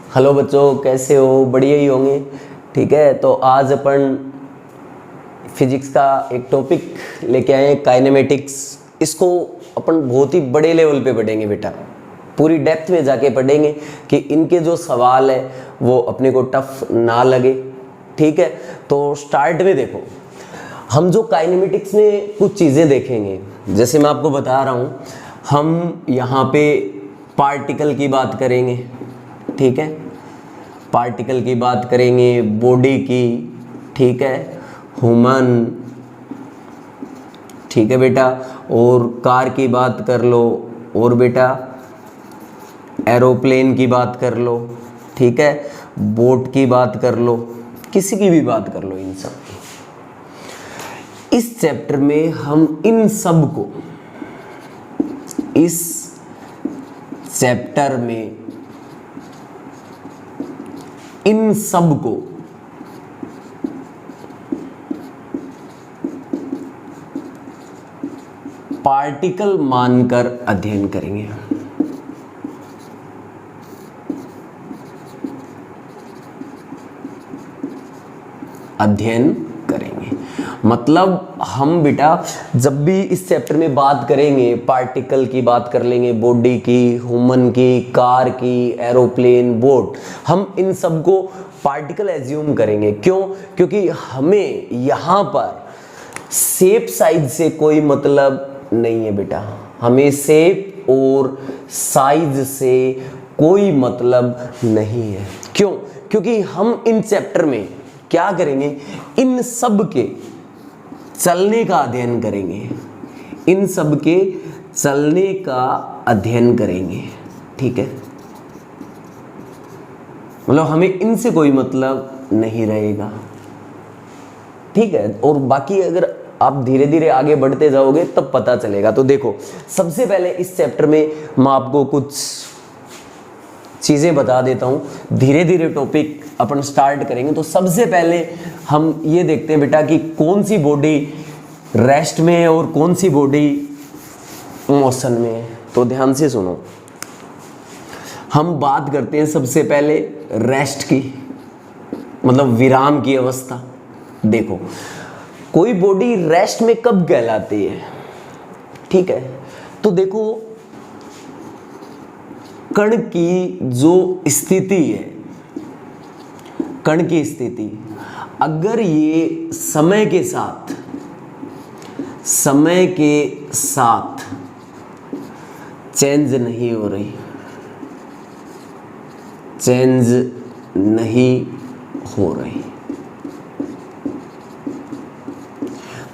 Hello बच्चों, कैसे हो? बढ़िया ही होंगे। ठीक है, तो आज अपन फिजिक्स का एक टॉपिक लेके आए हैं, काइनेमेटिक्स। इसको अपन बहुत ही बड़े लेवल पे पढ़ेंगे बेटा, पूरी डेप्थ में जाके पढ़ेंगे कि इनके जो सवाल है वो अपने को टफ ना लगे। ठीक है, तो स्टार्ट में देखो, हम जो काइनेमेटिक्स में कुछ चीज़ें देखेंगे, जैसे मैं आपको बता रहा हूँ, हम यहाँ पे पार्टिकल की बात करेंगे। ठीक है, पार्टिकल की बात करेंगे, बॉडी की, ठीक है, ह्यूमन, ठीक है बेटा, और कार की बात कर लो, और बेटा एरोप्लेन की बात कर लो, ठीक है, बोट की बात कर लो, किसी की भी बात कर लो, इन सब की। इस चैप्टर में हम इन सब को, इस चैप्टर में इन सब को पार्टिकल मानकर अध्ययन करेंगे। अध्ययन करेंगे मतलब हम बेटा जब भी इस चैप्टर में बात करेंगे, पार्टिकल की बात कर लेंगे, बॉडी की, ह्यूमन की, कार की, एरोप्लेन, बोट, हम इन सब को पार्टिकल एज्यूम करेंगे। क्यों? क्योंकि हमें यहाँ पर शेप साइज से कोई मतलब नहीं है बेटा, हमें शेप और साइज से कोई मतलब नहीं है। क्यों? क्योंकि हम इन चैप्टर में क्या करेंगे, इन सब के चलने का अध्ययन करेंगे, इन सब के चलने का अध्ययन करेंगे। ठीक है, मतलब हमें इनसे कोई मतलब नहीं रहेगा। ठीक है, और बाकी अगर आप धीरे धीरे आगे बढ़ते जाओगे तब पता चलेगा। तो देखो, सबसे पहले इस चैप्टर में मैं आपको कुछ चीजें बता देता हूं, धीरे धीरे टॉपिक अपन स्टार्ट करेंगे। तो सबसे पहले हम ये देखते हैं बेटा कि कौन सी बॉडी रेस्ट में है और कौन सी बॉडी मोशन में है। तो ध्यान से सुनो, हम बात करते हैं सबसे पहले रेस्ट की, मतलब विराम की अवस्था। देखो, कोई बॉडी रेस्ट में कब कहलाती है? ठीक है, तो देखो कण की जो स्थिति है, कण की स्थिति अगर ये समय के साथ चेंज नहीं हो रही, चेंज नहीं हो रही,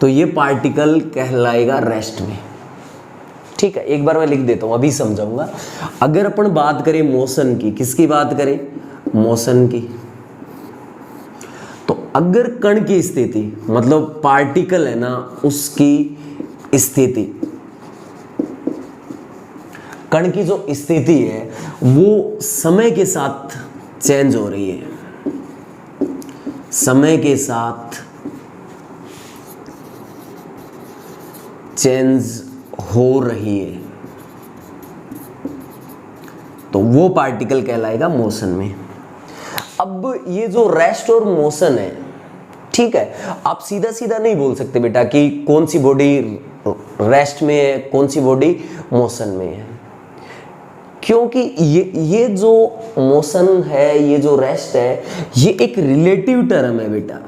तो ये पार्टिकल कहलाएगा रेस्ट में। ठीक है, एक बार मैं लिख देता हूं, अभी समझाऊंगा। अगर अपन बात करें मोशन की, किसकी बात करें? मोशन की। तो अगर कण की स्थिति, मतलब पार्टिकल है ना, उसकी स्थिति, कण की जो स्थिति है वो समय के साथ चेंज हो रही है, समय के साथ चेंज हो रही है, तो वो पार्टिकल कहलाएगा मोशन में। अब ये जो रेस्ट और मोशन है, ठीक है, आप सीधा सीधा नहीं बोल सकते बेटा कि कौन सी बॉडी रेस्ट में है, कौन सी बॉडी मोशन में है, क्योंकि ये जो मोशन है, ये जो रेस्ट है, ये एक रिलेटिव टर्म है बेटा,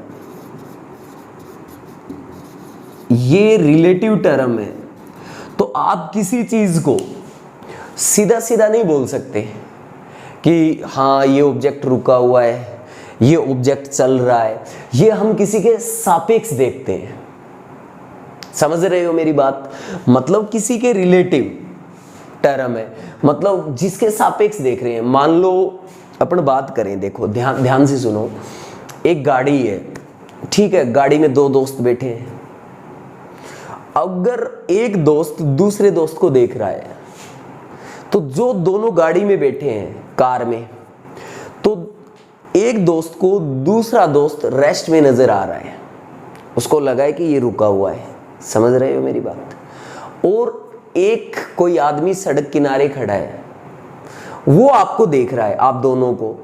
ये रिलेटिव टर्म है। तो आप किसी चीज को सीधा सीधा नहीं बोल सकते कि हाँ ये ऑब्जेक्ट रुका हुआ है, ये ऑब्जेक्ट चल रहा है। ये हम किसी के सापेक्ष देखते हैं, समझ रहे हो मेरी बात? मतलब किसी के रिलेटिव टर्म है, मतलब जिसके सापेक्ष देख रहे हैं। मान लो अपन बात करें, देखो ध्यान से सुनो, एक गाड़ी है, ठीक है, गाड़ी में दो दोस्त बैठे हैं। अगर एक दोस्त दूसरे दोस्त को देख रहा है, तो जो दोनों गाड़ी में बैठे हैं कार में, तो एक दोस्त को दूसरा दोस्त रेस्ट में नजर आ रहा है, उसको लगा है कि ये रुका हुआ है। समझ रहे हो मेरी बात? और एक कोई आदमी सड़क किनारे खड़ा है, वो आपको देख रहा है, आप दोनों को।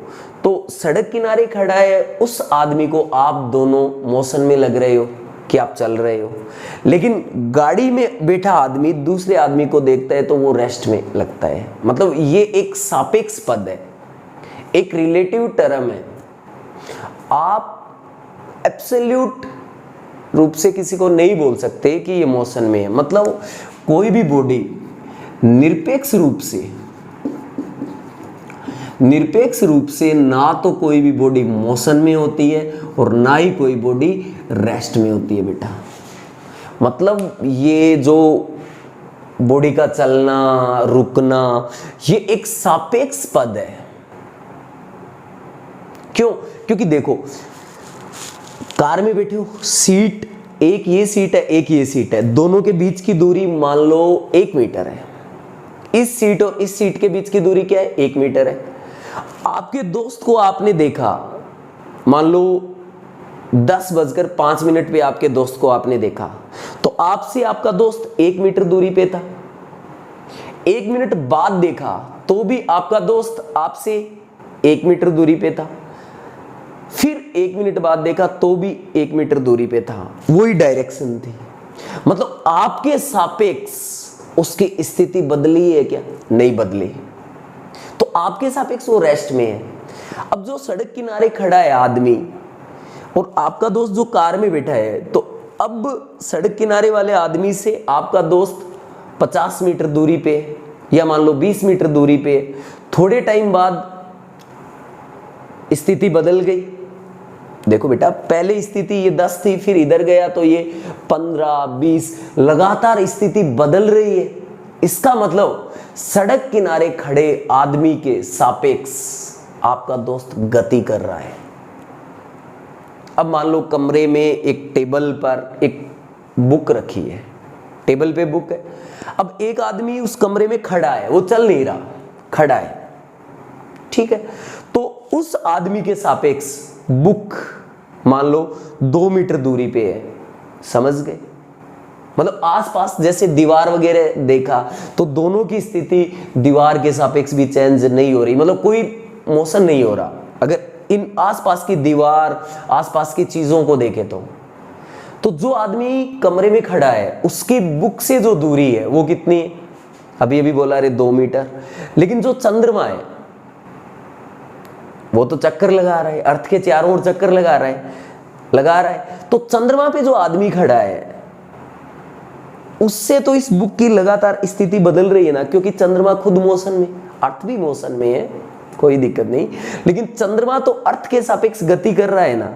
तो सड़क किनारे खड़ा है उस आदमी को आप दोनों मोशन में लग रहे हो कि आप चल रहे हो, लेकिन गाड़ी में बैठा आदमी दूसरे आदमी को देखता है तो वो रेस्ट में लगता है। मतलब ये एक सापेक्ष पद है, एक रिलेटिव टर्म है। आप एब्सोल्यूट रूप से किसी को नहीं बोल सकते कि ये मोशन में है। मतलब कोई भी बॉडी निरपेक्ष रूप से ना तो कोई भी बॉडी मोशन में होती है और ना ही कोई बॉडी रेस्ट में होती है बेटा। मतलब ये जो बॉडी का चलना रुकना ये एक सापेक्ष पद है। क्यों? क्योंकि देखो कार में बैठे हो, सीट एक ये सीट है एक ये सीट है, दोनों के बीच की दूरी मान लो 1 मीटर है। इस सीट और इस सीट के बीच की दूरी क्या है? 1 मीटर है। आपके दोस्त को आपने देखा, मान लो 10:05 पे आपके दोस्त को आपने देखा, तो आपसे आपका दोस्त 1 मीटर दूरी पे था। 1 मिनट बाद देखा तो भी आपका दोस्त आपसे 1 मीटर दूरी पे था। फिर 1 मिनट बाद देखा तो भी 1 मीटर दूरी पे था, वही डायरेक्शन थी। मतलब आपके सापेक्ष उसकी स्थिति बदली है क्या? नहीं बदली। तो आपके सापेक्ष वो रेस्ट में है। अब जो सड़क किनारे खड़ा है आदमी और आपका दोस्त जो कार में बैठा है, तो अब सड़क किनारे वाले आदमी से आपका दोस्त 50 मीटर दूरी पे या मान लो 20 मीटर दूरी पे, थोड़े टाइम बाद स्थिति बदल गई। देखो बेटा पहले स्थिति ये 10 थी, फिर इधर गया तो ये 15, 20 लगातार स्थिति बदल रही है। इसका मतलब सड़क किनारे खड़े आदमी के सापेक्ष आपका दोस्त गति कर रहा है। अब मान लो कमरे में एक टेबल पर एक बुक रखी है, टेबल पे बुक है। अब एक आदमी उस कमरे में खड़ा है, वो चल नहीं रहा, खड़ा है, ठीक है। तो उस आदमी के सापेक्ष बुक मान लो 2 मीटर दूरी पे है, समझ गए? मतलब आसपास जैसे दीवार वगैरह देखा तो दोनों की स्थिति दीवार के सापेक्ष भी चेंज नहीं हो रही, मतलब कोई मोशन नहीं हो रहा। अगर इन आसपास की दीवार आसपास की चीजों को देखें तो जो आदमी कमरे में खड़ा है उसकी बुक से जो दूरी है वो कितनी है? अभी बोला रे 2 मीटर। लेकिन जो चंद्रमा है वो तो चक्कर लगा रहा है, अर्थ के चारों ओर चक्कर लगा रहा है। तो चंद्रमा पे जो आदमी खड़ा है उससे तो इस बुक की लगातार स्थिति बदल रही है ना, क्योंकि चंद्रमा खुद मोशन में, अर्थ भी मोशन में है, कोई दिक्कत नहीं। लेकिन चंद्रमा तो अर्थ के सापेक्ष गति कर रहा है ना,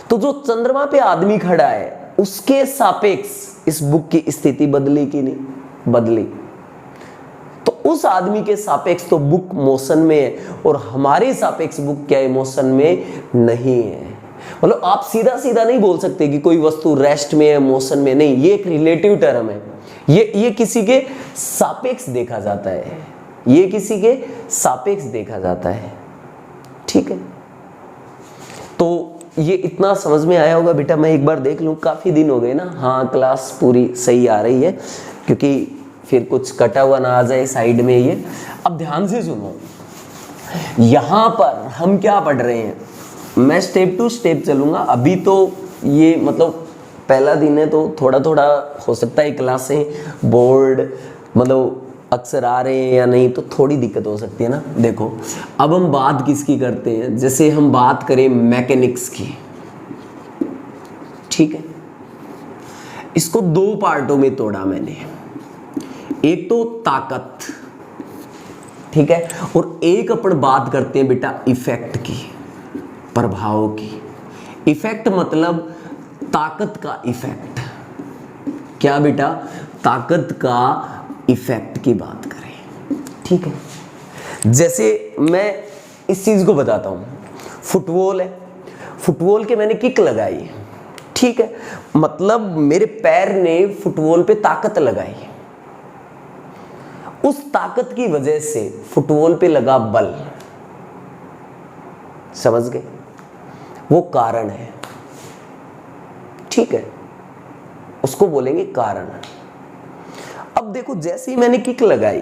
तो जो चंद्रमा पे आदमी खड़ा है उसके सापेक्ष इस बुक की स्थिति बदली कि नहीं? बदली। तो उस आदमी के सापेक्ष तो बुक मोशन में है और हमारे सापेक्ष बुक क्या है? मोशन में नहीं है। मतलब आप सीधा सीधा नहीं बोल सकते कि कोई वस्तु रेस्ट में है, मोशन में नहीं। ये एक रिलेटिव टर्म है, ये किसी के सापेक्ष देखा जाता है, ये किसी के सापेक्ष देखा जाता है, ठीक है। तो ये इतना समझ में आया होगा बेटा, मैं एक बार देख लूं, काफी दिन हो गए ना। हाँ क्लास पूरी सही आ रही है, क्योंकि फिर कुछ कटा हुआ ना आ जाए साइड में ये। अब ध्यान से सुनो, यहां पर हम क्या पढ़ रहे हैं, मैं स्टेप टू स्टेप चलूंगा। अभी तो ये मतलब पहला दिन है तो थोड़ा थोड़ा हो सकता है क्लासें बोर्ड मतलब अक्सर आ रहे हैं या नहीं, तो थोड़ी दिक्कत हो सकती है ना। देखो अब हम बात किसकी करते हैं, जैसे हम बात करें मैकेनिक्स की, ठीक है। इसको 2 पार्टों में तोड़ा मैंने, एक तो ताकत, ठीक है, और एक अपन बात करते हैं बेटा इफेक्ट की, प्रभाव की। इफेक्ट मतलब ताकत का इफेक्ट। क्या बेटा? ताकत का इफेक्ट की बात करें, ठीक है। जैसे मैं इस चीज को बताता हूं, फुटबॉल है, फुटबॉल के मैंने किक लगाई, ठीक है, मतलब मेरे पैर ने फुटबॉल पे ताकत लगाई, उस ताकत की वजह से फुटबॉल पे लगा बल, समझ गए? वो कारण है, ठीक है, उसको बोलेंगे कारण। अब देखो जैसे ही मैंने किक लगाई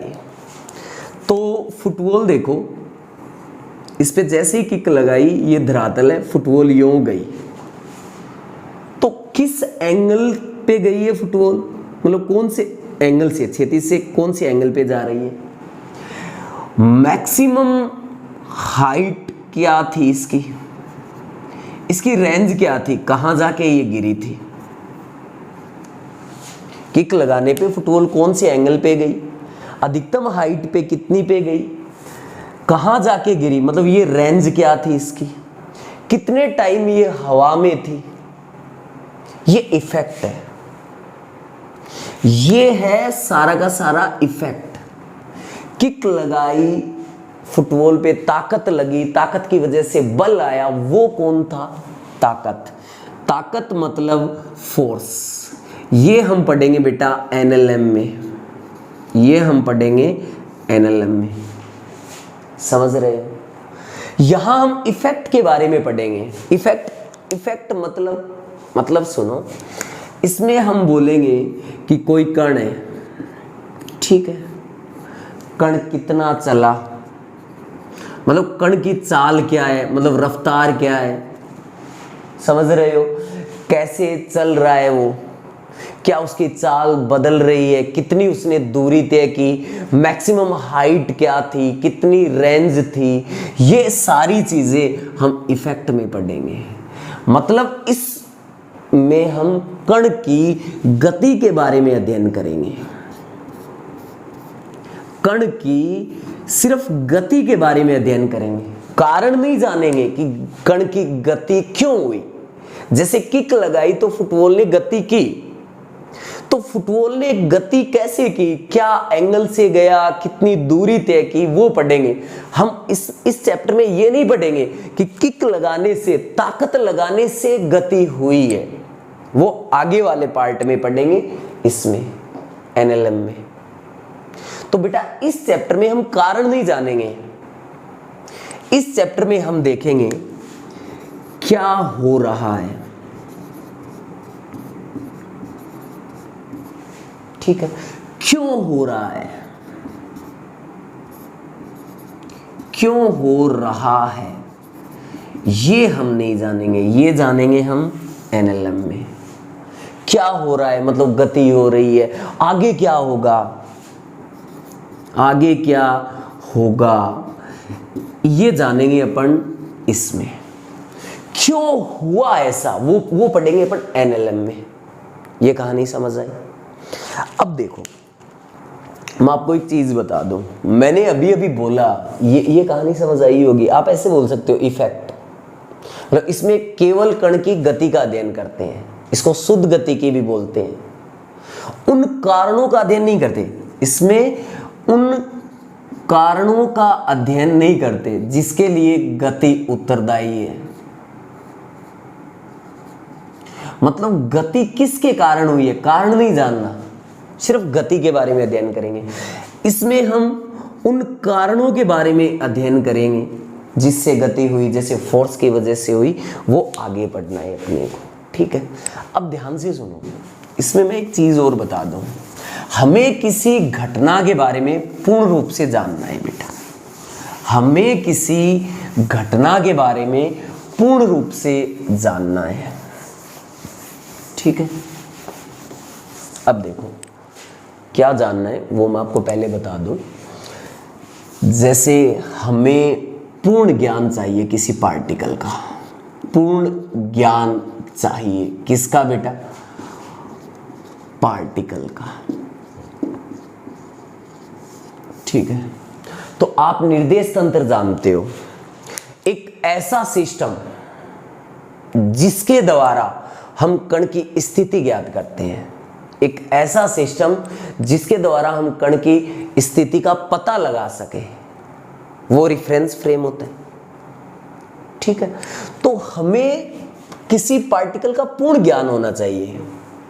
तो फुटबॉल देखो, इस पे जैसे ही किक लगाई, ये धरातल है, फुटबॉल यूं गई, तो किस एंगल पे गई है फुटबॉल, मतलब कौन से एंगल से, क्षैतिज से कौन से एंगल पे जा रही है। मैक्सिमम हाइट क्या थी इसकी, इसकी रेंज क्या थी, कहां जाके ये गिरी थी। किक लगाने पे फुटबॉल कौन से एंगल पे गई, अधिकतम हाइट पे कितनी पे गई, कहां जाके गिरी, मतलब ये रेंज क्या थी इसकी, कितने टाइम ये हवा में थी, ये इफेक्ट है, ये है सारा का सारा इफेक्ट। किक लगाई, फुटबॉल पे ताकत लगी, ताकत की वजह से बल आया, वो कौन था, ताकत। ताकत मतलब फोर्स। ये हम पढ़ेंगे बेटा एनएलएम में, ये हम पढ़ेंगे एनएलएम में, समझ रहे हो। यहां हम इफेक्ट के बारे में पढ़ेंगे। इफेक्ट मतलब सुनो, इसमें हम बोलेंगे कि कोई कण है, ठीक है, कण कितना चला, मतलब कण की चाल क्या है, मतलब रफ्तार क्या है, समझ रहे हो, कैसे चल रहा है वो, क्या उसकी चाल बदल रही है, कितनी उसने दूरी तय की, मैक्सिमम हाइट क्या थी, कितनी रेंज थी, ये सारी चीजें हम इफेक्ट में पढ़ेंगे। मतलब इस में हम कण की गति के बारे में अध्ययन करेंगे, कण की सिर्फ गति के बारे में अध्ययन करेंगे, कारण नहीं जानेंगे कि कण की गति क्यों हुई। जैसे किक लगाई तो फुटबॉल ने गति की, तो फुटबॉल ने गति कैसे की, क्या एंगल से गया, कितनी दूरी तय की, वो पढ़ेंगे हम। इस चैप्टर में ये नहीं पढ़ेंगे कि किक लगाने से, ताकत लगाने से गति हुई है, वो आगे वाले पार्ट में पढ़ेंगे, इसमें एनएलएम में। तो बेटा इस चैप्टर में हम कारण नहीं जानेंगे, इस चैप्टर में हम देखेंगे क्या हो रहा है, ठीक है, क्यों हो रहा है, क्यों हो रहा है, ये हम नहीं जानेंगे, ये जानेंगे हम एनएलएम में। क्या हो रहा है मतलब गति हो रही है, आगे क्या होगा, आगे क्या होगा, ये जानेंगे अपन इसमें। क्यों हुआ ऐसा, वो पढ़ेंगे अपन एनएलएम में। ये कहानी समझ आई। अब देखो मैं आपको एक चीज बता दूं, मैंने अभी अभी बोला, ये कहानी समझ आई होगी। आप ऐसे बोल सकते हो इफेक्ट, मतलब इसमें केवल कण की गति का अध्ययन करते हैं, इसको शुद्ध गति की भी बोलते हैं, उन कारणों का अध्ययन नहीं करते, इसमें उन कारणों का अध्ययन नहीं करते जिसके लिए गति उत्तरदायी है। मतलब गति किसके कारण हुई है, कारण नहीं जानना, सिर्फ गति के बारे में अध्ययन करेंगे। इसमें हम उन कारणों के बारे में अध्ययन करेंगे जिससे गति हुई, जैसे फोर्स की वजह से हुई, वो आगे पढ़ना है अपने को, ठीक है। अब ध्यान से सुनो, इसमें मैं एक चीज और बता दूं, हमें किसी घटना के बारे में पूर्ण रूप से जानना है बेटा, हमें किसी घटना के बारे में पूर्ण रूप से जानना है, ठीक है। अब देखो क्या जानना है वो मैं आपको पहले बता दूं। जैसे हमें पूर्ण ज्ञान चाहिए किसी पार्टिकल का, पूर्ण ज्ञान चाहिए किसका बेटा, पार्टिकल का, ठीक है। तो आप निर्देश तंत्र जानते हो, एक ऐसा सिस्टम जिसके द्वारा हम कण की स्थिति ज्ञात करते हैं, एक ऐसा सिस्टम जिसके द्वारा हम कण की स्थिति का पता लगा सके, वो रेफरेंस फ्रेम होता है, ठीक है। तो हमें किसी पार्टिकल का पूर्ण ज्ञान होना चाहिए,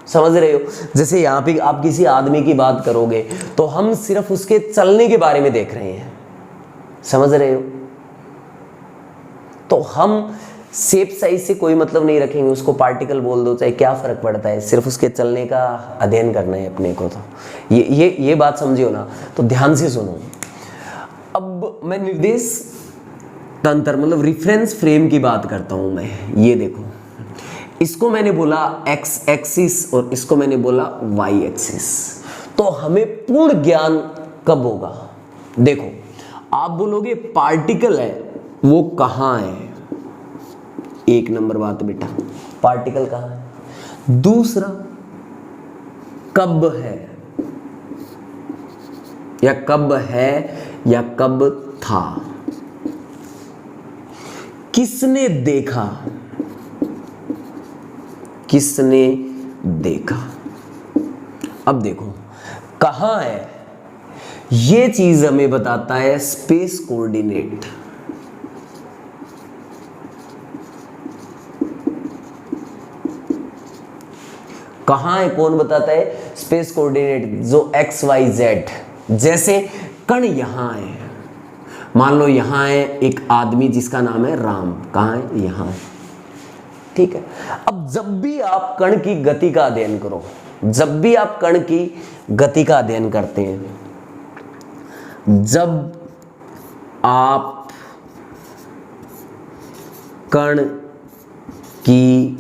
समझ रहे हो। जैसे यहाँ पे आप किसी आदमी की बात करोगे तो हम सिर्फ उसके चलने के बारे में देख रहे हैं, समझ रहे हो। तो हम शेप साइज से कोई मतलब नहीं रखेंगे, उसको पार्टिकल बोल दो चाहे क्या फर्क पड़ता है, सिर्फ उसके चलने का अध्ययन करना है अपने को। तो ये बात समझियो ना, तो ध्यान से सुनो। अब मैं निर्देश तंत्र मतलब रेफरेंस फ्रेम की बात करता हूं मैं। ये देखो, इसको मैंने बोला एक्स एक्सिस और इसको मैंने बोला वाई एक्सिस। तो हमें पूर्ण ज्ञान कब होगा? देखो, आप बोलोगे पार्टिकल है वो कहां है, एक नंबर बात बेटा, पार्टिकल कहां है। दूसरा, कब है या कब है या कब था, किसने देखा, किसने देखा। अब देखो कहां है, ये चीज हमें बताता है स्पेस कोऑर्डिनेट। कहां है कौन बताता है? स्पेस कोऑर्डिनेट, जो एक्स वाई जेड। जैसे कण यहां है, मान लो यहां है एक आदमी जिसका नाम है राम, कहां है? यहां है, ठीक है। अब जब भी आप कण की गति का अध्ययन करो, जब भी आप कण की गति का अध्ययन करते हैं, जब आप कण की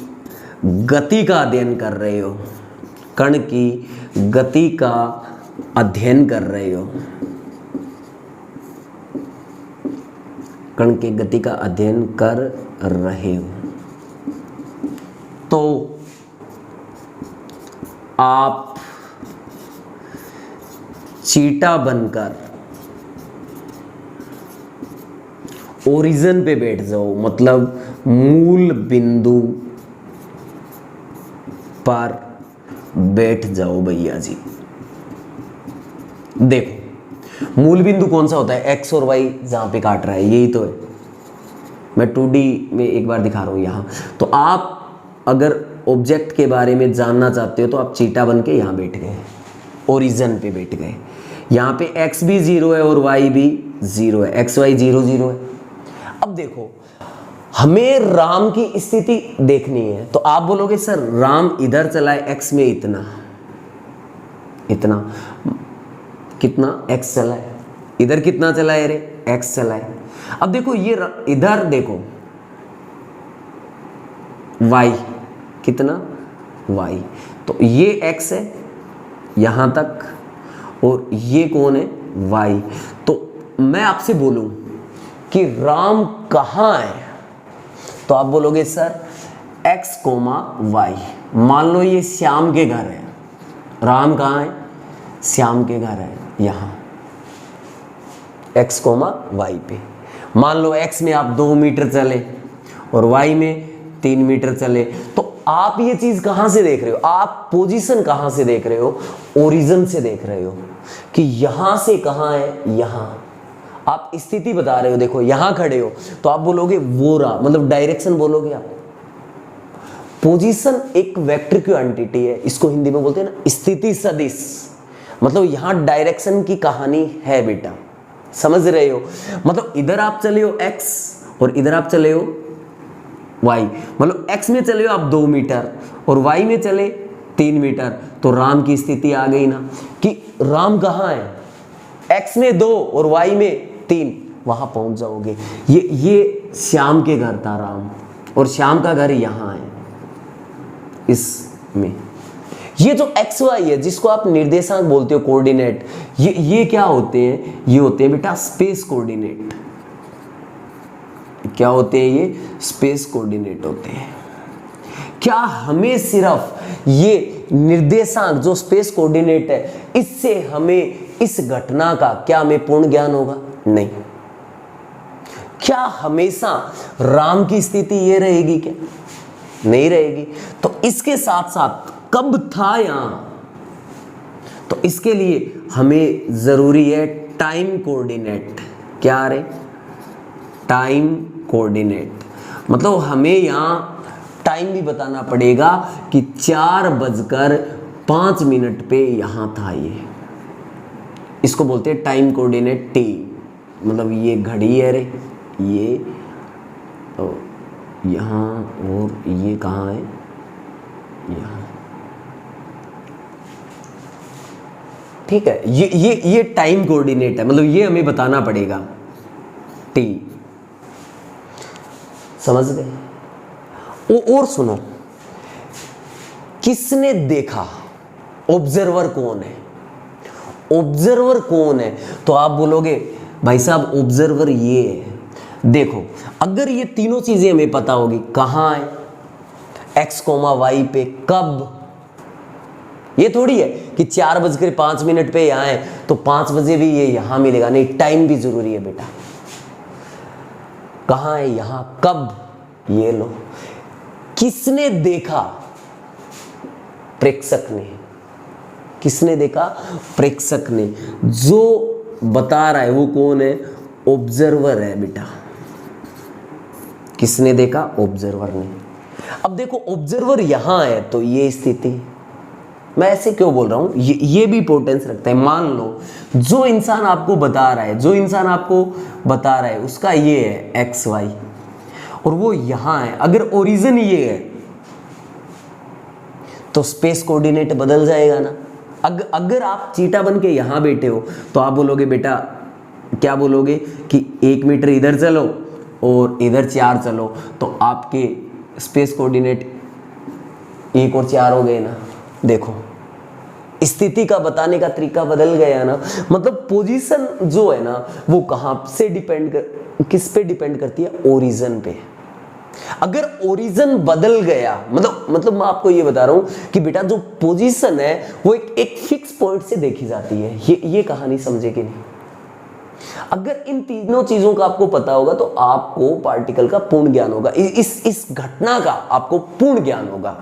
गति का अध्ययन कर रहे हो, कण की गति का अध्ययन कर रहे हो, कण की गति का अध्ययन कर रहे हो, तो आप चीटा बनकर ओरिजिन पे बैठ जाओ, मतलब मूल बिंदु पर बैठ जाओ भैया जी। देखो मूल बिंदु कौन सा होता है? एक्स और वाई जहां पे काट रहा है, यही तो है। मैं 2D में एक बार दिखा रहा हूं यहां। तो आप अगर ऑब्जेक्ट के बारे में जानना चाहते हो तो आप चीटा बन के यहां बैठ गए, ओरिजिन पे बैठ गए। यहां पे एक्स भी 0 है और वाई भी 0 है, एक्स वाई 0 0 है। अब देखो हमें राम की स्थिति देखनी है, तो आप बोलोगे सर राम इधर चला है, एक्स में इतना इतना, कितना? एक्स चला है। इधर कितना चला है रे? एक्स चला है। अब देखो ये इधर देखो वाई कितना? वाई। तो ये एक्स है यहां तक और ये कौन है? वाई। तो मैं आपसे बोलूं कि राम कहां है, तो आप बोलोगे सर एक्स कोमा वाई। मान लो ये श्याम के घर है, राम कहां है? श्याम के घर है यहां, एक्स कोमा वाई पे। मान लो एक्स में आप 2 मीटर चले और वाई में 3 मीटर चले, तो आप ये चीज कहां से देख रहे हो? आप पोजीशन कहां से देख रहे हो? ओरिजिन से देख रहे हो कि यहां से कहां है? यहां। आप स्थिति बता रहे हो, देखो यहां खड़े हो, तो आप बोलोगे वो रहा, मतलब डायरेक्शन बोलोगे आप। पोजीशन एक वेक्टर की एंटिटी है, इसको हिंदी में बोलते हैं ना स्थिति सदिश, मतलब यहां डायरेक्शन की कहानी है बेटा, समझ रहे हो? मतलब इधर आप चले हो एक्स और इधर आप चले हो वाई, मतलब एक्स में चले हो आप 2 मीटर और वाई में चले 3 मीटर, तो राम की स्थिति आ गई ना कि राम कहां है? एक्स में 2 और वाई में 3, वहां पहुंच जाओगे। ये श्याम के घर था राम, और श्याम का घर यहां है इसमें। ये जो एक्स वाई है जिसको आप निर्देशांक बोलते हो, कोऑर्डिनेट, ये क्या होते हैं? ये होते हैं बेटा स्पेस कोऑर्डिनेट। क्या होते हैं ये? स्पेस कोऑर्डिनेट होते हैं। क्या हमें सिर्फ ये निर्देशांक जो स्पेस कोऑर्डिनेट है इससे हमें इस घटना का क्या हमें पूर्ण ज्ञान होगा? नहीं। क्या हमेशा राम की स्थिति ये रहेगी क्या? नहीं रहेगी। तो इसके साथ साथ कब था यहां, तो इसके लिए हमें जरूरी है टाइम कोऑर्डिनेट। क्या रे? टाइम कोऑर्डिनेट, मतलब हमें यहां टाइम भी बताना पड़ेगा कि 4:05 पे यहां था ये। इसको बोलते हैं टाइम कोऑर्डिनेट टी, मतलब ये घड़ी है रे, ये तो यहाँ और ये कहाँ है? यहाँ। ठीक है, ये टाइम कोऑर्डिनेट है, मतलब ये हमें बताना पड़ेगा टी, समझ गए। और सुनो, किसने देखा, ऑब्जर्वर कौन है, ऑब्जर्वर कौन है, तो आप बोलोगे भाई साहब ऑब्जर्वर ये है। देखो अगर ये तीनों चीजें हमें पता होगी, कहां है, x, y पे, कब, ये थोड़ी है कि 4:05 पे यहाँ है तो 5 बजे भी ये यहां मिलेगा, नहीं, टाइम भी जरूरी है बेटा। कहां है, यहां, कब, ये लो। किसने देखा, प्रेक्षक ने, किसने देखा, प्रेक्षक ने। जो बता रहा है वो कौन है, ऑब्जर्वर है बेटा। किसने देखा, ऑब्जर्वर ने। अब देखो ऑब्जर्वर यहां है तो ये स्थिति, मैं ऐसे क्यों बोल रहा हूं, ये भी इंपॉर्टेंस रखता है। मान लो जो इंसान आपको बता रहा है, जो इंसान आपको बता रहा है उसका ये है एक्स वाई और वो यहां है, अगर ओरिजिन ये है तो स्पेस कोऑर्डिनेट बदल जाएगा ना। अगर आप चीटा बन के यहां बैठे हो तो आप बोलोगे बेटा, क्या बोलोगे कि 1 मीटर इधर चलो और इधर 4 चलो, तो आपके स्पेस कोऑर्डिनेट 1 और 4 हो गए ना। देखो स्थिति का बताने का तरीका बदल गया ना, मतलब पोजीशन जो है ना वो कहां से डिपेंड कर, किस पे डिपेंड करती है, ओरिजिन पे। अगर ओरिजिन बदल गया, मतलब मैं आपको ये बता रहा हूं कि बेटा जो पोजीशन है वो एक फिक्स पॉइंट से देखी जाती है। ये कहानी समझे कि नहीं। अगर इन तीनों चीजों का आपको पता होगा तो आपको पार्टिकल का पूर्ण ज्ञान होगा, इस घटना का आपको पूर्ण ज्ञान होगा।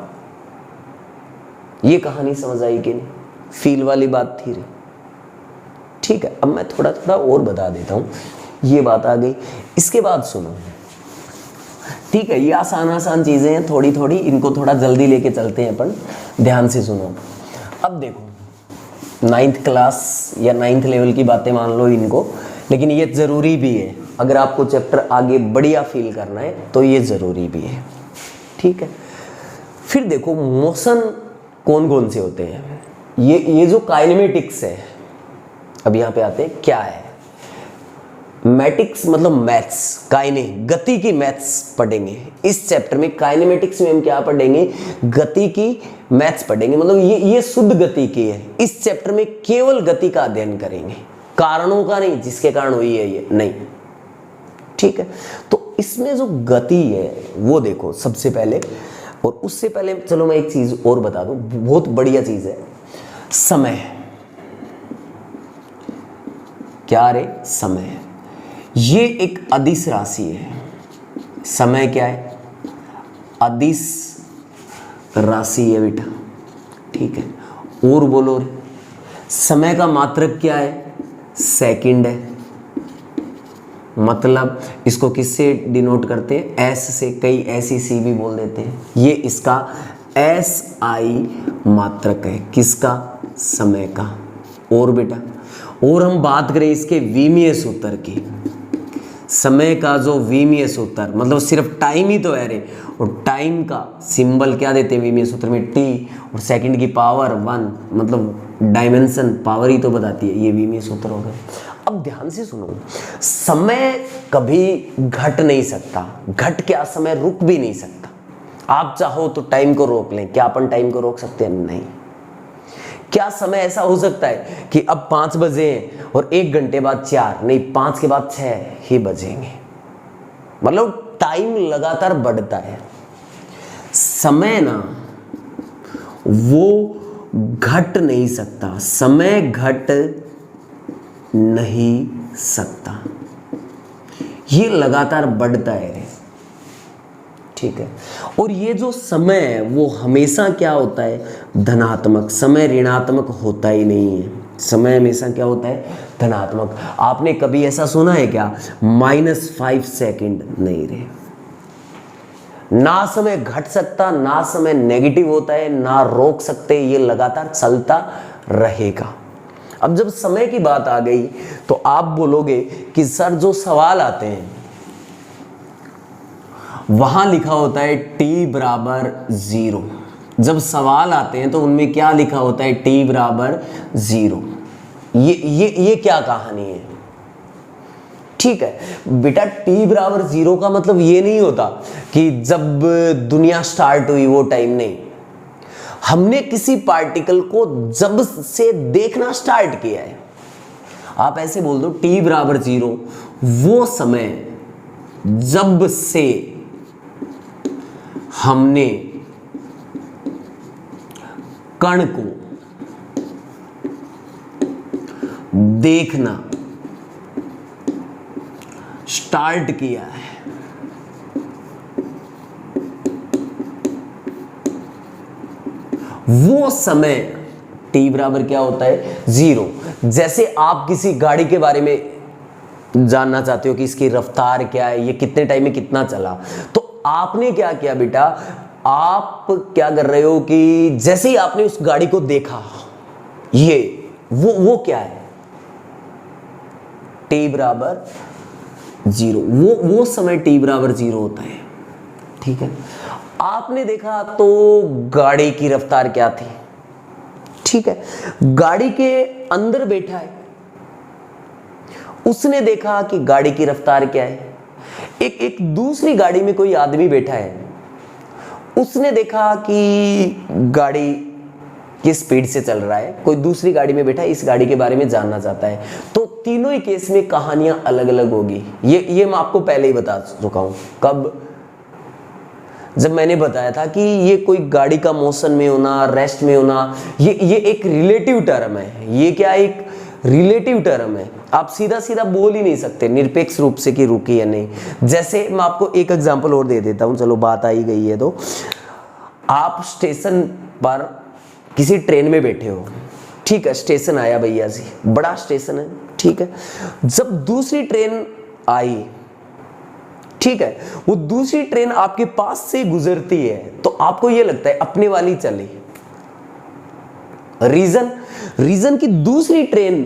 ये कहानी समझ आई कि नहीं, फील वाली बात थी रे। ठीक है, अब मैं थोड़ा थोड़ा और बता देता हूं, ये बात आ गई। इसके बाद सुनो, ठीक है, ये आसान चीजें हैं, थोड़ी थोड़ी इनको थोड़ा जल्दी लेके चलते हैं अपन, ध्यान से सुनो। अब देखो 9th क्लास या 9th लेवल की बातें मान लो इनको, लेकिन ये जरूरी भी है। अगर आपको चैप्टर आगे बढ़िया फील करना है तो ये जरूरी भी है। ठीक है, फिर देखो मोशन कौन कौन से होते हैं। ये जो काइनेमेटिक्स है, अब यहां पे आते हैं, क्या है मैटिक्स, मतलब मैथ्स, काइने, गति की मैथ्स पढ़ेंगे इस चैप्टर में। काइनेमेटिक्स में हम क्या पढ़ेंगे, गति की मैथ्स पढ़ेंगे, मतलब ये शुद्ध गति की है। इस चैप्टर में केवल गति का अध्ययन करेंगे, कारणों का नहीं, जिसके कारण हुई है ये नहीं। ठीक है, तो इसमें जो गति है वो देखो सबसे पहले, और उससे पहले चलो मैं एक चीज और बता दूं, बहुत बढ़िया चीज है, समय। क्या रे, समय, ये एक अदिश राशि है। समय क्या है, अदिश राशि है बेटा। ठीक है, और बोलो रे, समय का मात्रक क्या है, सेकंड है। मतलब इसको किससे डिनोट करते हैं, एस से, कई ऐसी सी भी बोल देते हैं। ये इसका SI मात्रक है, किसका, समय का। और बेटा, और हम बात करें इसके विमीय सूत्र की, समय का जो विमीय सूत्र, मतलब सिर्फ टाइम ही तो है रे, और टाइम का सिंबल क्या देते हैं विमीय सूत्र में, T, और सेकंड की पावर 1, मतलब डायमेंशन, पावर ही तो बताती है, ये विमीय सूत्र हो गए। अब ध्यान से सुनो, समय कभी घट नहीं सकता, घट क्या, समय रुक भी नहीं सकता। आप चाहो तो टाइम को रोक लें, क्या अपन टाइम को रोक सकते हैं, नहीं। क्या समय ऐसा हो सकता है कि अब 5 बजे हैं और 1 घंटे बाद 4, नहीं, 5 के बाद 6 ही बजेंगे, मतलब टाइम लगातार बढ़ता है। समय ना वो घट नहीं सकता, समय घट नहीं सकता, ये लगातार बढ़ता है। ठीक है, और ये जो समय है वो हमेशा क्या होता है, धनात्मक। समय ऋणात्मक होता ही नहीं है, समय हमेशा क्या होता है, धनात्मक। आपने कभी ऐसा सुना है क्या, -5 सेकंड, नहीं रे। ना समय घट सकता, ना समय नेगेटिव होता है, ना रोक सकते, ये लगातार चलता रहेगा। अब जब समय की बात आ गई तो आप बोलोगे कि सर जो सवाल आते हैं वहां लिखा होता है t बराबर 0। जब सवाल आते हैं तो उनमें क्या लिखा होता है, t बराबर 0। ये क्या कहानी है? ठीक है बेटा, t बराबर 0 का मतलब ये नहीं होता कि जब दुनिया स्टार्ट हुई वो टाइम नहीं। हमने किसी पार्टिकल को जब से देखना स्टार्ट किया है, आप ऐसे बोल दो t बराबर 0 वो समय जब से हमने कण को देखना स्टार्ट किया है। वो समय t बराबर क्या होता है? 0। जैसे आप किसी गाड़ी के बारे में जानना चाहते हो कि इसकी रफ्तार क्या है, ये कितने टाइम में कितना चला, तो आपने क्या किया बेटा, आप क्या कर रहे हो कि जैसे ही आपने उस गाड़ी को देखा, ये वो क्या है? t बराबर 0। वो समय t बराबर 0 होता है। ठीक है, आपने देखा तो गाड़ी की रफ्तार क्या थी? ठीक है, गाड़ी के अंदर बैठा है, उसने देखा कि गाड़ी की रफ्तार क्या है। एक दूसरी गाड़ी में कोई आदमी बैठा है, उसने देखा कि गाड़ी किस स्पीड से चल रहा है। कोई दूसरी गाड़ी में बैठा है, इस गाड़ी के बारे में जानना चाहता है। तो तीनों ही केस में कहानियां अलग अलग होगी। ये मैं आपको पहले ही बता चुका हूं। कब? जब मैंने बताया था कि ये कोई गाड़ी का मोशन में होना, रेस्ट में होना, ये एक रिलेटिव टर्म है। ये क्या, एक रिलेटिव टर्म है। आप सीधा सीधा बोल ही नहीं सकते निरपेक्ष रूप से कि रुकी या नहीं। जैसे मैं आपको एक एग्जांपल और दे देता हूं, चलो बात आई गई है तो। आप स्टेशन पर किसी ट्रेन में बैठे हो, ठीक है, स्टेशन आया भैया जी, बड़ा स्टेशन है, ठीक है। जब दूसरी ट्रेन आई, ठीक है, वो दूसरी ट्रेन आपके पास से गुजरती है तो आपको ये लगता है अपने वाली चली। रीजन की दूसरी ट्रेन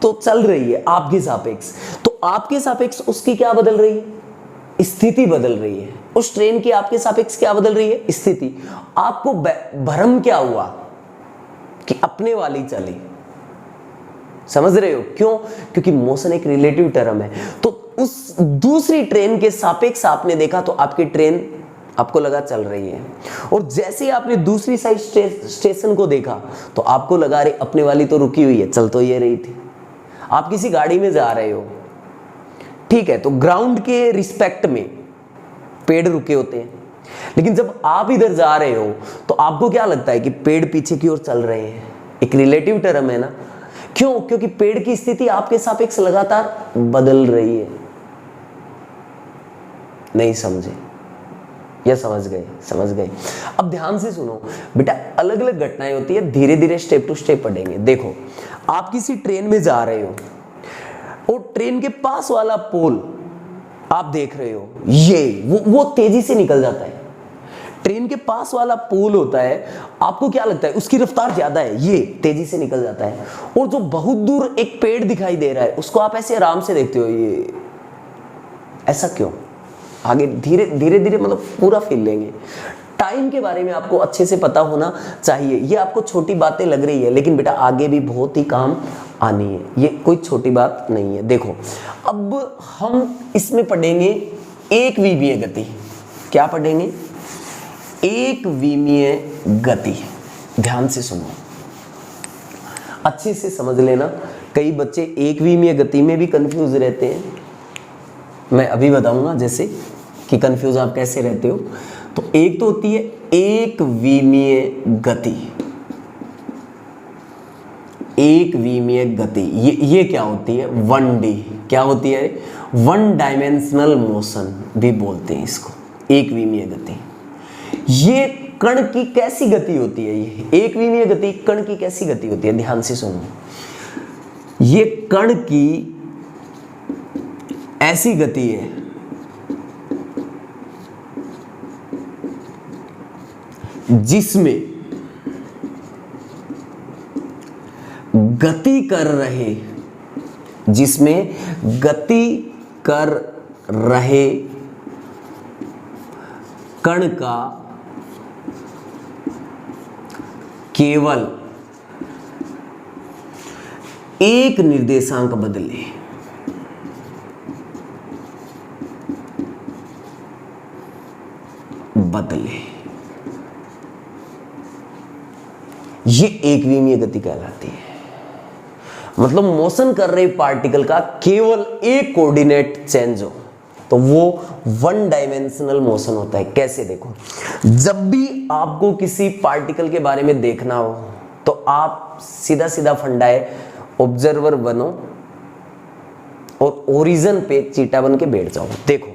तो चल रही है आपके सापेक्ष, तो आपके सापेक्ष उसकी क्या बदल रही है? स्थिति बदल रही है। उस ट्रेन की आपके सापेक्ष क्या बदल रही है? स्थिति। आपको भ्रम क्या हुआ कि अपने वाली चली। समझ रहे हो क्यों? क्योंकि मोशन एक रिलेटिव टर्म है। तो उस दूसरी ट्रेन के सापेक्ष आपने देखा तो आपकी ट्रेन आपको लगा चल रही है, और जैसे ही आपने दूसरी साइड स्टेशन को देखा तो आपको लगा अरे अपने वाली तो रुकी हुई है, चल तो ये रही थी। आप किसी गाड़ी में जा रहे हो, ठीक है, तो ग्राउंड के रिस्पेक्ट में पेड़ रुके होते हैं, लेकिन जब आप इधर जा रहे हो तो आपको क्या लगता है कि पेड़ पीछे की ओर चल रहे हैं। एक रिलेटिव टर्म है ना। क्यों? क्योंकि पेड़ की स्थिति आपके सापेक्ष लगातार बदल रही है। नहीं समझे या समझ गए? समझ गए। अब ध्यान से सुनो बेटा, अलग अलग घटनाएं होती है, धीरे धीरे स्टेप टू स्टेप पढ़ेंगे। देखो, आप किसी ट्रेन में जा रहे हो और ट्रेन के पास वाला पोल आप देख रहे हो, ये वो तेजी से निकल जाता है। ट्रेन के पास वाला पोल होता है, आपको क्या लगता है उसकी रफ्तार ज्यादा है, ये तेजी से निकल जाता है। और जो बहुत दूर एक पेड़ दिखाई दे रहा है उसको आप ऐसे आराम से देखते हो, ये ऐसा क्यों? आगे धीरे धीरे मतलब पूरा फील लेंगे। टाइम के बारे में आपको अच्छे से पता होना चाहिए। ये आपको छोटी बातें लग रही है, लेकिन बेटा आगे भी बहुत ही काम आनी है, ये कोई छोटी बात नहीं है। देखो, अब हम इसमें पढ़ेंगे एक विमीय गति। क्या पढ़ेंगे? एक विमीय गति। ध्यान से सुनो, अच्छे से समझ लेना। कई बच्चे एक विमीय गति में भी कंफ्यूज रहते हैं। मैं अभी बताऊंगा जैसे कि कंफ्यूज आप कैसे रहते हो। तो एक तो होती है एक विमीय गति। एक विमीय गति ये क्या होती है? 1D। क्या होती है? 1 डायमेंशनल मोशन भी बोलते हैं इसको, एक विमीय गति। ये कण की कैसी गति होती है? ये एक विमीय गति कण की कैसी गति होती है? ध्यान से सुनो, ये कण की ऐसी गति है जिसमें गति कर रहे कण का केवल एक निर्देशांक बदले, ये एकविमीय गति कहलाती है। मतलब मोशन कर रहे पार्टिकल का केवल एक कोऑर्डिनेट चेंज हो तो वो वन डायमेंशनल मोशन होता है। कैसे? देखो, जब भी आपको किसी पार्टिकल के बारे में देखना हो तो आप सीधा सीधा फंडा है, ऑब्जर्वर बनो और ओरिजिन पे चीटा बन के बैठ जाओ। देखो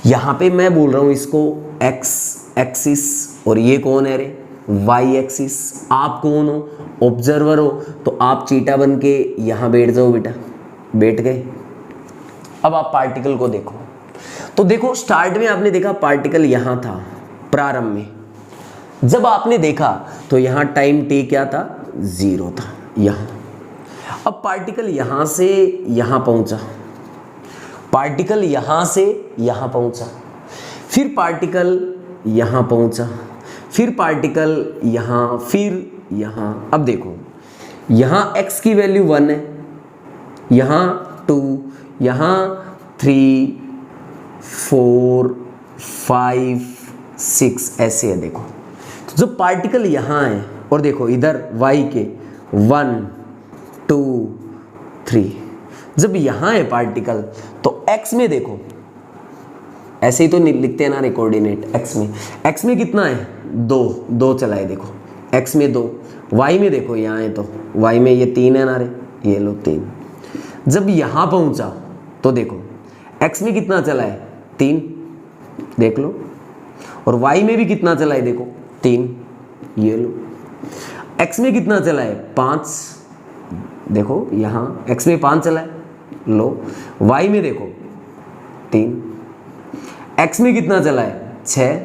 यहां पे मैं बोल रहा हूं इसको एक्स एक्सिस और ये कौन है रे? Y axis. आप कौन हो? ऑब्जर्वर हो। तो आप चीटा बन के यहां बैठ जाओ बेटा। बैठ गए। अब आप पार्टिकल को देखो तो देखो स्टार्ट में आपने देखा पार्टिकल यहां था, प्रारंभ में जब आपने देखा तो यहां टाइम टी क्या था? 0 था यहां। अब पार्टिकल यहां से यहां पहुंचा, पार्टिकल यहां से यहां पहुंचा, फिर पार्टिकल यहां पहुंचा, फिर पार्टिकल यहां, फिर यहां। अब देखो यहां x की वैल्यू 1 है, यहां 2, यहां 3, 4, 5, 6 ऐसे है। देखो तो जब पार्टिकल यहां है और देखो इधर y के 1, 2, 3, जब यहां है पार्टिकल तो x में देखो, ऐसे ही तो लिखते हैं ना कोऑर्डिनेट x में। x में कितना है? 2 चला है। देखो x में 2, y में देखो यहाँ है तो y में ये 3 है ना रे, ये लो 3। जब यहाँ पहुँचा तो देखो x में कितना चला है? 3, देख लो। और y में भी कितना चला है? देखो 3, ये लो। x में कितना चला है? 5, देखो यहाँ x में 5 चला है, लो। y में देखो 3, x में कितना चला है? 6,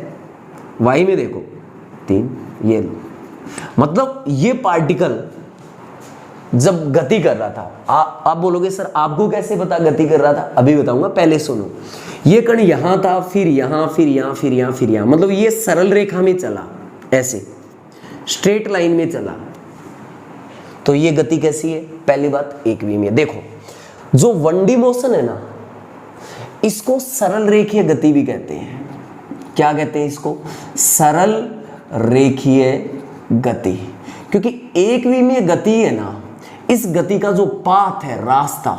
y में देखो 3, ये लो। मतलब ये पार्टिकल जब गति कर रहा था, आप बोलोगे सर आपको कैसे पता गति कर रहा था? अभी बताऊंगा, पहले सुनो। ये कण यहां था, फिर यहां, फिर यहां, फिर यहां, फिर यहां, मतलब ये सरल रेखा में चला, ऐसे स्ट्रेट लाइन में चला। तो ये गति कैसी है? पहली बात एकविमीय। देखो जो 1D मोशन है ना, इसको सरल रेखीय गति भी कहते हैं। क्या कहते हैं इसको? सरल रेखीय गति। क्योंकि एकविमीय गति है ना, इस गति का जो पाथ है, रास्ता,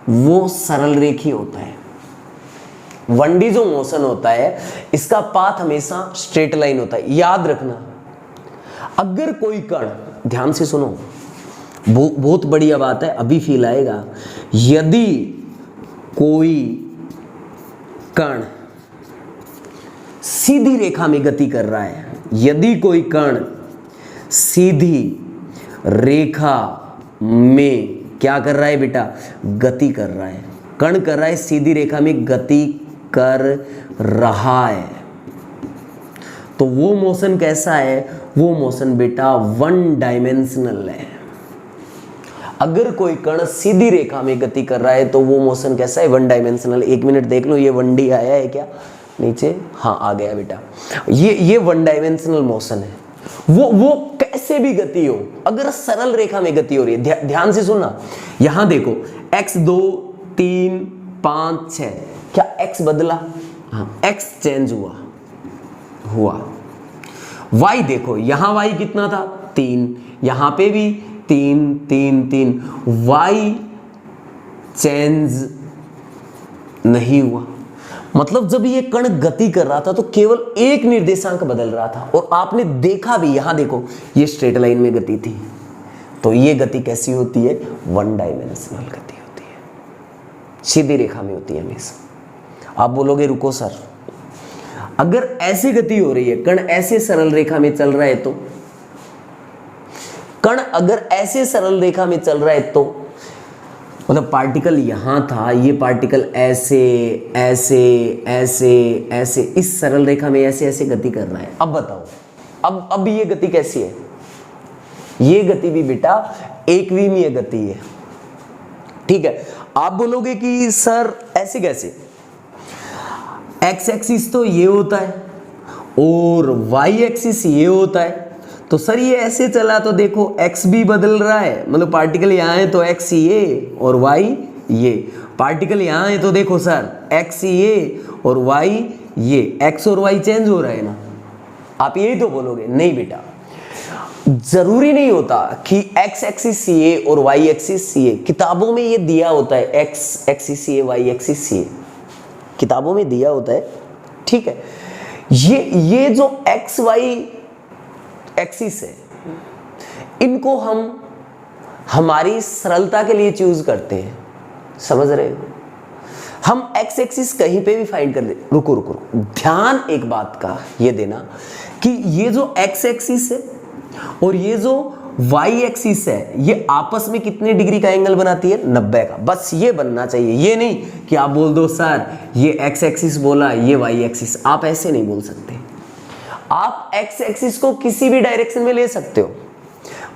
वो सरल रेखीय होता है। 1D जो मोशन होता है इसका पाथ हमेशा स्ट्रेट लाइन होता है। याद रखना, अगर कोई कण, ध्यान से सुनो, बहुत बढ़िया बात है, अभी फील आएगा। यदि कोई कण सीधी रेखा में गति कर रहा है, यदि कोई कण सीधी रेखा में क्या कर रहा है बेटा? गति कर रहा है। कण कर रहा है सीधी रेखा में गति कर रहा है, तो वो मोशन कैसा है? वो मोशन बेटा 1 डायमेंशनल है। अगर कोई कण सीधी रेखा में गति कर रहा है तो वो मोशन कैसा है? 1 डायमेंशनल। 1 मिनट देख लो, ये 1D आया है क्या नीचे? हाँ आ गया बेटा। ये 1 डायमेंशनल मोशन है। वो कैसे भी गति हो, अगर सरल रेखा में गति हो रही है, ध्यान से सुनना। यहां देखो x 2, 3, 5, 6, क्या x बदला? हाँ, x चेंज हुआ। y देखो, यहां y कितना था? 3, यहां पे भी 3, 3, 3, y चेंज नहीं हुआ। मतलब जब ये कण गति कर रहा था तो केवल एक निर्देशांक बदल रहा था, और आपने देखा भी, यहां देखो ये स्ट्रेट लाइन में गति थी। तो ये गति कैसी होती है? 1 डायमेंशनल गति होती है, सीधी रेखा में होती है हमेशा। आप बोलोगे रुको सर, अगर ऐसी गति हो रही है, कण ऐसे सरल रेखा में चल रहा है तो, कण अगर ऐसे सरल रेखा में चल रहा है तो मतलब पार्टिकल यहां था, ये पार्टिकल ऐसे ऐसे ऐसे ऐसे इस सरल रेखा में ऐसे ऐसे गति कर रहा है। अब बताओ, अब ये गति कैसी है? ये गति भी बेटा एकविमीय गति है। ठीक है, आप बोलोगे कि सर ऐसे कैसे? एक्स एक्सिस तो ये होता है और वाई एक्सिस ये होता है, तो सर ये ऐसे चला तो देखो x भी बदल रहा है, मतलब पार्टिकल यहाँ है तो x ये और y ये, पार्टिकल यहाँ है तो देखो सर x ये और y ये, x और y चेंज हो रहा है ना। आप यही तो बोलोगे, नहीं बेटा जरूरी नहीं होता कि x एक्सिस ये और y एक्सिस ये, किताबों में ये दिया होता है x एक्सिस ये y एक्सिस ये, किताबों में दिया होता है, ठीक है। ये जो x y एक्सिस है इनको हम हमारी सरलता के लिए चूज करते हैं, समझ रहे हो। हम x एक्सिस कहीं पे भी फाइंड कर ले, रुको रुको ध्यान एक बात का ये देना कि ये जो x एक्सिस है और ये जो y एक्सिस है ये आपस में कितने डिग्री का एंगल बनाती है, 90 का, बस ये बनना चाहिए। ये नहीं कि आप बोल दो सर ये x एक्सिस बोला ये y एक्सिस, आप ऐसे नहीं बोल सकते। आप x एक्सिस को किसी भी डायरेक्शन में ले सकते हो,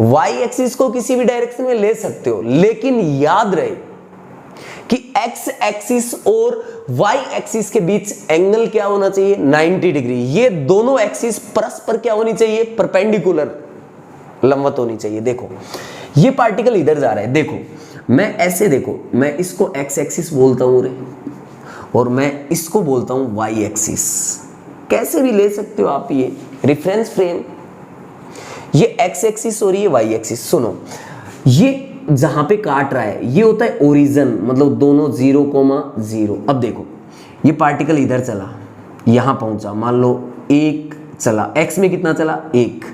y एक्सिस को किसी भी डायरेक्शन में ले सकते हो, लेकिन याद रहे कि x एक्सिस और y एक्सिस के बीच एंगल क्या होना चाहिए, 90 डिग्री। ये दोनों एक्सिस परस्पर क्या होनी चाहिए, परपेंडिकुलर, लंबवत होनी चाहिए। देखो ये पार्टिकल इधर जा रहा है, देखो मैं ऐसे, देखो मैं इसको x एक्सिस बोलता हूं रे और मैं इसको बोलता हूं y एक्सिस, कैसे भी ले सकते हो आप। ये रेफरेंस फ्रेम, ये x एक्सिस और ये y एक्सिस। सुनो ये जहां पे काट रहा है ये होता है ओरिजिन, मतलब दोनों 0,0। अब देखो ये पार्टिकल इधर चला, यहां पहुंचा, मान लो 1 चला, x में कितना चला 1,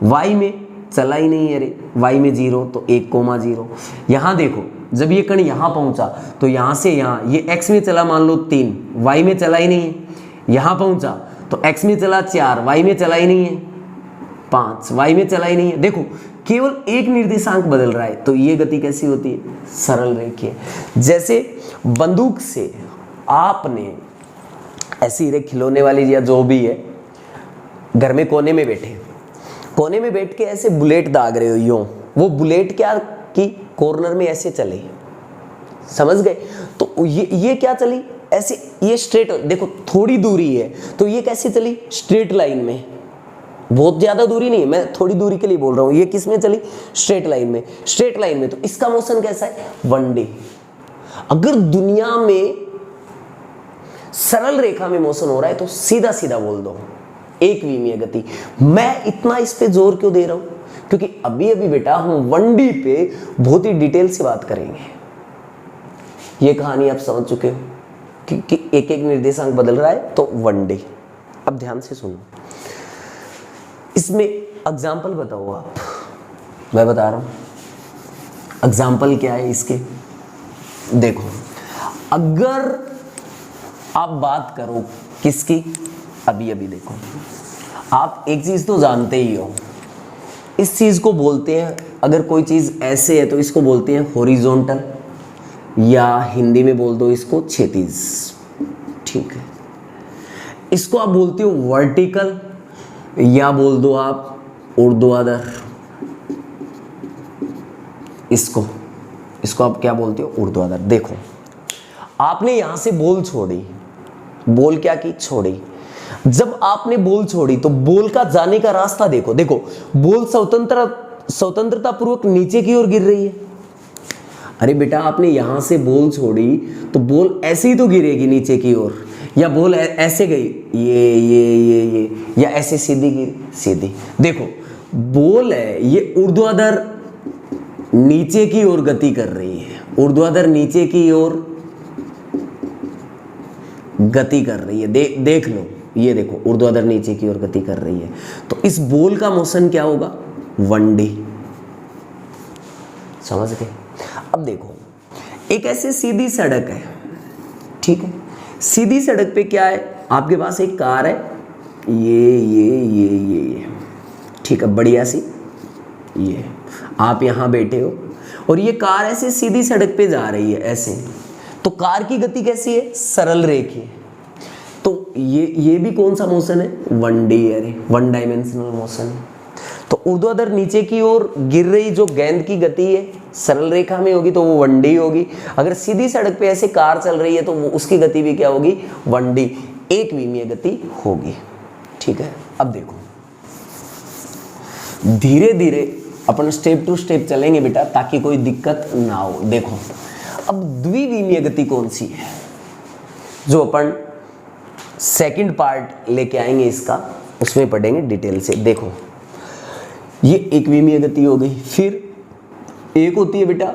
y में चला ही नहीं है रे, y में 0 तो 1,0। यहां देखो जब ये कण यहां पहुंचा तो यहां से यहां ये x में चला मान लो 3, y में चला ही नहीं है, यहां पहुंचा तो x में चला 4, y में चला ही नहीं है 5, y में चला ही नहीं है। देखो केवल एक निर्देशांक बदल रहा है, तो ये गति कैसी होती है, सरल रेखीय। जैसे बंदूक से आपने ऐसी रे खिलौने वाली या जो भी है, घर में कोने में बैठ के ऐसे बुलेट दाग रहे हो यूं, वो बुलेट क्या की कॉर्नर में ऐसे चले, समझ गए। तो ये क्या चली ऐसे, ये स्ट्रेट, देखो थोड़ी दूरी है तो ये कैसे चली, स्ट्रेट लाइन में, बहुत ज्यादा दूरी नहीं है, मैं थोड़ी दूरी के लिए बोल रहा हूं। ये किस में चली, स्ट्रेट लाइन में, स्ट्रेट लाइन में। तो इसका मोशन कैसा है, 1D। अगर दुनिया में सरल रेखा में मोशन हो रहा है तो सीधा सीधा बोल दो एक विमीय गति। मैं इतना इस पे जोर क्यों दे रहा हूं, क्योंकि अभी अभी बेटा हम 1D पे बहुत ही डिटेल से बात करेंगे। ये कहानी आप समझ चुके हो कि एक एक निर्देशांक बदल रहा है तो 1D। अब ध्यान से सुनो, इसमें एग्जाम्पल बताओ आप, मैं बता रहा हूं एग्जाम्पल क्या है इसके। देखो अगर आप बात करो किसकी, अभी देखो आप एक चीज तो जानते ही हो, इस चीज को बोलते हैं, अगर कोई चीज ऐसे है तो इसको बोलते हैं हॉरिजॉन्टल, या हिंदी में बोल दो इसको क्षैतिज, ठीक है। इसको आप बोलते हो वर्टिकल, या बोल दो आप ऊर्ध्वाधर। इसको आप क्या बोलते हो, ऊर्ध्वाधर। देखो आपने यहां से बॉल छोड़ी, बॉल क्या की, छोड़ी। जब आपने बॉल छोड़ी तो बॉल का जाने का रास्ता देखो, बॉल स्वतंत्रता पूर्वक नीचे की ओर गिर रही है। अरे बेटा आपने यहां से बॉल छोड़ी तो बॉल ऐसे ही तो गिरेगी नीचे की ओर, या बॉल ऐसे गई ये या ऐसे सीधी गिरी, सीधी। देखो बॉल है ये ऊर्ध्वाधर नीचे की ओर गति कर रही है, ऊर्ध्वाधर नीचे की ओर गति कर रही है। देख लो, ये देखो ऊर्ध्वाधर नीचे की ओर गति कर रही है, तो इस बॉल का मोशन क्या होगा, 1D। समझ गए। अब देखो एक ऐसे सीधी सड़क है, ठीक है, सीधी सड़क पे क्या है, आपके पास एक कार है, ये ठीक है, बढ़िया सी, ये आप यहां बैठे हो और ये कार ऐसे सीधी सड़क पे जा रही है ऐसे, तो कार की गति कैसी है, सरल रेखीय। तो ये भी कौन सा मोशन है, 1D, अरे 1 डायमेंशनल मोशन है। तो ऊर्ध्वाधर नीचे की ओर गिर रही जो गेंद की गति है सरल रेखा में होगी तो वो 1D होगी। अगर सीधी सड़क पे ऐसे कार चल रही है तो वो उसकी गति भी क्या होगी, 1D, एक विमीय गति होगी, ठीक है। अब देखो धीरे धीरे अपन स्टेप टू स्टेप चलेंगे बेटा, ताकि कोई दिक्कत ना हो। देखो अब द्विविमीय गति कौन सी है, जो अपन सेकंड पार्ट लेके आएंगे इसका, उसमें पढ़ेंगे डिटेल से। देखो ये एक विमीय गति हो गई, फिर एक होती है बेटा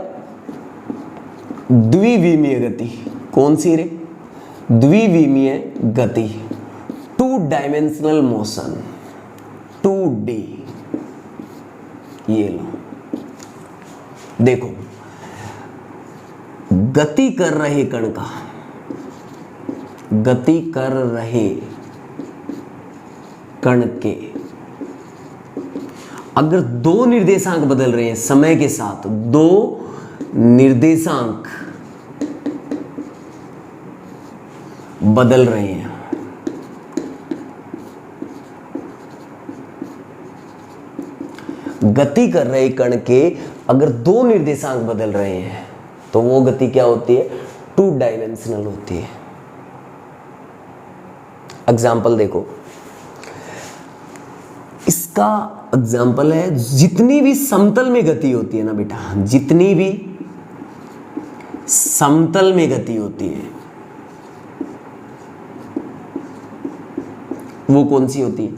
द्विविमीय गति। कौन सी रे? द्विविमीय गति, 2 डायमेंशनल मोशन, 2D। ये लो, देखो गति कर रहे कण का, गति कर रहे कण के अगर 2 निर्देशांक बदल रहे हैं समय के साथ, 2 निर्देशांक बदल रहे हैं, गति कर रहे कण के अगर 2 निर्देशांक बदल रहे हैं तो वो गति क्या होती है? 2 डायमेंशनल होती है। एग्जाम्पल देखो, इसका एग्जाम्पल है, जितनी भी समतल में गति होती है ना बेटा, जितनी भी समतल में गति होती है वो कौन सी होती है?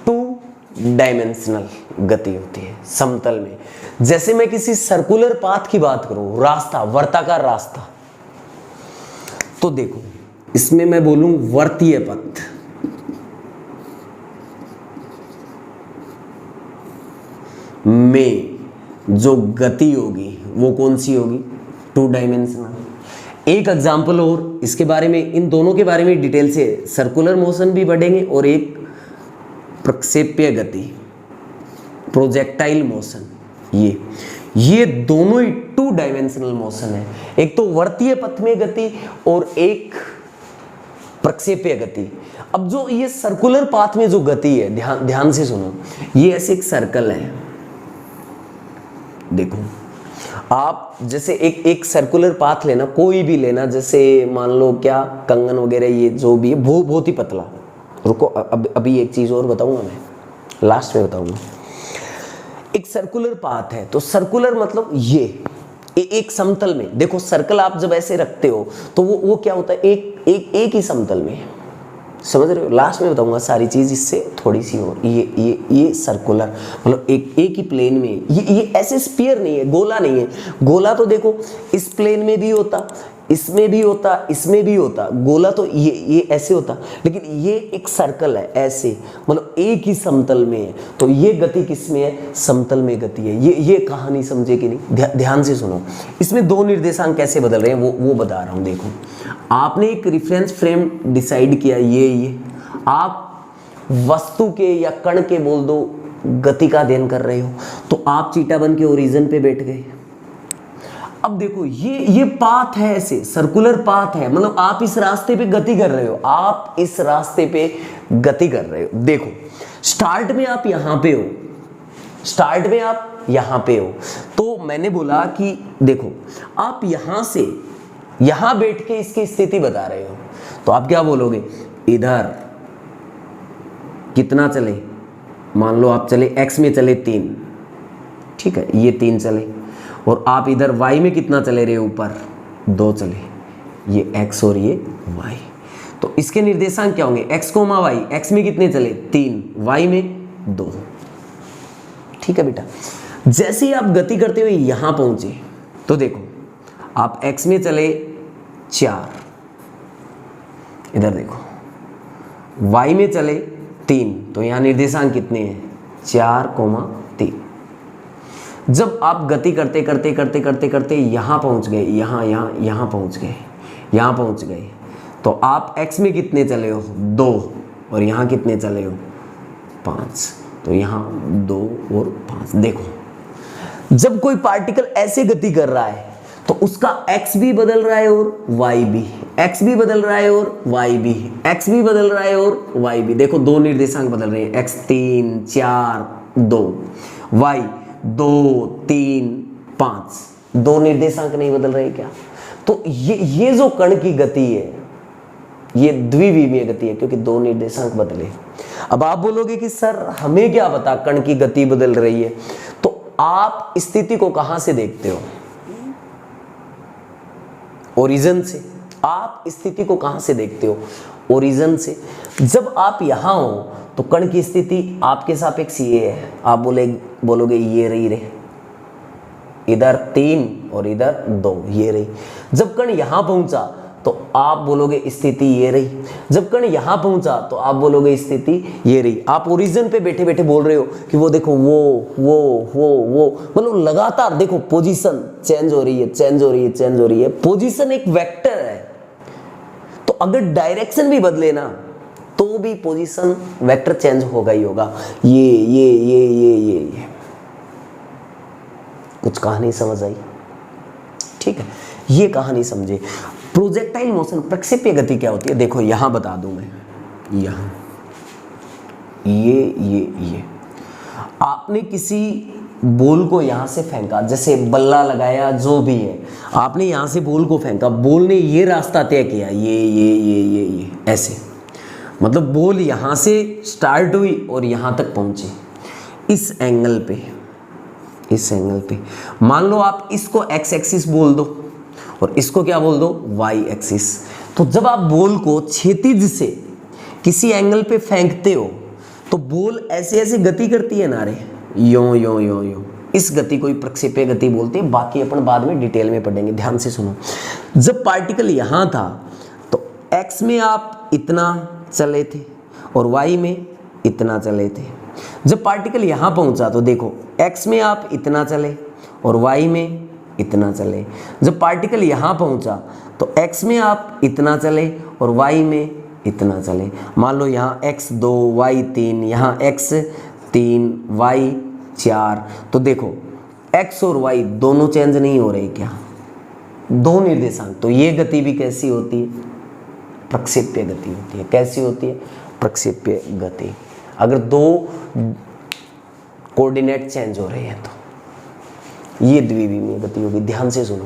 2 डायमेंशनल गति होती है समतल में। जैसे मैं किसी सर्कुलर पाथ की बात करूं, रास्ता, वर्ताकार रास्ता, तो देखो इसमें मैं बोलूं वर्तीय पथ, में जो गति होगी वो कौन सी होगी? 2 डायमेंशनल। एक एग्जाम्पल और इसके बारे में, इन दोनों के बारे में डिटेल से, सर्कुलर मोशन भी पढ़ेंगे और एक प्रक्षेप्य गति, प्रोजेक्टाइल मोशन। ये दोनों ही 2 डायमेंशनल मोशन है। एक तो वर्तीय पथ में गति और एक प्रक्षेप्य गति। अब जो ये सर्कुलर पाथ में जो गति है, ध्यान से सुनो, ये ऐसे एक सर्कल है। देखो आप जैसे एक सर्कुलर पाथ लेना, कोई भी लेना, जैसे मान लो क्या कंगन वगैरह, ये जो भी है बहुत ही पतला। रुको अभी एक चीज और बताऊंगा, मैं लास्ट में बताऊंगा। एक सर्कुलर पाथ है, तो सर्कुलर मतलब ये एक समतल में, देखो सर्कल आप जब ऐसे रखते हो तो वो क्या होता है? एक ही समतल में, समझ रहे हो? लास्ट में बताऊंगा सारी चीज, इससे थोड़ी सी और। ये सर्कुलर मतलब एक ही प्लेन में, ये ऐसे स्फीयर नहीं है, गोला नहीं है। गोला तो देखो इस प्लेन में भी होता, इसमें भी होता, इसमें भी होता। गोला तो ये ऐसे होता, लेकिन ये एक सर्कल है ऐसे, मतलब एक ही समतल में है। तो ये गति किस में है? समतल में गति है। ये कहानी समझे कि नहीं? ध्यान से सुनो। इसमें 2 निर्देशांक कैसे बदल रहे हैं वो बता रहा हूं। देखो आपने एक रेफरेंस फ्रेम डिसाइड किया, ये आप वस्तु के या कण के बोल दो गति का अध्ययन कर रहे हो, तो आप चीटा बन के ओरिजिन पे बैठ गए। अब देखो ये पाथ है, ऐसे सर्कुलर पाथ है, मतलब आप इस रास्ते पे गति कर रहे हो, आप इस रास्ते पे गति कर रहे हो। देखो स्टार्ट में आप यहां पे हो, स्टार्ट में आप यहां पे हो, तो मैंने बोला कि देखो आप यहां से यहां बैठ के इसकी स्थिति बता रहे हो, तो आप क्या बोलोगे? इधर कितना चले? मान लो आप चले x में चले 3, ठीक है, ये 3 चले, और आप इधर y में कितना चले रहे? ऊपर 2 चले, ये x और ये y। तो इसके निर्देशांक क्या होंगे? x, y। x में कितने चले? 3, y में 2। ठीक है बेटा। जैसे ही आप गति करते हुए यहां पहुंचे, तो देखो आप x में चले 4, इधर देखो y में चले 3, तो यहां निर्देशांक कितने हैं? 4, 3। जब आप गति करते करते करते करते करते यहां पहुंच गए, यहां पहुंच गए, यहां पहुंच गए, तो आप x में कितने चले हो? 2, और यहां कितने चले हो? 5। तो यहां 2 और 5। देखो जब कोई पार्टिकल ऐसे गति कर रहा है तो उसका x भी बदल रहा है और y भी, x भी बदल रहा है और y भी, x भी बदल रहा है और y भी। देखो 2 निर्देशांक बदल रहे हैं, x 3, 4, 2, y 2, 3, 5। 2 निर्देशांक नहीं बदल रहे क्या? तो ये जो कण की गति है, ये द्विविमीय गति है क्योंकि दो निर्देशांक बदले। अब आप बोलोगे कि सर हमें क्या पता कण की गति बदल रही है, तो आप स्थिति को कहां से देखते हो? ओरिजिन से। आप स्थिति को कहां से देखते हो? ओरिजिन से। जब आप यहां हो तो कण की स्थिति आपके सापेक्ष ये है, आप बोलोगे ये रही रे, इधर 3 और इधर 2, ये रही। जब कण यहां पहुंचा तो आप बोलोगे स्थिति ये रही, जब कण यहां पहुंचा तो आप बोलोगे स्थिति ये रही। आप ओरिजिन पे बैठे बैठे बोल रहे हो कि वो देखो वो मतलब लगातार देखो पोजीशन चेंज हो रही है, चेंज हो रही है, चेंज हो रही है। पोजीशन एक वेक्टर है, तो अगर डायरेक्शन भी बदले ना तो भी पोजीशन वेक्टर चेंज होगा ही होगा। ये कुछ कहानी समझ आई? ठीक है, ये कहानी समझे। प्रोजेक्टाइल मोशन, प्रक्षेपीय गति क्या होती है? देखो यहां बता दूं मैं, यहां ये आपने किसी बॉल को यहां से फेंका, जैसे बल्ला लगाया, जो भी है, आपने यहां से बॉल को फेंका, बॉल ने ये रास्ता तय किया, ये ऐसे, मतलब बॉल यहां से स्टार्ट हुई और यहां तक पहुंची इस एंगल पे, इस एंगल पे। मान लो आप इसको एक्स एक्सिस बोल दो और इसको क्या बोल दो? Y axis. तो जब आप बॉल को क्षैतिज से किसी एंगल पे फेंकते हो तो बॉल ऐसे ऐसे गति करती है ना रे, यो। इस गति को ही प्रक्षेपीय गति बोलते हैं। बाकी अपन बाद में डिटेल में पढ़ेंगे, ध्यान से सुनो। जब पार्टिकल यहां था तो एक्स में आप इतना चले थे और वाई में इतना चले थे। जब पार्टिकल यहां पहुंचा तो देखो एक्स में आप इतना चले और वाई में इतना चले। जब पार्टिकल यहां पहुंचा तो एक्स में आप इतना चले और वाई में इतना चले। मान लो यहाँ x 2 y 3, यहाँ x 3 y 4, तो देखो x और y दोनों चेंज नहीं हो रहे क्या? दो निर्देशांक। तो ये गति भी कैसी होती है? प्रक्षेप्य गति होती है। कैसी होती है? प्रक्षेप्य गति। अगर दो कोऑर्डिनेट चेंज हो रहे हैं तो ये द्विविमीय गति होगी। ध्यान से सुनो,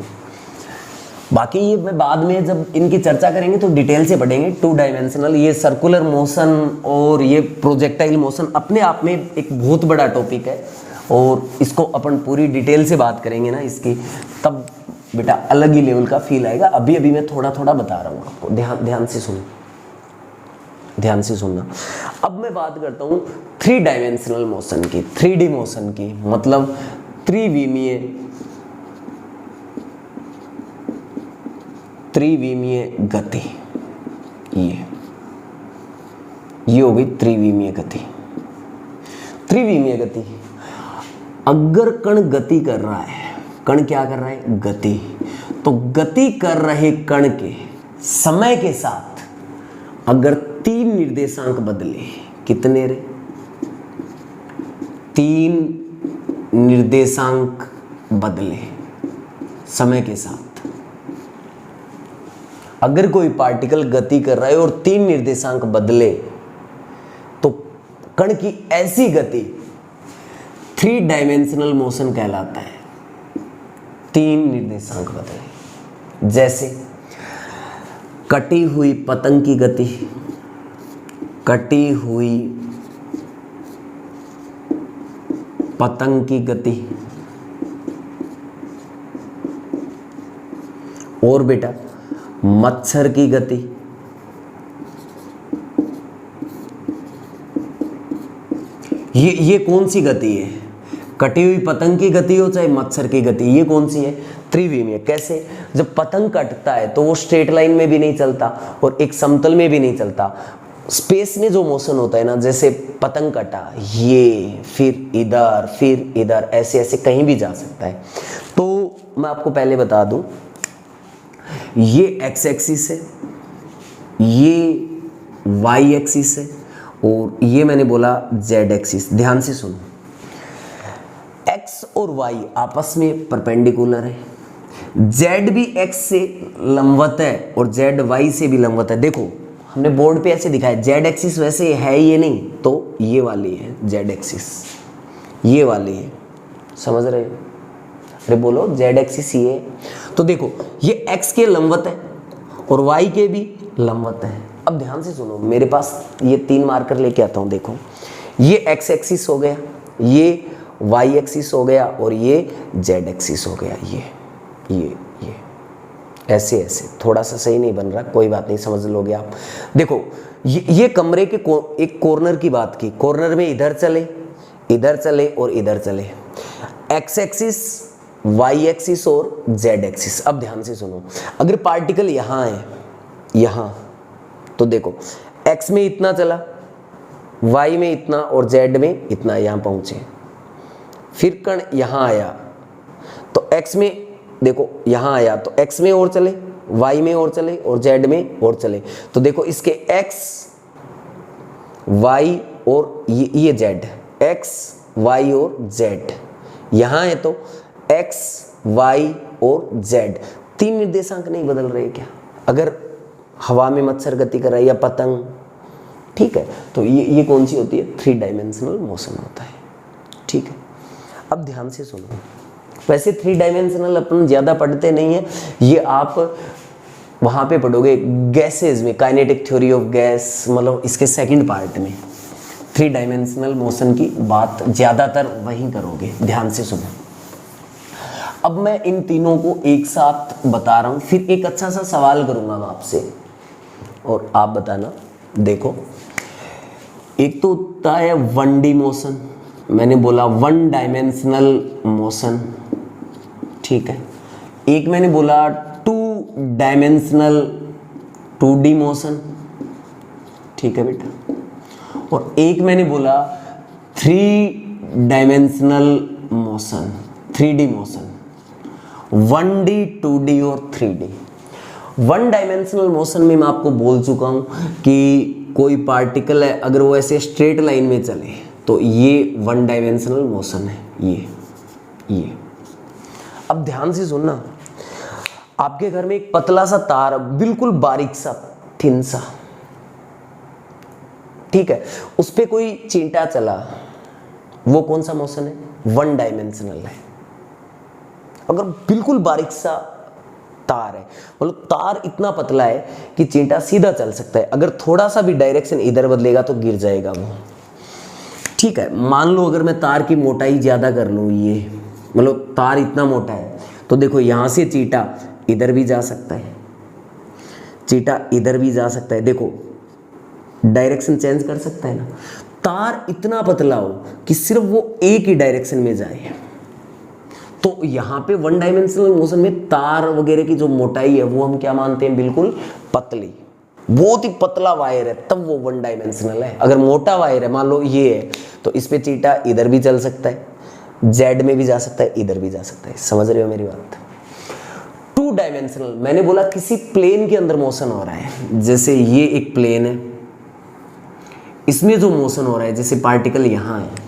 बाकी ये मैं बाद में जब इनकी चर्चा करेंगे तो डिटेल से पढ़ेंगे। 2 डायमेंशनल, ये सर्कुलर मोशन और ये प्रोजेक्टाइल मोशन अपने आप में एक बहुत बड़ा टॉपिक है और इसको अपन पूरी डिटेल से बात करेंगे ना इसकी, तब बेटा अलग ही लेवल का फील आएगा। अभी अभी मैं थोड़ा थोड़ा बता रहा हूँ आपको, ध्यान से सुनो, ध्यान से सुनना। अब मैं बात करता हूँ 3 डायमेंशनल मोशन की, 3D मोशन की, मतलब त्रिविमीय गति। ये हो गई त्रिविमीय गति। त्रिविमीय गति, अगर कण गति कर रहा है, कण क्या कर रहा है? गति। तो गति कर रहे कण के समय के साथ अगर 3 निर्देशांक बदले, कितने रे? 3 निर्देशांक बदले समय के साथ। अगर कोई पार्टिकल गति कर रहा है और 3 निर्देशांक बदले तो कण की ऐसी गति 3 डायमेंशनल मोशन कहलाता है। 3 निर्देशांक बदले, जैसे कटी हुई पतंग की गति, कटी हुई पतंग की गति, और बेटा मच्छर की गति, ये कौन सी गति है? कटी हुई पतंग की गति हो चाहे मच्छर की गति, ये कौन सी है? त्रिविमीय। कैसे? जब पतंग कटता है तो वो स्ट्रेट लाइन में भी नहीं चलता और एक समतल में भी नहीं चलता। स्पेस में जो मोशन होता है ना, जैसे पतंग कटा, ये फिर इधर ऐसे ऐसे कहीं भी जा सकता है। तो मैं आपको पहले बता दूं, ये एक्स एक्सिस है, ये वाई एक्सिस है और ये मैंने बोला जेड एक्सिस। ध्यान से सुनो, एक्स और वाई आपस में परपेंडिकुलर है, जेड भी एक्स से लंबवत है और जेड वाई से भी लंबवत है। देखो हमने बोर्ड पे ऐसे दिखाया, जेड एक्सिस वैसे है ये नहीं, तो ये वाली है जेड एक्सिस, ये वाली है, समझ रहे हो? अरे बोलो, जेड एक्सिस ये। तो देखो ये एक्स के लंबवत है और वाई के भी लंबवत है, अब ध्यान से सुनो, मेरे पास ये 3 मार्कर लेके आता हूँ। देखो ये एक्स एक्सिस हो गया, ये वाई एक्सिस हो गया और ये जेड एक्सिस हो गया। ये ऐसे ऐसे थोड़ा सा सही नहीं बन रहा, कोई बात नहीं, समझ लोगे आप। देखो ये कमरे के एक कॉर्नर की बात की, कॉर्नर में इधर चले, इधर चले और इधर चले, एक्स एक्सिस, वाई एक्सिस और जेड एक्सिस। अब ध्यान से सुनो, अगर पार्टिकल यहाँ है, यहाँ, तो देखो एक्स में इतना चला, वाई में इतना और जेड में इतना, यहाँ पहुंचे, फिर कण यहाँ आया तो एक्स में देखो यहाँ आया तो एक्स में और चले, वाई में और चले और जेड में और चले। तो देखो इसके एक्स, वाई और ये जेड, एक्स, वाई और जेड, यहाँ है तो एक्स, वाई और जेड, 3 निर्देशांक नहीं बदल रहे क्या? अगर हवा में मच्छर गति कर रहा है या पतंग, ठीक है, तो ये कौन सी होती है? 3 डायमेंशनल मोशन होता है। ठीक है, अब ध्यान से सुनो, वैसे 3 डायमेंशनल अपन ज़्यादा पढ़ते नहीं है, ये आप वहाँ पे पढ़ोगे गैसेज में, काइनेटिक थ्योरी ऑफ गैस, मतलब इसके सेकंड पार्ट में 3 डायमेंशनल मोशन की बात ज़्यादातर वहीं करोगे। ध्यान से सुनो, अब मैं इन तीनों को एक साथ बता रहा हूँ, फिर एक अच्छा सा सवाल करूँगा मैं आपसे और आप बताना। देखो एक तो होता है 1D मोशन, मैंने बोला 1 डायमेंशनल मोशन, ठीक है। एक मैंने बोला 2 डायमेंशनल 2D मोशन, ठीक है बेटा। और एक मैंने बोला 3 dimensional motion, 3D motion, 1D 2D और 3D। 1 डायमेंशनल मोशन में मैं आपको बोल चुका हूं कि कोई पार्टिकल है, अगर वो ऐसे स्ट्रेट लाइन में चले तो ये 1 डायमेंशनल मोशन है। ये अब ध्यान से सुनना, आपके घर में एक पतला सा तार, बिल्कुल बारीक सा, थिन सा, ठीक है, उस पे कोई चींटा चला, वो कौन सा मोशन है? 1 डायमेंशनल है। अगर बिल्कुल बारीक सा तार है, मतलब तार इतना पतला है कि चींटा सीधा चल सकता है, अगर थोड़ा सा भी डायरेक्शन इधर बदलेगा तो गिर जाएगा वो, ठीक है। मान लो अगर मैं तार की मोटाई ज्यादा कर लूं, ये मतलब तार इतना मोटा है, तो देखो यहां से चींटा इधर भी जा सकता है, चींटा इधर भी जा सकता है, देखो डायरेक्शन चेंज कर सकता है ना। तार इतना पतला हो कि सिर्फ वो एक ही डायरेक्शन में जाए, तो यहाँ पे 1 डायमेंशनल मोशन में तार वगैरह की जो मोटाई है वो हम क्या मानते हैं? बिल्कुल पतली, बहुत ही पतला वायर है, तब वो 1 डायमेंशनल है। अगर मोटा वायर है, मान लो ये है, तो इस पे चींटा इधर भी चल सकता है, जेड में भी जा सकता है, इधर भी जा सकता है। समझ रहे हो मेरी बात? 2 डायमेंशनल मैंने बोला किसी प्लेन के अंदर मोशन हो रहा है, जैसे ये एक प्लेन है, इसमें जो मोशन हो रहा है, जैसे पार्टिकल यहाँ है,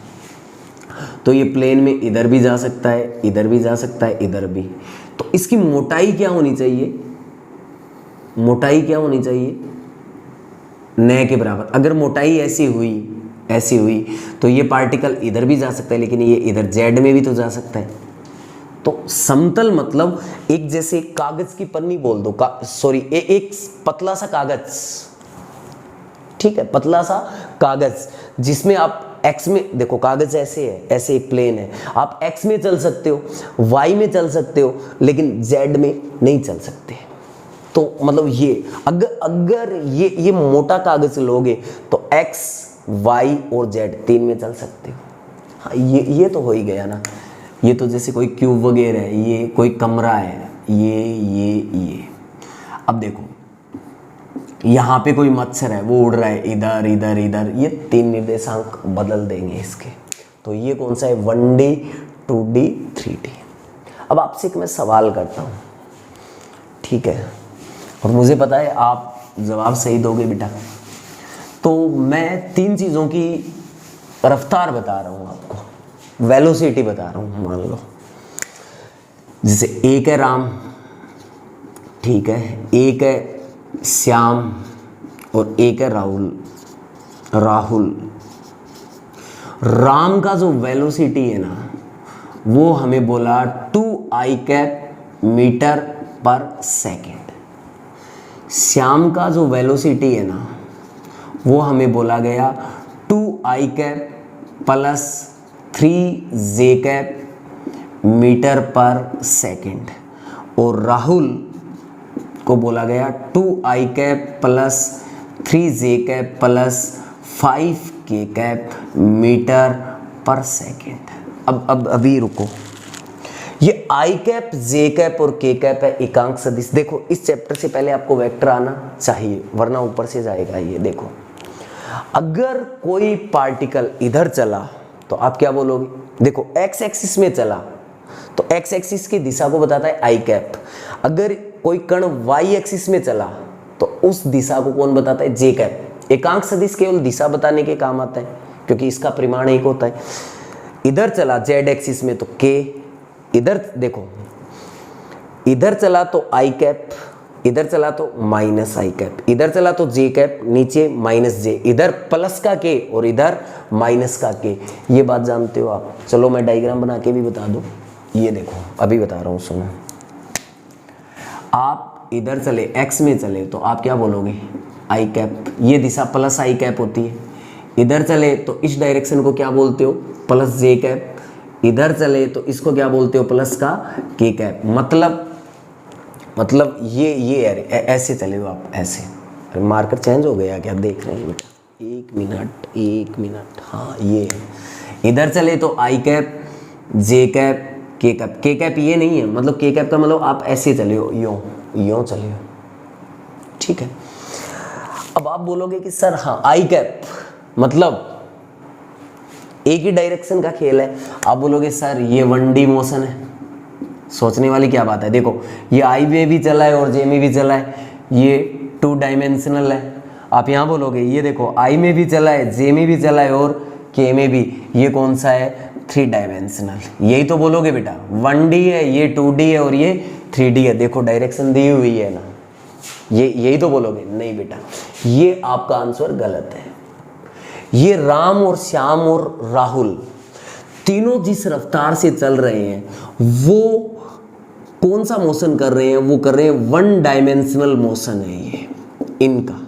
तो ये प्लेन में इधर भी जा सकता है, इधर भी जा सकता है, इधर भी। तो इसकी मोटाई क्या होनी चाहिए? मोटाई क्या होनी चाहिए? न के बराबर। अगर मोटाई ऐसी हुई तो ये पार्टिकल इधर भी जा सकता है, लेकिन ये इधर जेड में भी तो जा सकता है। तो समतल मतलब एक जैसे कागज की पन्नी बोल दो, एक पतला सा कागज, ठीक है, पतला सा कागज जिसमें आप एक्स में, देखो कागज ऐसे है, ऐसे एक प्लेन है, आप एक्स में चल सकते हो, वाई में चल सकते हो, लेकिन जेड में नहीं चल सकते। तो मतलब ये अगर ये मोटा कागज लोगे तो एक्स, वाई और जेड 3 में चल सकते हो। हाँ, ये तो हो ही गया ना। ये तो जैसे कोई क्यूब वगैरह है, ये कोई कमरा है, ये। अब देखो यहाँ पे कोई मच्छर है, वो उड़ रहा है इधर इधर इधर, ये 3 निर्देशांक बदल देंगे इसके। तो ये कौन सा है? 1D 2D 3D। अब आपसे एक मैं सवाल करता हूँ, ठीक है, और मुझे पता है आप जवाब सही दोगे बेटा। तो मैं 3 चीज़ों की रफ्तार बता रहा हूँ आपको, वेलोसिटी बता रहा हूँ। मान लो जैसे एक है राम, ठीक है, एक है श्याम और एक है राहुल। राम का जो वेलोसिटी है ना, वो हमें बोला 2 i cap metre per second. Shyam का जो वेलोसिटी है ना वो हमें बोला गया 2i cap plus 3j cap metre per second, और राहुल को बोला गया 2i cap plus 3j cap plus 5k cap metre per second. अब अभी रुको, ये आई कैप जे कैप और के कैप है एकांक सदिश। देखो इस चैप्टर से पहले आपको वेक्टर आना चाहिए वरना ऊपर से जाएगा। ये देखो अगर कोई पार्टिकल इधर चला तो आप क्या बोलोगे, देखो एक्स एक्सिस में चला तो एक्स एक्सिस की दिशा को बताता है आई कैप। अगर कोई कण वाई एक्सिस में चला तो उस दिशा को कौन बताता है, जे कैप। एकांक सदिश केवल दिशा बताने के काम आता है क्योंकि इसका परिमाण एक होता है। इधर चला जेड एक्सिस में तो के, इधर देखो इधर चला तो आई कैप, इधर चला तो माइनस आई कैप, इधर चला तो जे कैप, नीचे माइनस जे, इधर प्लस का के और इधर माइनस का के। ये बात जानते हो आप। चलो मैं डायग्राम बना के भी बता दूं। ये देखो अभी बता रहा हूं, सुनो। आप इधर चले एक्स में चले तो आप क्या बोलोगे, आई कैप, ये दिशा प्लस आई कैप होती है। इधर चले तो इस डायरेक्शन को क्या बोलते हो, प्लस जे कैप। इधर चले तो इसको क्या बोलते हो, प्लस का के कैप। मतलब ये यार ऐसे चले हो आप, ऐसे। अरे मार्कर चेंज हो गया क्या, देख रहे हैं बेटा, एक मिनट, हाँ ये है। इधर चले तो आई कैप जे कैप के कैप। के कैप ये नहीं है, मतलब के कैप का मतलब आप ऐसे चले हो, यों चले हो, ठीक है। अब आप बोलोगे कि सर हाँ आई कैप मतलब एक ही डायरेक्शन का खेल है। आप बोलोगे सर ये 1D मोशन है। सोचने वाली क्या बात है, देखो ये आई में भी चला है और जे में भी चला है, ये 2 डायमेंशनल है। आप यहाँ बोलोगे ये देखो आई में भी चला है, जे में भी चला है और के में भी, ये कौन सा है, 3 डायमेंशनल। यही तो बोलोगे बेटा, 1D है, ये 2D है और ये 3D है। देखो डायरेक्शन दी हुई है ना, यही तो बोलोगे। नहीं बेटा, ये आपका आंसर गलत है। ये राम और श्याम और राहुल तीनों जिस रफ्तार से चल रहे हैं वो कौन सा मोशन कर रहे हैं, वो कर रहे हैं 1 डायमेंशनल मोशन है ये इनका।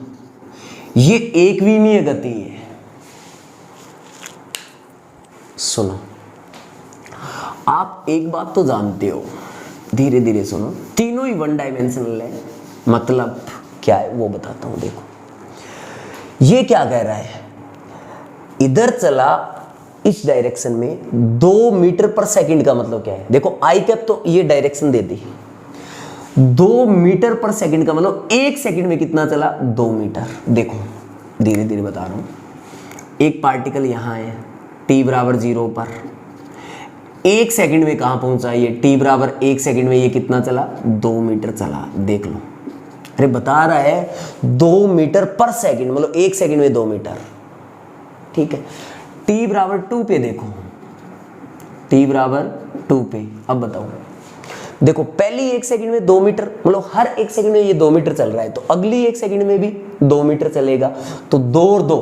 ये एक विमीय गति है। सुनो, आप एक बात तो जानते हो, धीरे धीरे सुनो, तीनों ही 1 डायमेंशनल है। मतलब क्या है वो बताता हूं। देखो ये क्या कह रहा है, इधर चला इस डायरेक्शन में 2 मीटर पर सेकंड का मतलब क्या है, देखो आई कैप तो ये डायरेक्शन दे दी, 2 मीटर पर सेकंड का मतलब 1 सेकंड में कितना चला, 2 मीटर। देखो धीरे धीरे बता रहा हूं। एक पार्टिकल यहां है t बराबर 0 पर, 1 सेकंड में कहां पहुंचा ये, t बराबर 1 सेकंड में ये कितना चला, 2 मीटर चला। देख लो, अरे बता रहा है 2 मीटर पर सेकंड मतलब 1 सेकंड में 2 मीटर, ठीक है। t बराबर 2 पे देखो, t बराबर 2 पे। अब बताओ, देखो पहली 1 सेकंड में 2 मीटर मतलब हर 1 सेकंड में ये 2 मीटर चल रहा है, तो अगली 1 सेकंड में भी 2 मीटर चलेगा। तो 2 और 2,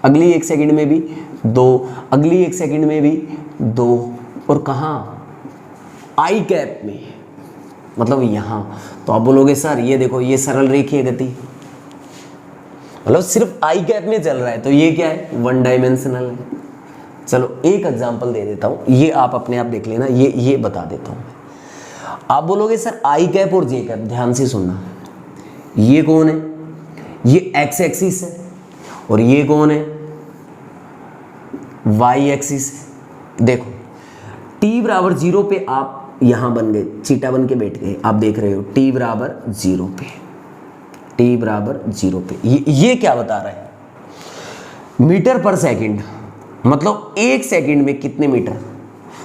अगली 1 सेकंड में भी 2, अगली 1 सेकंड में भी 2, और कहाँ, आई कैप में, मतलब यहां। तो आप बोलोगे सर ये देखो ये सरल रेखीय गति, मतलब सिर्फ आई कैप में चल रहा है, तो ये क्या है, 1 डायमेंशनल है। चलो एक एग्जांपल दे देता हूं, ये आप अपने आप देख लेना, ये बता देता हूं। आप बोलोगे सर आई कैप और जे कैप, ध्यान से सुनना, ये कौन है, ये एक्स एक्सिस है, और ये कौन है, वाई एक्सिस है। देखो t बराबर 0 पे आप यहां बन गए, चीटा बन के बैठ गए, आप देख रहे हो t बराबर 0 पे, t बराबर 0 पे। ये क्या बता रहा है, मीटर पर सेकंड, मतलब 1 सेकंड में कितने मीटर।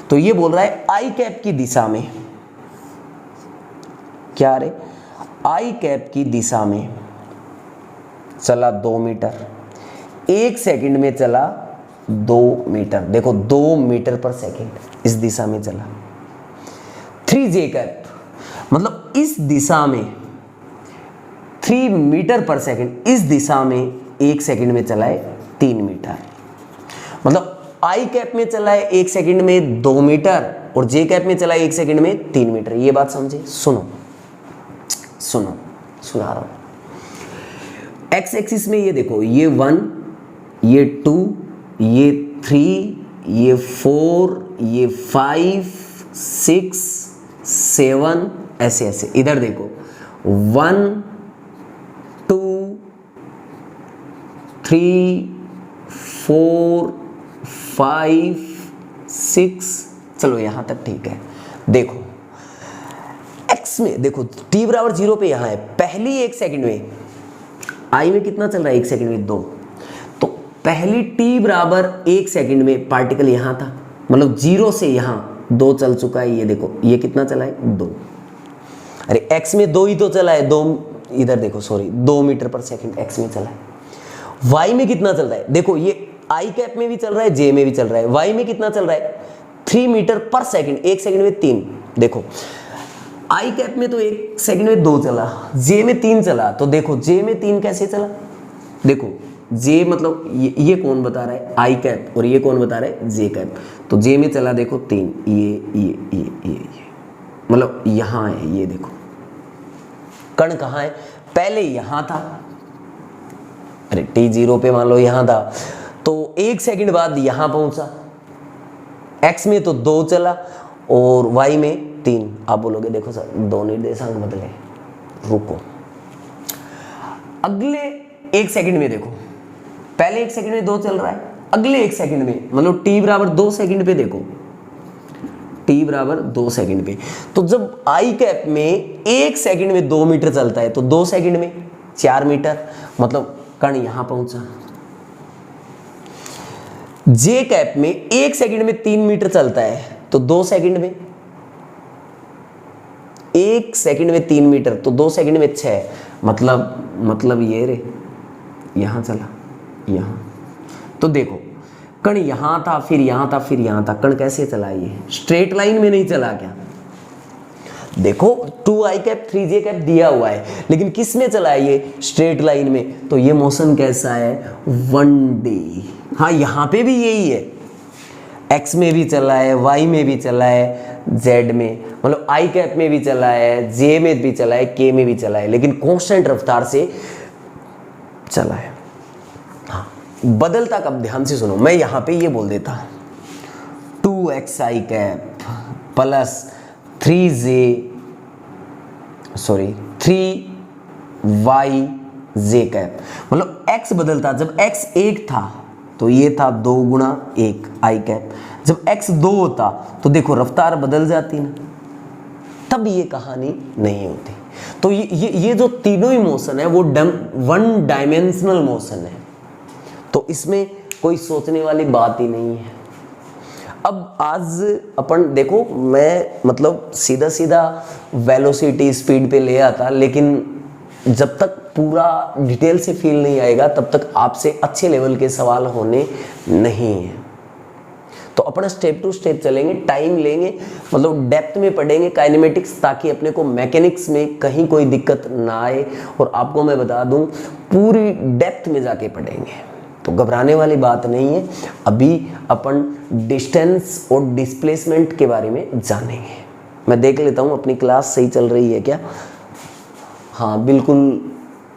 तो ये बोल रहा है आई कैप की दिशा में, क्या रे, आई कैप की दिशा में चला 2 मीटर, 1 सेकंड में चला 2 मीटर। देखो 2 मीटर पर सेकंड इस दिशा में चला। 3j कैप मतलब इस दिशा में 3 मीटर पर सेकंड, इस दिशा में 1 सेकंड में चला है 3 मीटर। मतलब आई कैप में चला है 1 सेकंड में 2 मीटर और जे कैप में चला है 1 सेकंड में 3 मीटर। ये बात समझे। सुनो, सुना रहा हूं। एक्स एक्सिस में ये देखो, ये 1, ये 2, ये 3, ये 4, ये 5, 6, 7, ऐसे ऐसे। इधर देखो 1, 2, 3, 4, 5, 6, चलो यहां तक ठीक है। देखो x में देखो t बराबर 0 पे यहां है, पहली 1 सेकंड में i में कितना चल रहा है 1 सेकंड में 2, तो पहली t बराबर 1 सेकंड में पार्टिकल यहां था, मतलब 0 से यहां 2 चल चुका है। ये देखो ये कितना चला है 2, अरे x में 2 ही तो चला है, 2 इधर देखो सॉरी 2 मीटर पर सेकंड x में चला है। y में कितना चल रहा है, देखो ये i कैप में भी चल रहा है, j में भी चल रहा है। y में कितना चल रहा है 3 मीटर पर सेकंड, 1 सेकंड में 3। देखो आई कैप में तो 1 सेकंड में 2 चला, जे में 3 चला, तो देखो जे में 3 कैसे चला, देखो जे मतलब ये कौन बता रहा है आई कैप, और ये कौन बता रहा है जे कैप, तो जे में चला देखो 3, ये मतलब यहां है। ये देखो कण कहां है, पहले यहां था, अरे t0 पे मान लो यहां था, तो 1 सेकंड बाद यहां पहुंचा। x में तो 2 चला और y में 3। आप बोलोगे देखो सर 2 निर्देशांक बदले, रुको अगले 1 सेकंड में देखो, पहले 1 सेकंड में 2 चल रहा है, अगले 1 सेकंड में मतलब t बराबर 2 सेकंड पे देखो, t बराबर 2 सेकंड पे, तो जब i कैप में 1 सेकंड में 2 मीटर चलता है तो 2 सेकंड में 4 मीटर, मतलब कण यहां पहुंचा। जे कैप में 1 सेकंड में 3 मीटर चलता है तो 2 सेकंड में, 1 सेकंड में 3 मीटर तो 2 सेकंड में 6, मतलब ये रे यहां चला यहां, तो देखो कण यहां था फिर यहां था फिर यहां था, कण कैसे चला, ये स्ट्रेट लाइन में नहीं चला क्या, देखो 2i कैप 3j कैप दिया हुआ है, लेकिन किस में चला है ये स्ट्रेट लाइन में, तो ये मोशन कैसा है 1D। हाँ यहां पे भी यही है, x में भी चला है, y में भी चला है, z में मतलब i कैप में भी चला है, j में भी चला है, k में भी चला है, लेकिन कांस्टेंट रफ्तार से चला है। हाँ बदलता कब, ध्यान से सुनो, मैं यहां पे ये बोल देता 2xi cap plus 3yj cap, मतलब x बदलता, जब x 1 था तो ये था 2 गुणा 1 आई कैप, जब x 2 होता तो देखो रफ्तार बदल जाती ना, तब ये कहानी नहीं होती। तो ये जो तीनों ही मोशन है वो 1 डायमेंशनल मोशन है, तो इसमें कोई सोचने वाली बात ही नहीं है। अब आज अपन देखो, मैं मतलब सीधा सीधा वेलोसिटी स्पीड पे ले आता, लेकिन जब तक पूरा डिटेल से फील नहीं आएगा तब तक आपसे अच्छे लेवल के सवाल होने नहीं है। तो अपना स्टेप टू स्टेप चलेंगे, टाइम लेंगे, मतलब डेप्थ में पढ़ेंगे काइनेमेटिक्स, ताकि अपने को मैकेनिक्स में कहीं कोई दिक्कत ना आए। और आपको मैं बता दूं पूरी डेप्थ में जाके पढ़ेंगे, तो घबराने वाली बात नहीं है। अभी अपन डिस्टेंस और डिस्प्लेसमेंट के बारे में जानेंगे। मैं देख लेता हूँ अपनी क्लास सही चल रही है क्या। हाँ बिल्कुल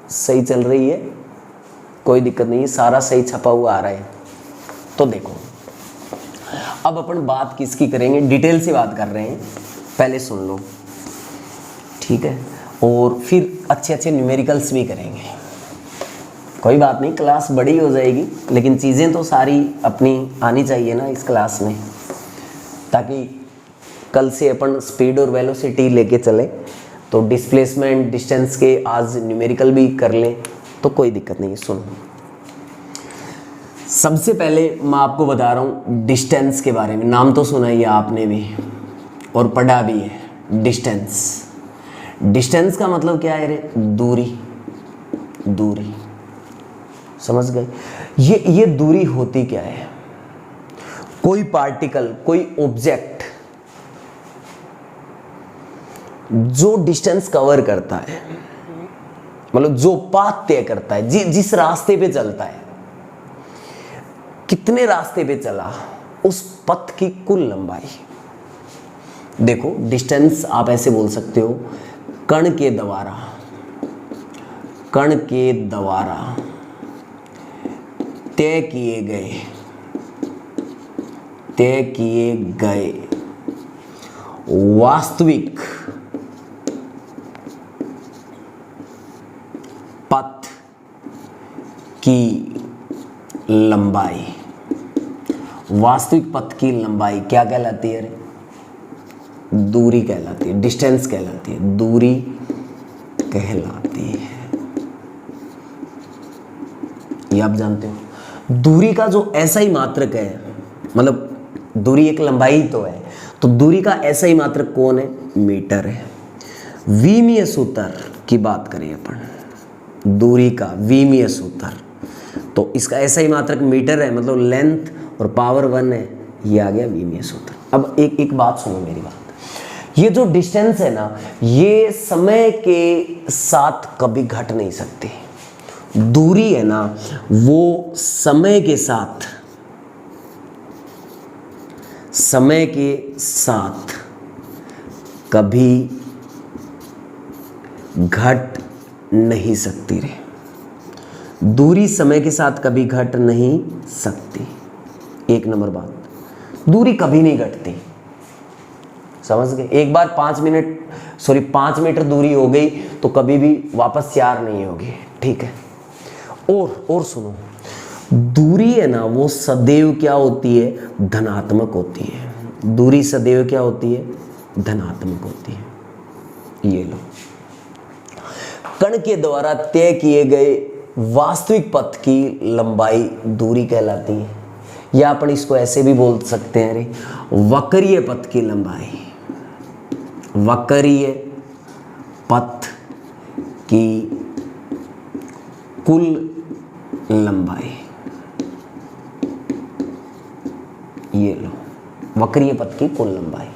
सही चल रही है, कोई दिक्कत नहीं है, सारा सही छपा हुआ आ रहा है। तो देखो अब अपन बात किसकी करेंगे, डिटेल से बात कर रहे हैं, पहले सुन लो ठीक है, और फिर अच्छे अच्छे न्यूमेरिकल्स भी करेंगे। कोई बात नहीं, क्लास बड़ी हो जाएगी, लेकिन चीज़ें तो सारी अपनी आनी चाहिए ना इस क्लास में, ताकि कल से अपन स्पीड और वेलोसिटी लेके चले, तो डिस्प्लेसमेंट डिस्टेंस के आज न्यूमेरिकल भी कर लें, तो कोई दिक्कत नहीं है। सुनो, सबसे पहले मैं आपको बता रहा हूँ डिस्टेंस के बारे में। नाम तो सुना ही है आपने भी और पढ़ा भी है, डिस्टेंस। डिस्टेंस का मतलब क्या है रे, दूरी। दूरी समझ गए। ये दूरी होती क्या है, कोई पार्टिकल, कोई ऑब्जेक्ट जो डिस्टेंस कवर करता है, मतलब जो पाथ तय करता है, जिस रास्ते पे चलता है, कितने रास्ते पे चला, उस पथ की कुल लंबाई। देखो डिस्टेंस आप ऐसे बोल सकते हो, कण के द्वारा कण के द्वारा तय किए गए वास्तविक पथ की लंबाई, वास्तविक पथ की लंबाई क्या कहलाती है? दूरी कहलाती है, डिस्टेंस कहलाती है, दूरी कहलाती है। ये आप जानते हो। दूरी का जो ऐसा ही मात्रक है, मतलब दूरी एक लंबाई ही तो है, तो दूरी का ऐसा ही मात्रक कौन है? मीटर है। विमीय सूत्र की बात करें अपन, दूरी का विमीय सूत्र, तो इसका ऐसा ही मात्रक मीटर है, मतलब लेंथ और पावर 1 है, ये आ गया विमीय सूत्र। अब एक बात सुनो मेरी बात, ये जो डिस्टेंस है ना, ये समय के साथ कभी घट नहीं सकती। दूरी है ना, वो समय के साथ कभी घट नहीं सकती रे। दूरी समय के साथ कभी घट नहीं सकती। एक नंबर बात, दूरी कभी नहीं घटती, समझ गए? एक बार 5 मीटर दूरी हो गई तो कभी भी वापस 4 नहीं होगी, ठीक है? और सुनो, दूरी है ना, वो सदैव क्या होती है? धनात्मक होती है। दूरी सदैव क्या होती है? धनात्मक होती है। ये लो, कण के द्वारा तय किए गए वास्तविक पथ की लंबाई दूरी कहलाती है, या अपन इसको ऐसे भी बोल सकते हैं रे, वक्रीय पथ की लंबाई। वक्रीय पथ की कुल लंबाई, ये लो, वक्रीय पथ की कुल लंबाई,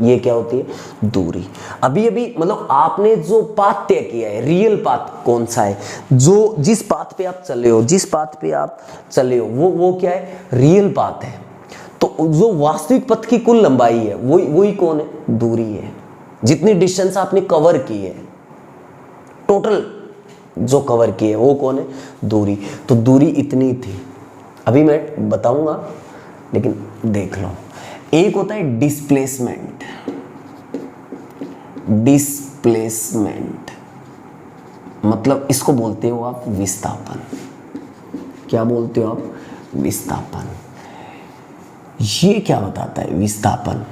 ये क्या होती है? दूरी। अभी मतलब आपने जो पाथ तय किया है, रियल पाथ कौन सा है? जो जिस पाथ पे आप चले हो, वो क्या है? रियल पाथ है। तो जो वास्तविक पथ की कुल लंबाई है, वही कौन है? दूरी है। जितनी डिस्टेंस आपने कवर की है, टोटल जो कवर की है, वो कौन है? दूरी। तो दूरी इतनी थी, अभी मैं बताऊंगा, लेकिन देख लो। एक होता है डिस्प्लेसमेंट। डिस्प्लेसमेंट मतलब इसको बोलते हो आप विस्थापन। क्या बोलते हो आप? विस्थापन। ये क्या बताता है विस्थापन?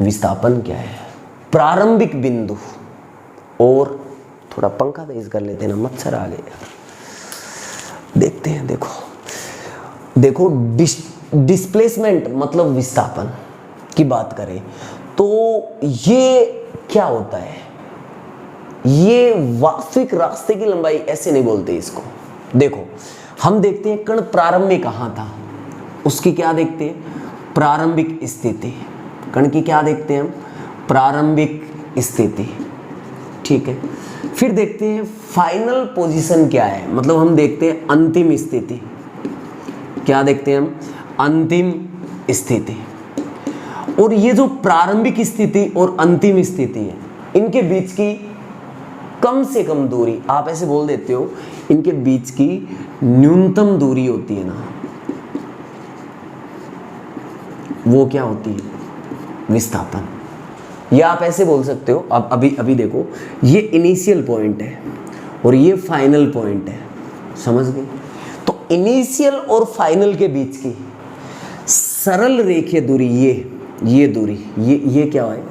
विस्थापन क्या है? प्रारंभिक बिंदु, और थोड़ा पंखा तेज कर लेते हैं ना, मच्छर आ गए। देखते हैं, देखो डिस्प्लेसमेंट मतलब विस्थापन की बात करें तो ये क्या होता है? ये वास्तविक रास्ते की लंबाई ऐसे नहीं बोलते इसको। देखो, हम देखते हैं कण प्रारंभ में कहाँ था, उसकी क्या देखते हैं? प्रारंभिक स्थिति। कण की क्या देखते हैं हम? प्रारंभिक स्थिति, ठीक है। फिर देखते हैं फाइनल पोजीशन क्या है, मतलब हम देखते हैं अंतिम स्थिति। क्या देखते हैं हम? अंतिम स्थिति। और ये जो प्रारंभिक स्थिति और अंतिम स्थिति है, इनके बीच की कम से कम दूरी, आप ऐसे बोल देते हो, इनके बीच की न्यूनतम दूरी होती है ना, वो क्या होती है? विस्थापन। या आप ऐसे बोल सकते हो, अब अभी देखो, ये इनिशियल पॉइंट है और ये फाइनल पॉइंट है, समझ गए? तो इनिशियल और फाइनल के बीच की सरल रेखीय दूरी, ये दूरी, ये क्या है?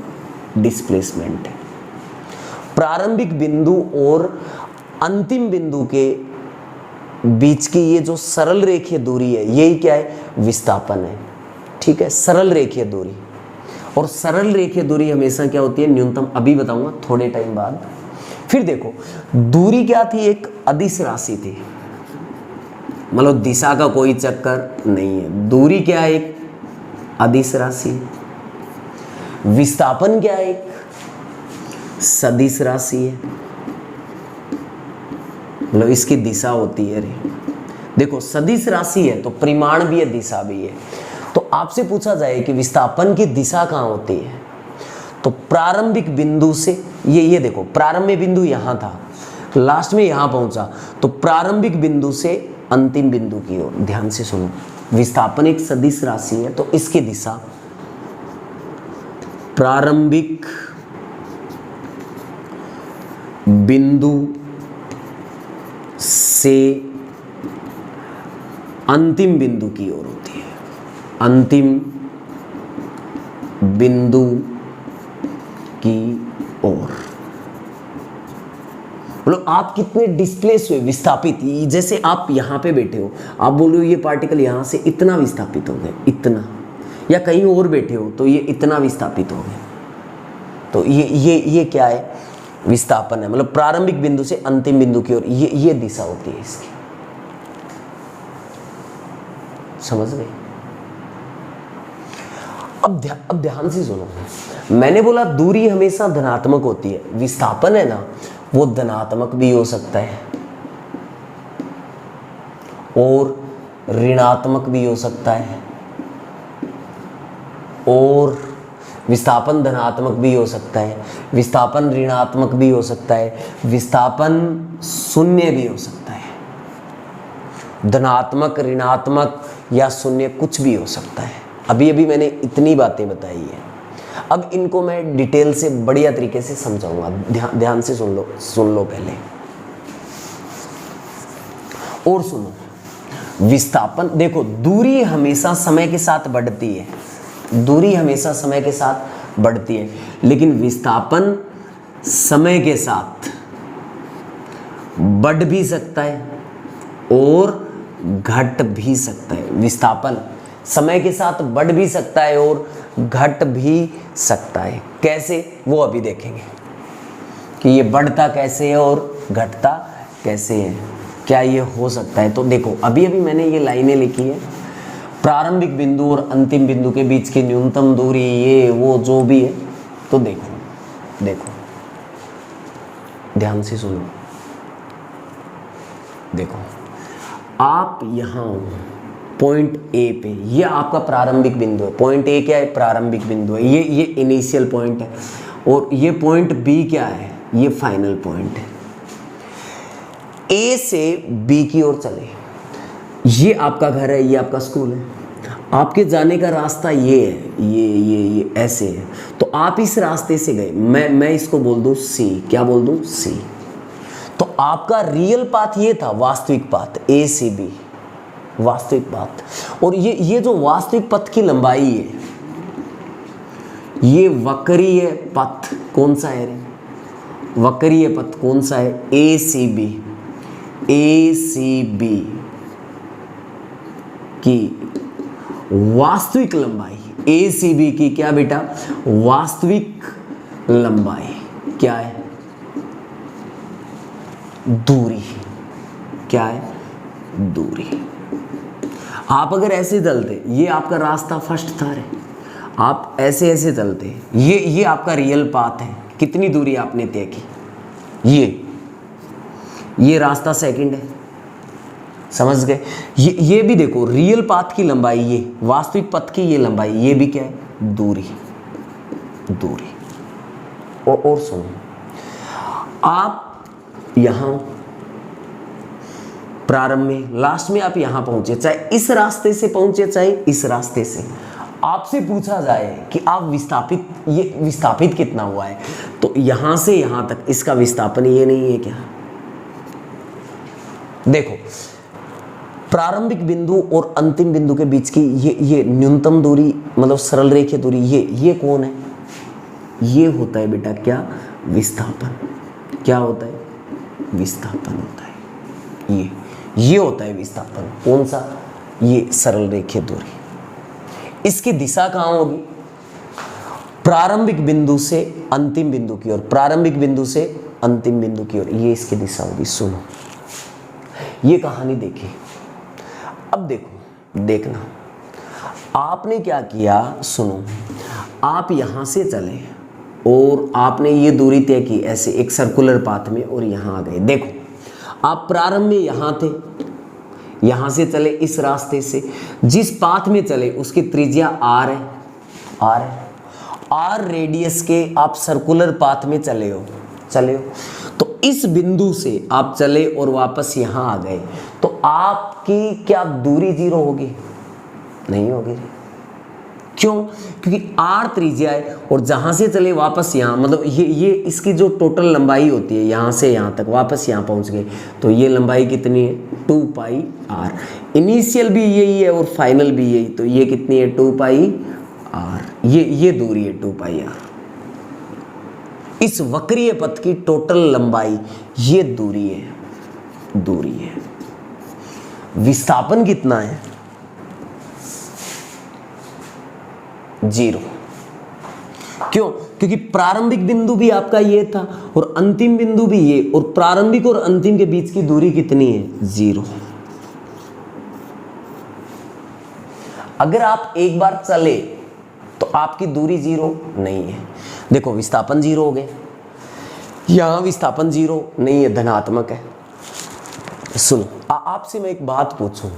डिस्प्लेसमेंट है। प्रारंभिक बिंदु और अंतिम बिंदु के बीच की ये जो सरल रेखीय दूरी है, यही क्या है? विस्थापन है, ठीक है। सरल रेखीय दूरी, और सरल रेखीय दूरी हमेशा क्या होती है? न्यूनतम। अभी बताऊंगा थोड़े टाइम बाद। फिर देखो, दूरी क्या थी? एक अदिश राशि थी, मतलब दिशा का कोई चक्कर नहीं है। दूरी क्या है? एक अदिश राशि। विस्थापन क्या है? एक सदिश राशि है, मतलब इसकी दिशा होती है। देखो, सदिश राशि है तो परिमाण भी है, दिशा भी है। तो आपसे पूछा जाए कि विस्थापन की दिशा कहाँ होती है, तो प्रारंभिक बिंदु से, ये देखो, प्रारंभिक बिंदु यहाँ था, लास्ट में यहां पहुंचा, तो प्रारंभिक बिंदु से अंतिम बिंदु की ओर, ध्यान से सुनो, विस्थापन एक सदिश राशि है, तो इसकी दिशा प्रारंभिक बिंदु से अंतिम बिंदु की ओर होती है, अंतिम बिंदु की ओर। मतलब आप कितने डिस्प्लेस हुए, विस्थापित, जैसे आप यहां पे बैठे हो, आप बोल रहे हो ये पार्टिकल यहां से इतना विस्थापित हो गए, इतना, या कहीं और बैठे हो तो ये इतना विस्थापित हो गए, तो ये क्या है, विस्थापन है। मतलब प्रारंभिक बिंदु से अंतिम बिंदु की ओर ये दिशा होती है इसकी, समझ गए? अब ध्यान से सुनो, मैंने बोला दूरी हमेशा धनात्मक होती है, विस्थापन है ना वो धनात्मक भी हो सकता है और ऋणात्मक भी हो सकता है, और विस्थापन धनात्मक भी हो सकता है, विस्थापन ऋणात्मक भी हो सकता है, विस्थापन शून्य भी हो सकता है, धनात्मक, ऋणात्मक या शून्य कुछ भी हो सकता है। अभी अभी मैंने इतनी बातें बताई है, अब इनको मैं डिटेल से बढ़िया तरीके से समझाऊंगा, ध्यान से सुन लो पहले, और सुनो। विस्थापन, देखो दूरी हमेशा समय के साथ बढ़ती है, दूरी हमेशा समय के साथ बढ़ती है, लेकिन विस्थापन समय के साथ बढ़ भी सकता है और घट भी सकता है। विस्थापन समय के साथ बढ़ भी सकता है और घट भी सकता है। कैसे, वो अभी देखेंगे कि ये बढ़ता कैसे है और घटता कैसे है, क्या ये हो सकता है। तो देखो अभी अभी मैंने ये लाइनें लिखी है, प्रारंभिक बिंदु और अंतिम बिंदु के बीच की न्यूनतम दूरी, ये वो जो भी है, तो देखो ध्यान से सुनो। देखो आप यहाँ पॉइंट ए पे, ये आपका प्रारंभिक बिंदु है, पॉइंट ए क्या है, प्रारंभिक बिंदु है, ये इनिशियल पॉइंट है, और ये पॉइंट बी क्या है, ये फाइनल पॉइंट है। ए से बी की ओर चले, ये आपका घर है, ये आपका स्कूल है, आपके जाने का रास्ता ये है, ये ऐसे है, तो आप इस रास्ते से गए, मैं इसको बोल दूं सी, क्या बोल दूं, सी। तो आपका रियल पाथ ये था, वास्तविक पाथ, ए से बी, वास्तविक पाथ। और ये जो वास्तविक पथ की लंबाई है, ये वक्रीय पथ कौन सा है रे, वक्रीय पथ कौन सा है, ए सी बी, ए सी बी की वास्तविक लंबाई, ए सी बी की क्या बेटा, वास्तविक लंबाई क्या है, दूरी, क्या है, दूरी। आप अगर ऐसे चलते, ये आपका रास्ता फर्स्ट था रे, आप ऐसे ऐसे चलते, ये आपका रियल पाथ है, कितनी दूरी आपने तय की, ये रास्ता सेकंड है, समझ गए। ये भी देखो रियल पाथ की लंबाई, ये वास्तविक पथ की ये लंबाई, ये भी क्या है, दूरी। और सुनो, आप यहां प्रारंभ में, लास्ट में आप यहां पहुंचे, चाहे इस रास्ते से पहुंचे चाहे इस रास्ते से, आपसे पूछा जाए कि आप विस्थापित कितना हुआ है, तो यहां से यहां तक इसका विस्थापन ये नहीं है क्या। देखो प्रारंभिक बिंदु और अंतिम बिंदु के बीच की ये न्यूनतम दूरी, मतलब सरल रेखीय दूरी, ये कौन है, ये होता है बेटा क्या, विस्थापन। क्या होता है, विस्थापन होता है, ये होता है विस्थापन। कौन सा, ये सरल रेखीय दूरी। इसकी दिशा कहाँ होगी, प्रारंभिक बिंदु से अंतिम बिंदु की ओर, प्रारंभिक बिंदु से अंतिम बिंदु की ओर, ये इसकी दिशा होगी। सुनो ये कहानी देखी, अब देखना आपने क्या किया, सुनो, आप यहां से चले और आपने ये दूरी तय की ऐसे एक सर्कुलर पाथ में और यहां आ गए। देखो आप प्रारंभ में यहां थे, यहां से चले इस रास्ते से, जिस पाथ में चले उसकी त्रिज्या आर है, आर रेडियस के आप सर्कुलर पाथ में चले हो, तो इस बिंदु से आप चले और वापस यहां आ गए तो आपकी क्या दूरी 0 होगी? नहीं होगी। क्यों? क्योंकि r त्रिज्या है और जहां से चले वापस यहां, मतलब ये इसकी जो टोटल लंबाई होती है यहां से यहां तक वापस यहां पहुंच गए तो ये लंबाई कितनी है? 2 पाई r। इनिशियल भी यही है और फाइनल भी यही, तो ये कितनी है? 2 पाई r। ये दूरी है 2 पाई r। इस वक्रीय पथ की टोटल लंबाई ये दूरी है। विस्थापन कितना है? 0। क्यों? क्योंकि प्रारंभिक बिंदु भी आपका ये था और अंतिम बिंदु भी ये, और प्रारंभिक और अंतिम के बीच की दूरी कितनी है? 0। अगर आप एक बार चले तो आपकी दूरी 0 नहीं है। देखो विस्थापन 0 हो गए, यहां विस्थापन 0 नहीं है, धनात्मक है। सुनो, आपसे मैं एक बात पूछूं,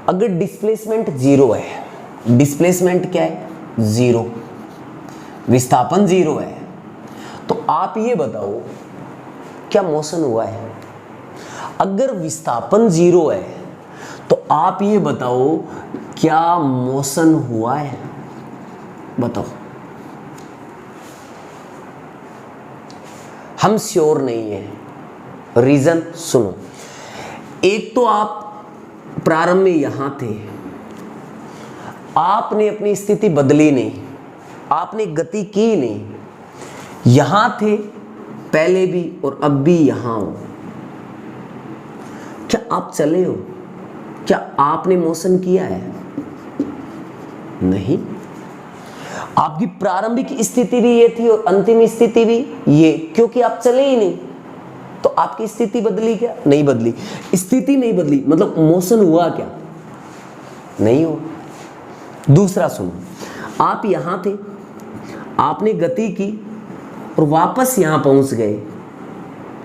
अगर डिस्प्लेसमेंट 0 है, डिस्प्लेसमेंट क्या है? 0, विस्थापन 0 है, तो आप ये बताओ क्या मोशन हुआ है? अगर विस्थापन 0 है तो आप ये बताओ क्या मोशन हुआ है? बताओ। हम श्योर नहीं है। रीजन सुनो, एक तो आप प्रारंभ में यहां थे, आपने अपनी स्थिति बदली नहीं, आपने गति की नहीं, यहां थे पहले भी और अब भी यहां हो। क्या आप चले हो? क्या आपने मोशन किया है? नहीं। आपकी प्रारंभिक स्थिति भी ये थी और अंतिम स्थिति भी ये, क्योंकि आप चले ही नहीं। तो आपकी स्थिति बदली क्या? नहीं बदली। स्थिति नहीं बदली, मतलब मोशन हुआ क्या? नहीं हुआ। दूसरा सुनो, आप यहां थे, आपने गति की और वापस यहां पहुंच गए,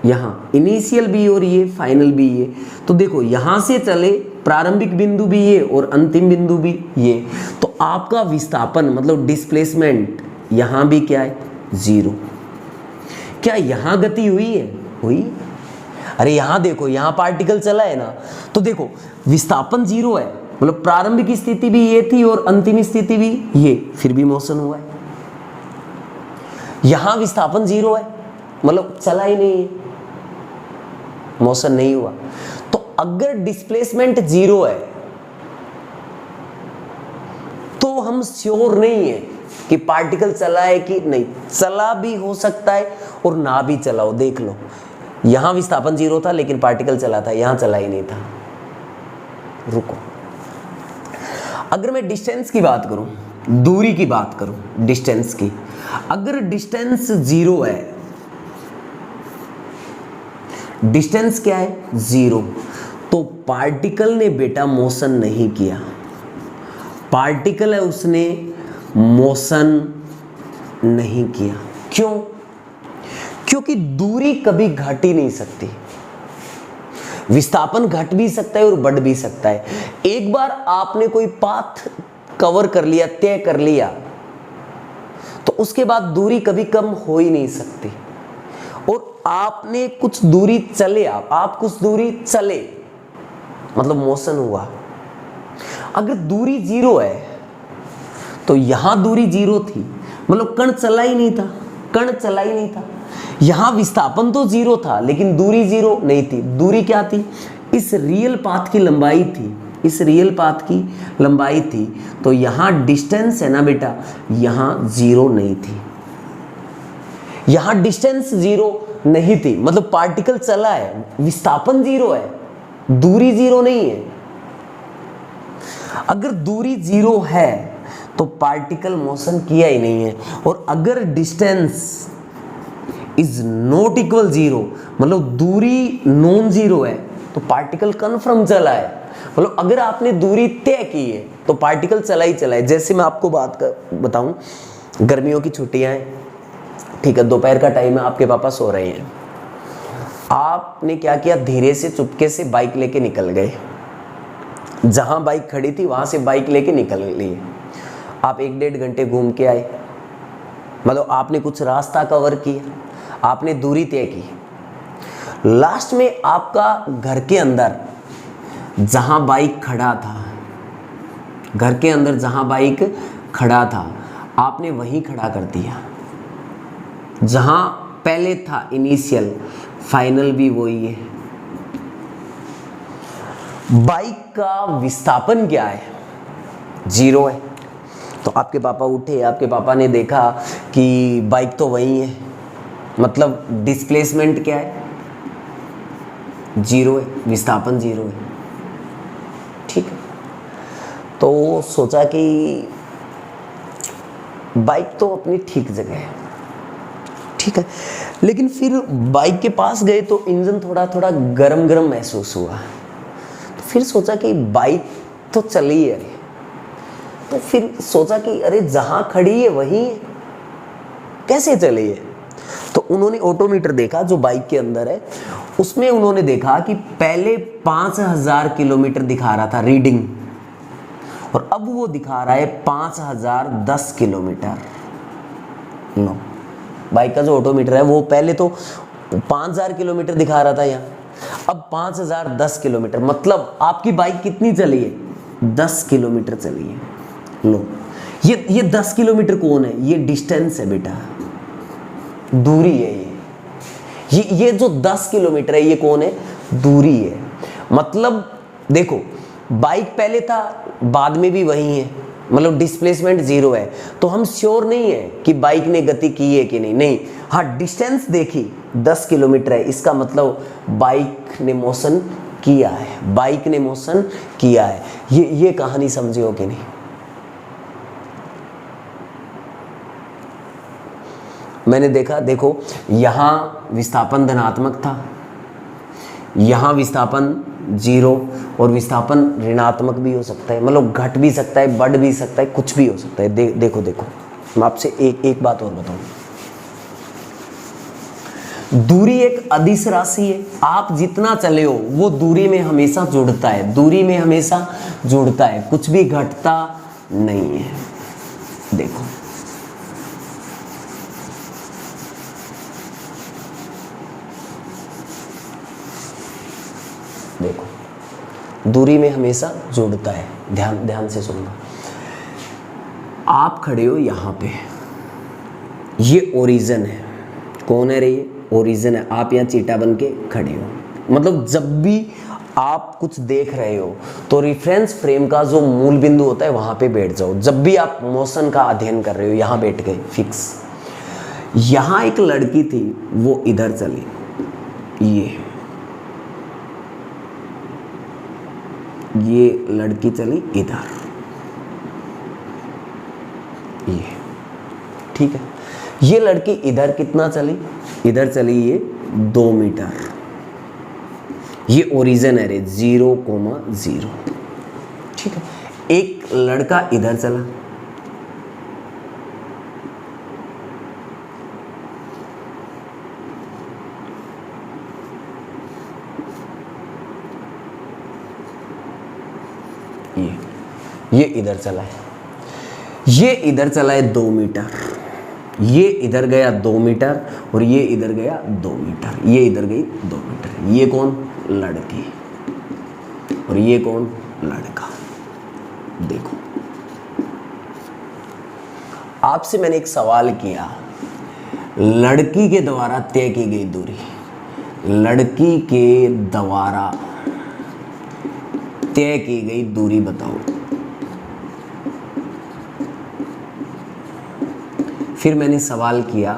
यहां इनिशियल भी और ये फाइनल भी ये, तो देखो यहां से चले, प्रारंभिक बिंदु भी ये और अंतिम बिंदु भी ये, तो आपका विस्थापन मतलब डिस्प्लेसमेंट यहां भी क्या है? 0। क्या यहां गति हुई है? हुई। अरे यहां देखो, यहां पार्टिकल चला है ना, तो देखो विस्थापन 0 है, मतलब प्रारंभिक स्थिति भी ये थी और अंतिम स्थिति भी ये, फिर भी मोशन हुआ है। यहां विस्थापन 0 है, मतलब चला ही नहीं है, मोशन नहीं हुआ। तो अगर डिस्प्लेसमेंट 0 है तो हम श्योर नहीं है कि पार्टिकल चला है कि नहीं। चला भी हो सकता है और ना भी चला हो। देख लो, यहां विस्थापन 0 था लेकिन पार्टिकल चला था, यहां चला ही नहीं था। रुको, अगर मैं डिस्टेंस की बात करूं, दूरी की बात करूं, डिस्टेंस की, अगर डिस्टेंस 0 है, डिस्टेंस क्या है? 0, तो पार्टिकल ने बेटा मोशन नहीं किया। पार्टिकल है उसने मोशन नहीं किया। क्यों? क्योंकि दूरी कभी घट ही नहीं सकती। विस्थापन घट भी सकता है और बढ़ भी सकता है। एक बार आपने कोई पाथ कवर कर लिया, तय कर लिया, तो उसके बाद दूरी कभी कम हो ही नहीं सकती। और आपने कुछ दूरी चले, आप कुछ दूरी चले, मतलब मोशन हुआ। अगर दूरी 0 है तो यहां दूरी 0 थी, मतलब कण चला ही नहीं था, कण चला ही नहीं था। यहां विस्थापन तो 0 था लेकिन दूरी 0 नहीं थी। दूरी क्या थी? इस रियल पाथ की लंबाई थी, इस रियल पाथ की लंबाई थी। तो यहां डिस्टेंस है ना बेटा, यहां 0 नहीं थी, यहां डिस्टेंस 0 नहीं थी, मतलब पार्टिकल चला है, विस्थापन 0 है, दूरी 0 नहीं है। अगर दूरी 0 है तो पार्टिकल मोशन किया ही नहीं है। और अगर डिस्टेंस इज नॉट इक्वल 0, मतलब दूरी नॉन 0 है, तो पार्टिकल कन्फर्म चला है। मतलब अगर आपने दूरी तय की है तो पार्टिकल चला ही चला है। जैसे मैं आपको बात बताऊं, गर्मियों की छुट्टियां हैं, ठीक है, दोपहर का टाइम है, आपके पापा सो रहे हैं, आपने क्या किया, धीरे से चुपके से बाइक लेके निकल गए, जहां बाइक खड़ी थी वहां से बाइक लेके निकल लिए। आप 1-1.5 घंटे घूम के आए, मतलब आपने कुछ रास्ता कवर किया, आपने दूरी तय की, लास्ट में आपका घर के अंदर जहां बाइक खड़ा था, घर के अंदर जहां बाइक खड़ा था, आपने वहीं खड़ा कर दिया जहां पहले था इनिशियल, फाइनल भी वही है। बाइक का विस्थापन क्या है? 0 है। तो आपके पापा उठे, आपके पापा ने देखा कि बाइक तो वही है, मतलब डिस्प्लेसमेंट क्या है? 0 है, विस्थापन 0 है। ठीक है, तो सोचा कि बाइक तो अपनी ठीक जगह है, ठीक है, लेकिन फिर बाइक के पास गए तो इंजन थोड़ा थोड़ा गरम गरम महसूस हुआ। तो फिर सोचा कि बाइक तो चली है, तो फिर सोचा कि अरे जहां खड़ी है वहीं है, कैसे चली है? तो उन्होंने ऑटोमीटर देखा जो बाइक के अंदर है, उसमें उन्होंने देखा कि पहले 5000 किलोमीटर दिखा रहा था रीडिंग, और अब वो दिखा रहा है 5010 किलोमीटर। नो, बाइक का जो ऑटोमीटर है वो पहले तो 5000 किलोमीटर दिखा रहा था यहाँ, अब 5010 किलोमीटर, मतलब आपकी बाइक कितनी चली है? 10 किलोमीटर चली है। लो, ये 10 किलोमीटर कौन है? ये डिस्टेंस है बेटा, दूरी है। ये जो 10 किलोमीटर है ये कौन है? दूरी है। मतलब देखो, बाइक पहले था, बाद में भी वही है, मतलब डिस्प्लेसमेंट 0 है। तो हम श्योर नहीं है कि बाइक ने गति की है कि नहीं। हाँ, डिस्टेंस देखी 10 किलोमीटर है, इसका मतलब बाइक ने मोशन किया है, बाइक ने मोशन किया है। ये कहानी समझे हो कि नहीं? मैंने देखा, देखो यहाँ विस्थापन धनात्मक था, यहाँ विस्थापन 0, और विस्थापन ऋणात्मक भी हो सकता है, मतलब घट भी सकता है, बढ़ भी सकता है, कुछ भी हो सकता है। देखो मैं आपसे एक बात और बताऊं, दूरी एक अदिश राशि है। आप जितना चले हो वो दूरी में हमेशा जुड़ता है, दूरी में हमेशा जुड़ता है, कुछ भी घटता नहीं है। देखो, दूरी में हमेशा जुड़ता है। ध्यान से सुनना। आप खड़े हो यहाँ पे, ये ओरिजिन है। कौन है रे? ये ओरिजिन है। आप यहाँ चीटा बन के खड़े हो, मतलब जब भी आप कुछ देख रहे हो तो रेफरेंस फ्रेम का जो मूल बिंदु होता है वहां पे बैठ जाओ। जब भी आप मोशन का अध्ययन कर रहे हो यहाँ बैठ गए फिक्स। यहाँ एक लड़की थी, वो इधर चली, ये लड़की चली इधर, ये ठीक है। ये लड़की इधर कितना चली? इधर चली ये 2 मीटर। ये ओरिजिन है रे, 0,0, ठीक है। एक लड़का इधर चला, ये इधर चला है, ये इधर चला है 2 मीटर, ये इधर गया 2 मीटर, और ये इधर गया 2 मीटर, ये इधर गई 2 मीटर। ये कौन? लड़की, और ये कौन? लड़का। देखो, आपसे मैंने एक सवाल किया, लड़की के द्वारा तय की गई दूरी, लड़की के द्वारा तय की गई दूरी बताओ। फिर मैंने सवाल किया,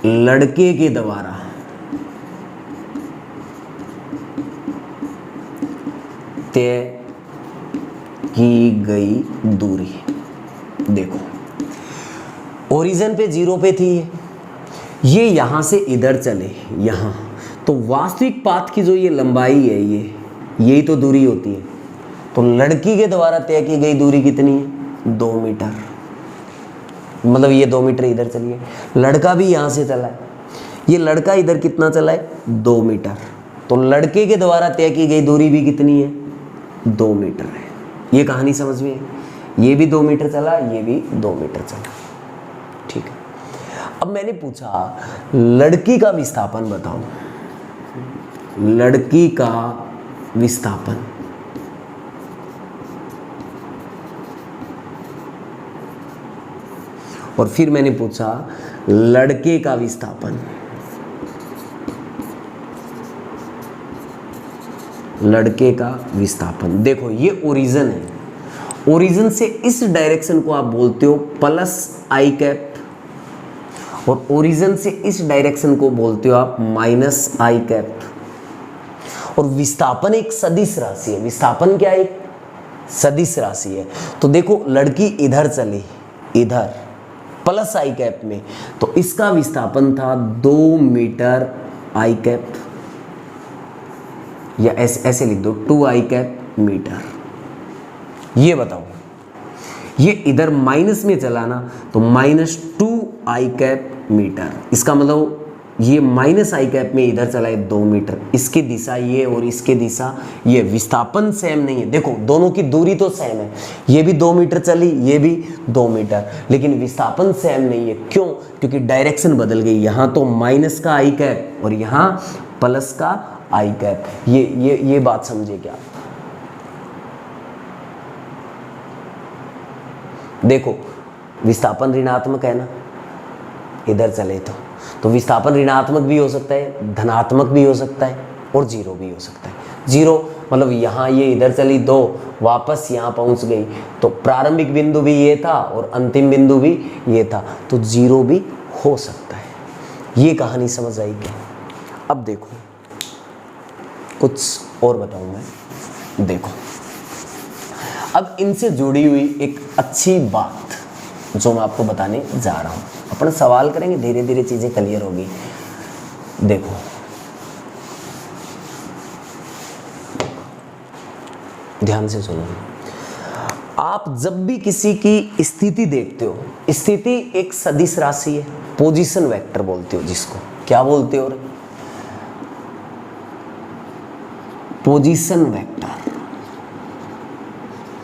लड़के के द्वारा तय की गई दूरी। देखो, ओरिजिन पे 0 पे थी ये यहां से इधर चले यहां, तो वास्तविक पाथ की जो ये लंबाई है, यही तो दूरी होती है। तो लड़की के द्वारा तय की गई दूरी कितनी है? 2 मीटर। मतलब ये 2 मीटर इधर चलिए, लड़का भी यहां से चला है, ये लड़का इधर कितना चला है? 2 मीटर। तो लड़के के द्वारा तय की गई दूरी भी कितनी है? 2 मीटर है। ये कहानी समझ में? ये भी 2 मीटर चला, ये भी 2 मीटर चला, ठीक है। अब मैंने पूछा लड़की का विस्थापन बताओ, लड़की का विस्थापन, और फिर मैंने पूछा लड़के का विस्थापन, लड़के का विस्थापन। देखो ये ओरिजिन है, ओरिजिन से इस डायरेक्शन को आप बोलते हो प्लस आई कैप, और ओरिजिन से इस डायरेक्शन को बोलते हो आप माइनस आई कैप। और विस्थापन एक सदिश राशि है, विस्थापन क्या है, सदिश राशि है। तो देखो लड़की इधर चली, इधर प्लस आई कैप में, तो इसका विस्थापन था 2 मीटर आई कैप, या ऐसे लिख दो 2 आई कैप मीटर। ये बताओ, ये इधर माइनस में चला ना, तो -2 आई कैप मीटर। इसका मतलब ये माइनस आई कैप में इधर चला है 2 मीटर, इसकी दिशा ये और इसकी दिशा ये, विस्थापन सेम नहीं है। देखो दोनों की दूरी तो सेम है, ये भी 2 मीटर चली, ये भी 2 मीटर, लेकिन विस्थापन सेम नहीं है। क्यों? क्योंकि डायरेक्शन बदल गई, यहाँ तो माइनस का आई कैप और यहाँ प्लस का आई कैप। ये बात समझे क्या? देखो विस्थापन ऋणात्मक है ना, इधर चले तो विस्थापन ऋणात्मक भी हो सकता है, धनात्मक भी हो सकता है, और जीरो भी हो सकता है। जीरो मतलब यहाँ ये इधर चली 2, वापस यहाँ पहुँच गई, तो प्रारंभिक बिंदु भी ये था और अंतिम बिंदु भी ये था, तो जीरो भी हो सकता है। ये कहानी समझ आई क्या? अब देखो कुछ और बताऊँ मैं। देखो अब इनसे जुड़ी हुई एक अच्छी बात जो मैं आपको बताने जा रहा हूँ, अपन सवाल करेंगे, धीरे धीरे चीजें क्लियर होगी। देखो ध्यान से सुनो, आप जब भी किसी की स्थिति देखते हो, स्थिति एक सदिश राशि है, पोजीशन वेक्टर बोलते हो जिसको, क्या बोलते हो? Position vector.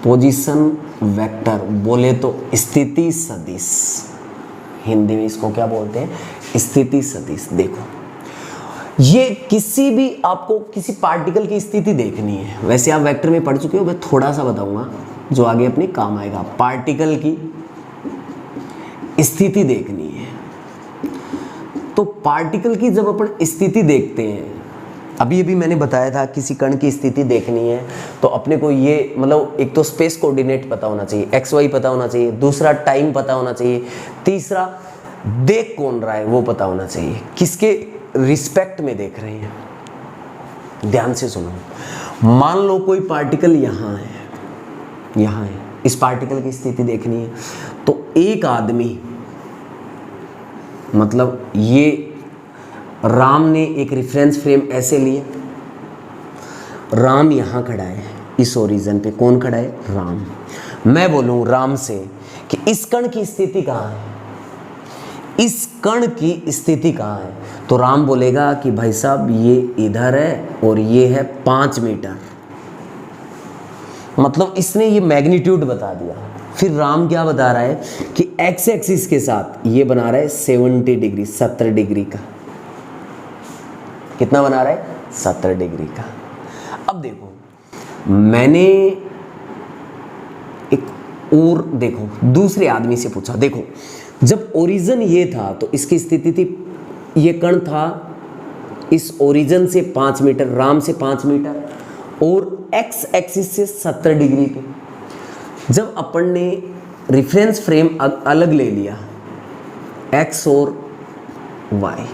पोजीशन वेक्टर बोले तो स्थिति सदिश, हिंदी में इसको क्या बोलते हैं? स्थिति सदिश। देखो ये किसी भी आपको किसी पार्टिकल की स्थिति देखनी है, वैसे आप वेक्टर में पढ़ चुके हो, मैं थोड़ा सा बताऊंगा जो आगे अपने काम आएगा। पार्टिकल की स्थिति देखनी है, तो पार्टिकल की जब अपन स्थिति देखते हैं, अभी अभी मैंने बताया था किसी कण की स्थिति देखनी है तो अपने को ये मतलब एक तो स्पेस कोऑर्डिनेट पता होना चाहिए, एक्स वाई पता होना चाहिए, दूसरा टाइम पता होना चाहिए, तीसरा देख कौन रहा है वो पता होना चाहिए, किसके रिस्पेक्ट में देख रहे हैं। ध्यान से सुनो, मान लो कोई पार्टिकल यहाँ है, यहाँ है, इस पार्टिकल की स्थिति देखनी है, तो एक आदमी मतलब ये राम ने एक रेफरेंस फ्रेम ऐसे लिया, राम यहाँ खड़ा है इस ओरिजिन पे, कौन खड़ा है? राम। मैं बोलूँ राम से कि इस कण की स्थिति कहाँ है, इस कण की स्थिति कहाँ है, तो राम बोलेगा कि भाई साहब ये इधर है और ये है 5 मीटर, मतलब इसने ये मैग्नीट्यूड बता दिया। फिर राम क्या बता रहा है कि एक्स एक्सिस के साथ ये बना रहा है 70 डिग्री, 70 डिग्री का। कितना बना रहा है? 70 डिग्री का। अब देखो मैंने एक और देखो दूसरे आदमी से पूछा, देखो जब ओरिजिन ये था तो इसकी स्थिति थी, ये कण था इस ओरिजिन से 5 मीटर, राम से 5 मीटर और एक्स एक्सिस से 70 डिग्री पे। जब अपन ने रेफरेंस फ्रेम अलग ले लिया, एक्स और Y,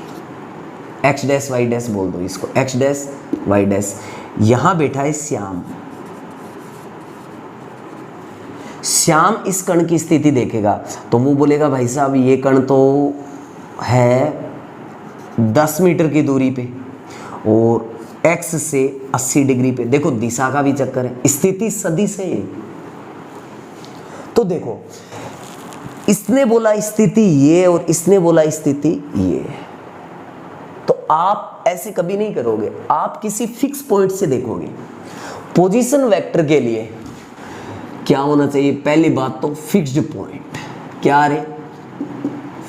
X dash Y dash बोल दो इसको, एक्स डैश वाई डैश, यहां बैठा है श्याम। श्याम इस कण की स्थिति देखेगा तो वो बोलेगा भाई साहब ये कण तो है 10 मीटर की दूरी पे और एक्स से 80 डिग्री पे। देखो दिशा का भी चक्कर है, स्थिति सदिश है। तो देखो इसने बोला स्थिति ये और इसने बोला स्थिति ये, तो आप ऐसे कभी नहीं करोगे, आप किसी फिक्स पॉइंट से देखोगे। पोजीशन वेक्टर के लिए क्या होना चाहिए? पहली बात तो फिक्स्ड पॉइंट। क्या रे?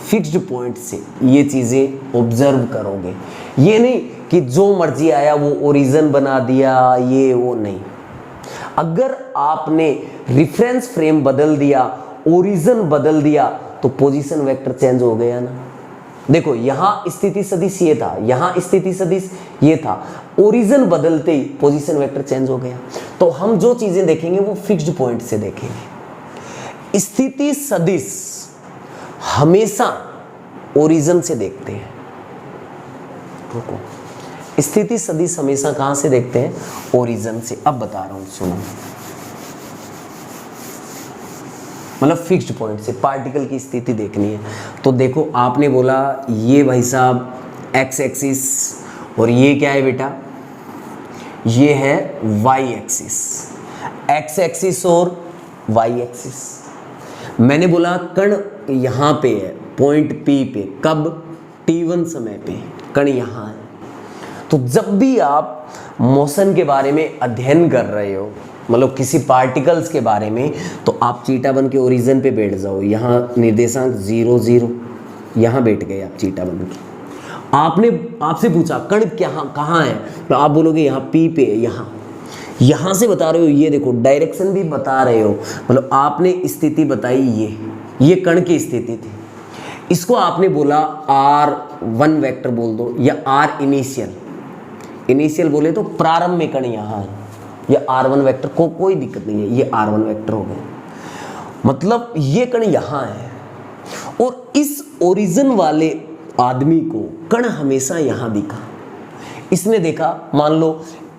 फिक्स्ड पॉइंट से ये चीजें ऑब्जर्व करोगे। ये नहीं कि जो मर्जी आया वो ओरिजिन बना दिया, ये वो नहीं। अगर आपने रेफरेंस फ्रेम बदल दिया, ओरिजिन बदल दिया, तो पोजीशन वेक्टर चेंज हो गया ना। देखो यहां स्थिति सदिश ये था, यहां स्थिति सदिश ये था, ओरिजिन बदलते ही पोजीशन वेक्टर चेंज हो गया। तो हम जो चीजें देखेंगे वो फिक्स्ड पॉइंट से देखेंगे। स्थिति सदिश हमेशा ओरिजिन से देखते हैं। रुको, स्थिति सदिश हमेशा कहां से देखते हैं? ओरिजिन से। अब बता रहा हूं, सुनो। मतलब फिक्स्ड पॉइंट से पार्टिकल की स्थिति देखनी है। तो देखो आपने बोला ये भाई साहब एक्स एक्सिस, और ये क्या है बेटा? ये है वाई एक्सिस। एक्स एक्सिस और वाई एक्सिस। मैंने बोला कण यहां पे है, पॉइंट पी पे। कब? t1 समय पे कण यहां है। तो जब भी आप मोशन के बारे में अध्ययन कर रहे हो, मतलब किसी पार्टिकल्स के बारे में, तो आप चीटा बन के ओरिजिन पे बैठ जाओ। यहाँ निर्देशांक 0 0, यहाँ बैठ गए आप चीटा बन के। आपने आपसे पूछा कण कहाँ है, तो आप बोलोगे यहाँ पी पे, यहाँ से बता रहे हो। ये देखो डायरेक्शन भी बता रहे हो, मतलब आपने स्थिति बताई, ये कण की स्थिति थी। इसको आपने बोला R1 वेक्टर बोल दो, या R इनिशियल बोले तो प्रारंभ में कण यहाँ है, ये R1 वेक्टर को कोई दिक्कत नहीं है, ये R1 वेक्टर हो गया। मतलब ये कण यहाँ है, और इस ओरिजिन वाले आदमी को कण हमेशा यहाँ दिखा। इसने देखा, मान लो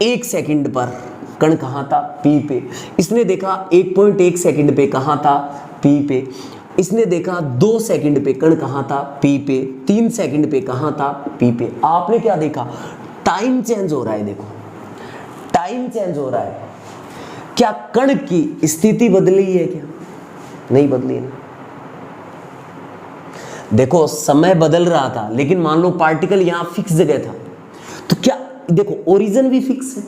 1 सेकंड पर कण कहाँ था? P पे। इसने देखा 1.1 सेकंड पे कहाँ था? P पे। इसने देखा 2 सेकंड पे कण कहाँ था? P पे। 3 सेकंड पे कहाँ था? P पे। आपने क्या देखा? टाइम चेंज हो रहा है। देखो टाइम चेंज हो रहा है। क्या कण की स्थिति बदली है? क्या नहीं बदली है? देखो समय बदल रहा था, लेकिन मान लो पार्टिकल यहां फिक्स जगह था, तो क्या देखो ओरिजिन भी फिक्स है।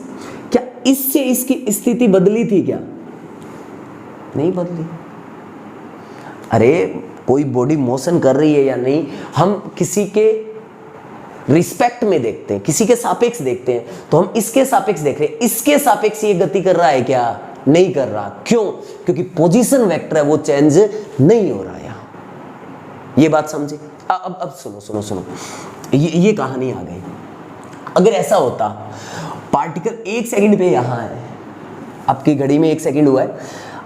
क्या इससे इसकी स्थिति बदली थी? क्या नहीं बदली। अरे कोई बॉडी मोशन कर रही है या नहीं, हम किसी के रिस्पेक्ट में देखते हैं, किसी के सापेक्ष देखते हैं, तो हम इसके सापेक्ष देख रहे हैं। इसके सापेक्ष ये गति कर रहा है क्या? नहीं कर रहा। क्यों? क्योंकि पोजीशन वेक्टर है वो चेंज नहीं हो रहा है। ये बात समझे? अब सुनो ये कहानी आ गई। अगर ऐसा होता पार्टिकल 1 सेकंड पे यहां है, आपकी घड़ी में 1 सेकंड हुआ है,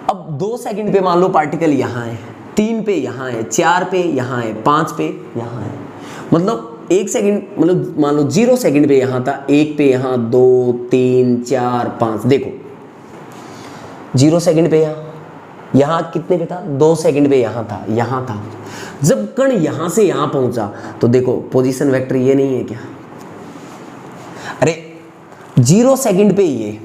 अब 2 सेकंड पे मान लो पार्टिकल यहां है, 3 पे यहां है, 4 पे यहां है, 5 पे यहां है। मतलब 1 सेकंड, मतलब मान लो 0 सेकंड पे यहां था, 1 पे यहां, 2 3 4 5। देखो 0 सेकंड पे यहां कितने पे था? 2 सेकंड पे यहां था। जब कण यहां से यहां पहुंचा, तो देखो पोजीशन वेक्टर ये नहीं है क्या? अरे 0 सेकंड पे ये,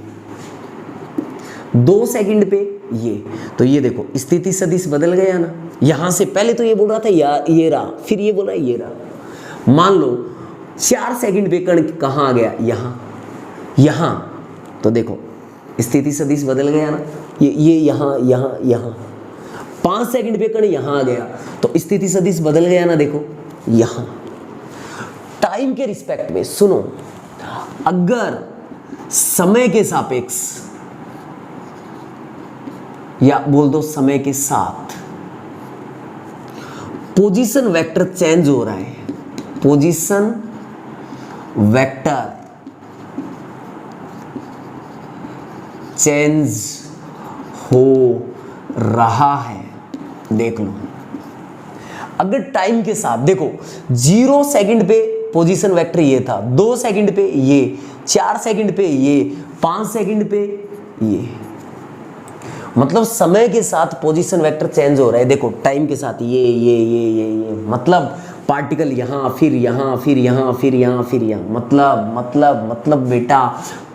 2 सेकंड पे ये, तो ये देखो स्थिति सदिश बदल गया ना। यहां से पहले तो ये बोल रहा था ये रहा, फिर ये बोल रहा है ये रहा। मान लो 4 सेकंड पे कण कहां आ गया? यहां। तो देखो स्थिति सदिश बदल गया ना, ये यहां। 5 सेकंड पे कण यहां आ गया, तो स्थिति सदिश बदल गया ना। देखो यहां टाइम के रिस्पेक्ट में, सुनो, अगर समय के सापेक्ष या बोल दो समय के साथ पोजीशन वेक्टर चेंज हो रहा है, पोजीशन वेक्टर चेंज हो रहा है, देख लो। अगर टाइम के साथ देखो 0 सेकंड पे पोजीशन वेक्टर ये था, 2 सेकंड पे ये, 4 सेकंड पे ये, 5 सेकंड पे ये, मतलब समय के साथ पोजीशन वेक्टर चेंज हो रहा है। देखो टाइम के साथ ये, मतलब पार्टिकल यहां, फिर यहां, फिर यहां, फिर यहां, फिर यहां, मतलब बेटा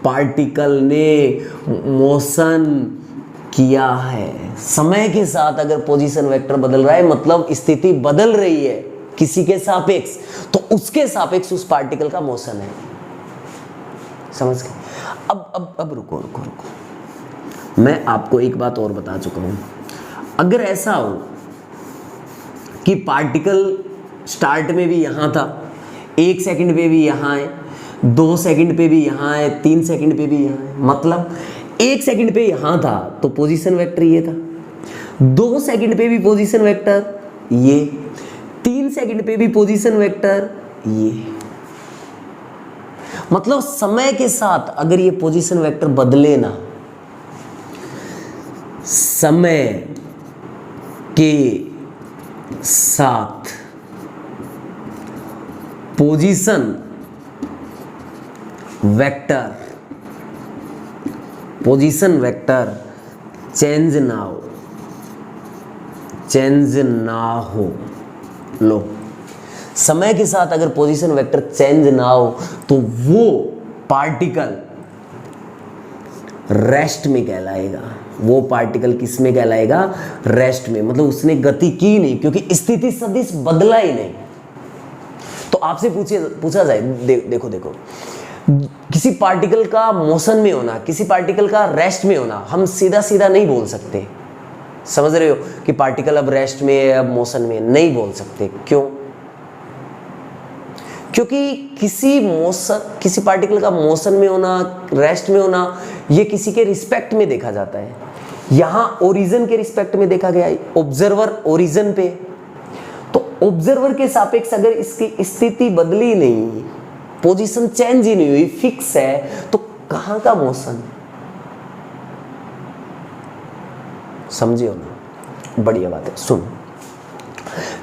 पार्टिकल ने मोशन किया है। समय के साथ अगर पोजीशन वेक्टर बदल रहा है, मतलब स्थिति बदल रही है किसी के सापेक्ष, तो उसके सापेक्ष उस पार्टिकल का मोशन है। समझ गए? अब रुको, मैं आपको एक बात और बता चुका हूं। अगर ऐसा हो कि पार्टिकल स्टार्ट में भी यहाँ था, 1 सेकंड पे भी यहाँ है, 2 सेकंड पे भी यहाँ है, 3 सेकंड पे भी यहाँ है। मतलब 1 सेकंड पे यहाँ था तो पोजीशन वेक्टर ये था, 2 सेकंड पे भी पोजीशन वेक्टर ये, 3 सेकंड पे भी पोजीशन वेक्टर ये। मतलब समय के साथ अगर ये पोजीशन वेक्टर बदले ना, समय के साथ पोजीशन वेक्टर चेंज ना हो। लो, समय के साथ अगर पोजीशन वेक्टर चेंज ना हो तो वो पार्टिकल रेस्ट में कहलाएगा। वो पार्टिकल किस में कहलाएगा? रेस्ट में। मतलब उसने गति की नहीं, क्योंकि स्थिति सदिश बदला ही नहीं। तो आपसे पूछा जाए, देखो किसी पार्टिकल का मोशन में होना, किसी पार्टिकल का रेस्ट में होना, हम सीधा सीधा नहीं बोल सकते। समझ रहे हो कि पार्टिकल अब रेस्ट में है, अब मोशन में, नहीं बोल सकते। क्यों? क्योंकि किसी पार्टिकल का मोशन में होना, रेस्ट में होना, ये किसी के रिस्पेक्ट में देखा जाता है। यहां ओरिजिन के रिस्पेक्ट में देखा गया है, ऑब्जर्वर ओरिजिन पे। तो ऑब्जर्वर के सापेक्ष अगर इसकी स्थिति बदली नहीं, पोजीशन चेंज ही नहीं हुई, फिक्स है, तो कहां का मोशन? समझिए ना, बढ़िया बात है। सुनो,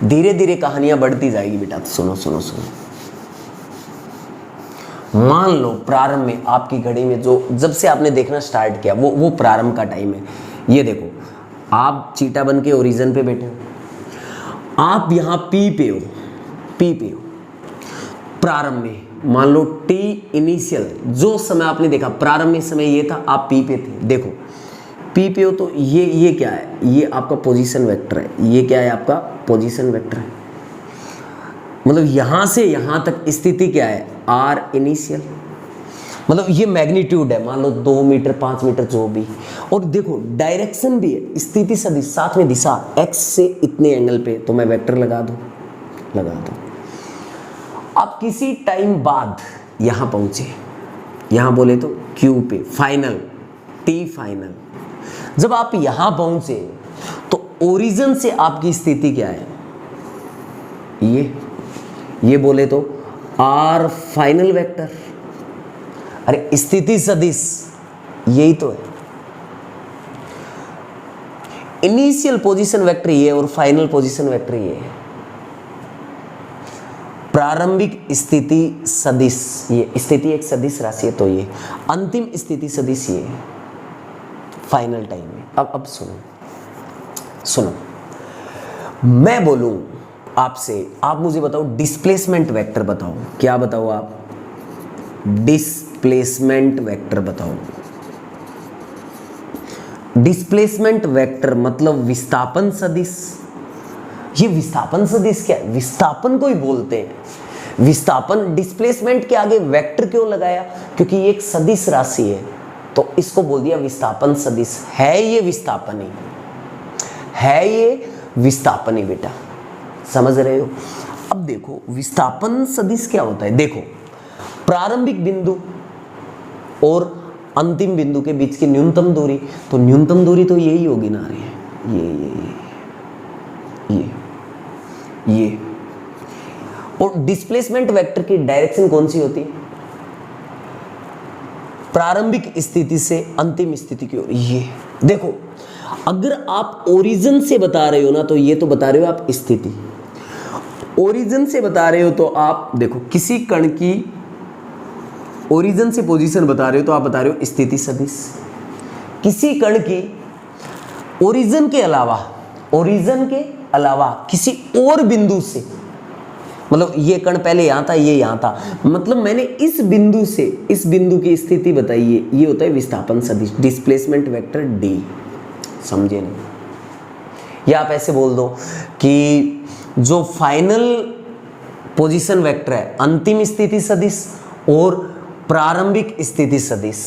धीरे धीरे कहानियां बढ़ती जाएगी बेटा। सुनो सुनो सुनो। मान लो प्रारंभ में आपकी घड़ी में जब से आपने देखना स्टार्ट किया वो प्रारंभ का टाइम है। ये देखो, आप चीटा बन के ओरिजिन पे बैठे हो, आप यहाँ पी पे हो प्रारंभ में। मान लो टी इनिशियल, जो समय आपने देखा प्रारंभ में समय ये था, आप पी पे थे। देखो पी पे हो तो ये क्या है? ये आपका पोजीशन वेक्टर है। ये क्या है? आपका पोजीशन वेक्टर है। मतलब यहां से यहां तक स्थिति क्या है? R initial. मतलब ये मैग्नीट्यूड है, मान लो 2 मीटर 5 मीटर जो भी। और देखो डायरेक्शन भी है, स्थिति सदिश, साथ में दिशा, एक्स से इतने एंगल पे, तो मैं वेक्टर लगा दूं। अब किसी टाइम बाद यहां पहुंचे, यहां बोले तो क्यू पे, फाइनल, टी फाइनल। जब आप यहां पहुंचे तो ओरिजिन से आपकी स्थिति क्या है? ये बोले तो आर फाइनल वेक्टर। अरे स्थिति सदिश यही तो है। इनिशियल पोजीशन वेक्टर ये और फाइनल पोजीशन वेक्टर ये है। प्रारंभिक स्थिति सदिश, ये स्थिति एक सदिश राशि है, तो ये अंतिम स्थिति सदिश ये फाइनल टाइम में। अब सुनो, मैं बोलूं आपसे, आप मुझे बताओ डिस्प्लेसमेंट वेक्टर बताओ। क्या बताओ आप? डिस्प्लेसमेंट वेक्टर बताओ। डिस्प्लेसमेंट वेक्टर मतलब विस्थापन सदिश। ये विस्थापन सदिश क्या है? विस्थापन को ही बोलते हैं। विस्थापन, डिस्प्लेसमेंट के आगे वेक्टर क्यों लगाया? क्योंकि ये एक सदिश राशि है, तो इसको बोल दिया विस्थापन सदिश। है ये विस्थापनी बेटा, समझ रहे हो? अब देखो विस्थापन सदिश क्या होता है। देखो प्रारंभिक बिंदु और अंतिम बिंदु के बीच की न्यूनतम दूरी, तो न्यूनतम दूरी तो यही होगी ना। ये और डिस्प्लेसमेंट वेक्टर की डायरेक्शन कौन सी होती है? प्रारंभिक स्थिति से अंतिम स्थिति की ओर। ये देखो, अगर आप ओरिजिन से बता रहे हो ना, तो ये तो बता रहे हो आप स्थिति। ओरिजिन से बता रहे हो तो आप देखो, किसी कण की ओरिजिन से पोजीशन बता रहे हो तो आप बता रहे हो स्थिति सदिश। किसी कण की ओरिजिन के अलावा किसी और बिंदु से, मतलब ये कण पहले यहां था, ये यहां था, मतलब मैंने इस बिंदु से इस बिंदु की स्थिति बताई है, ये होता है विस्थापन सदिश, डिस्प्लेसमेंट वेक्टर डी। समझे नहीं? या आप ऐसे बोल दो कि जो फाइनल पोजीशन वेक्टर है, अंतिम स्थिति सदिश और प्रारंभिक स्थिति सदिश,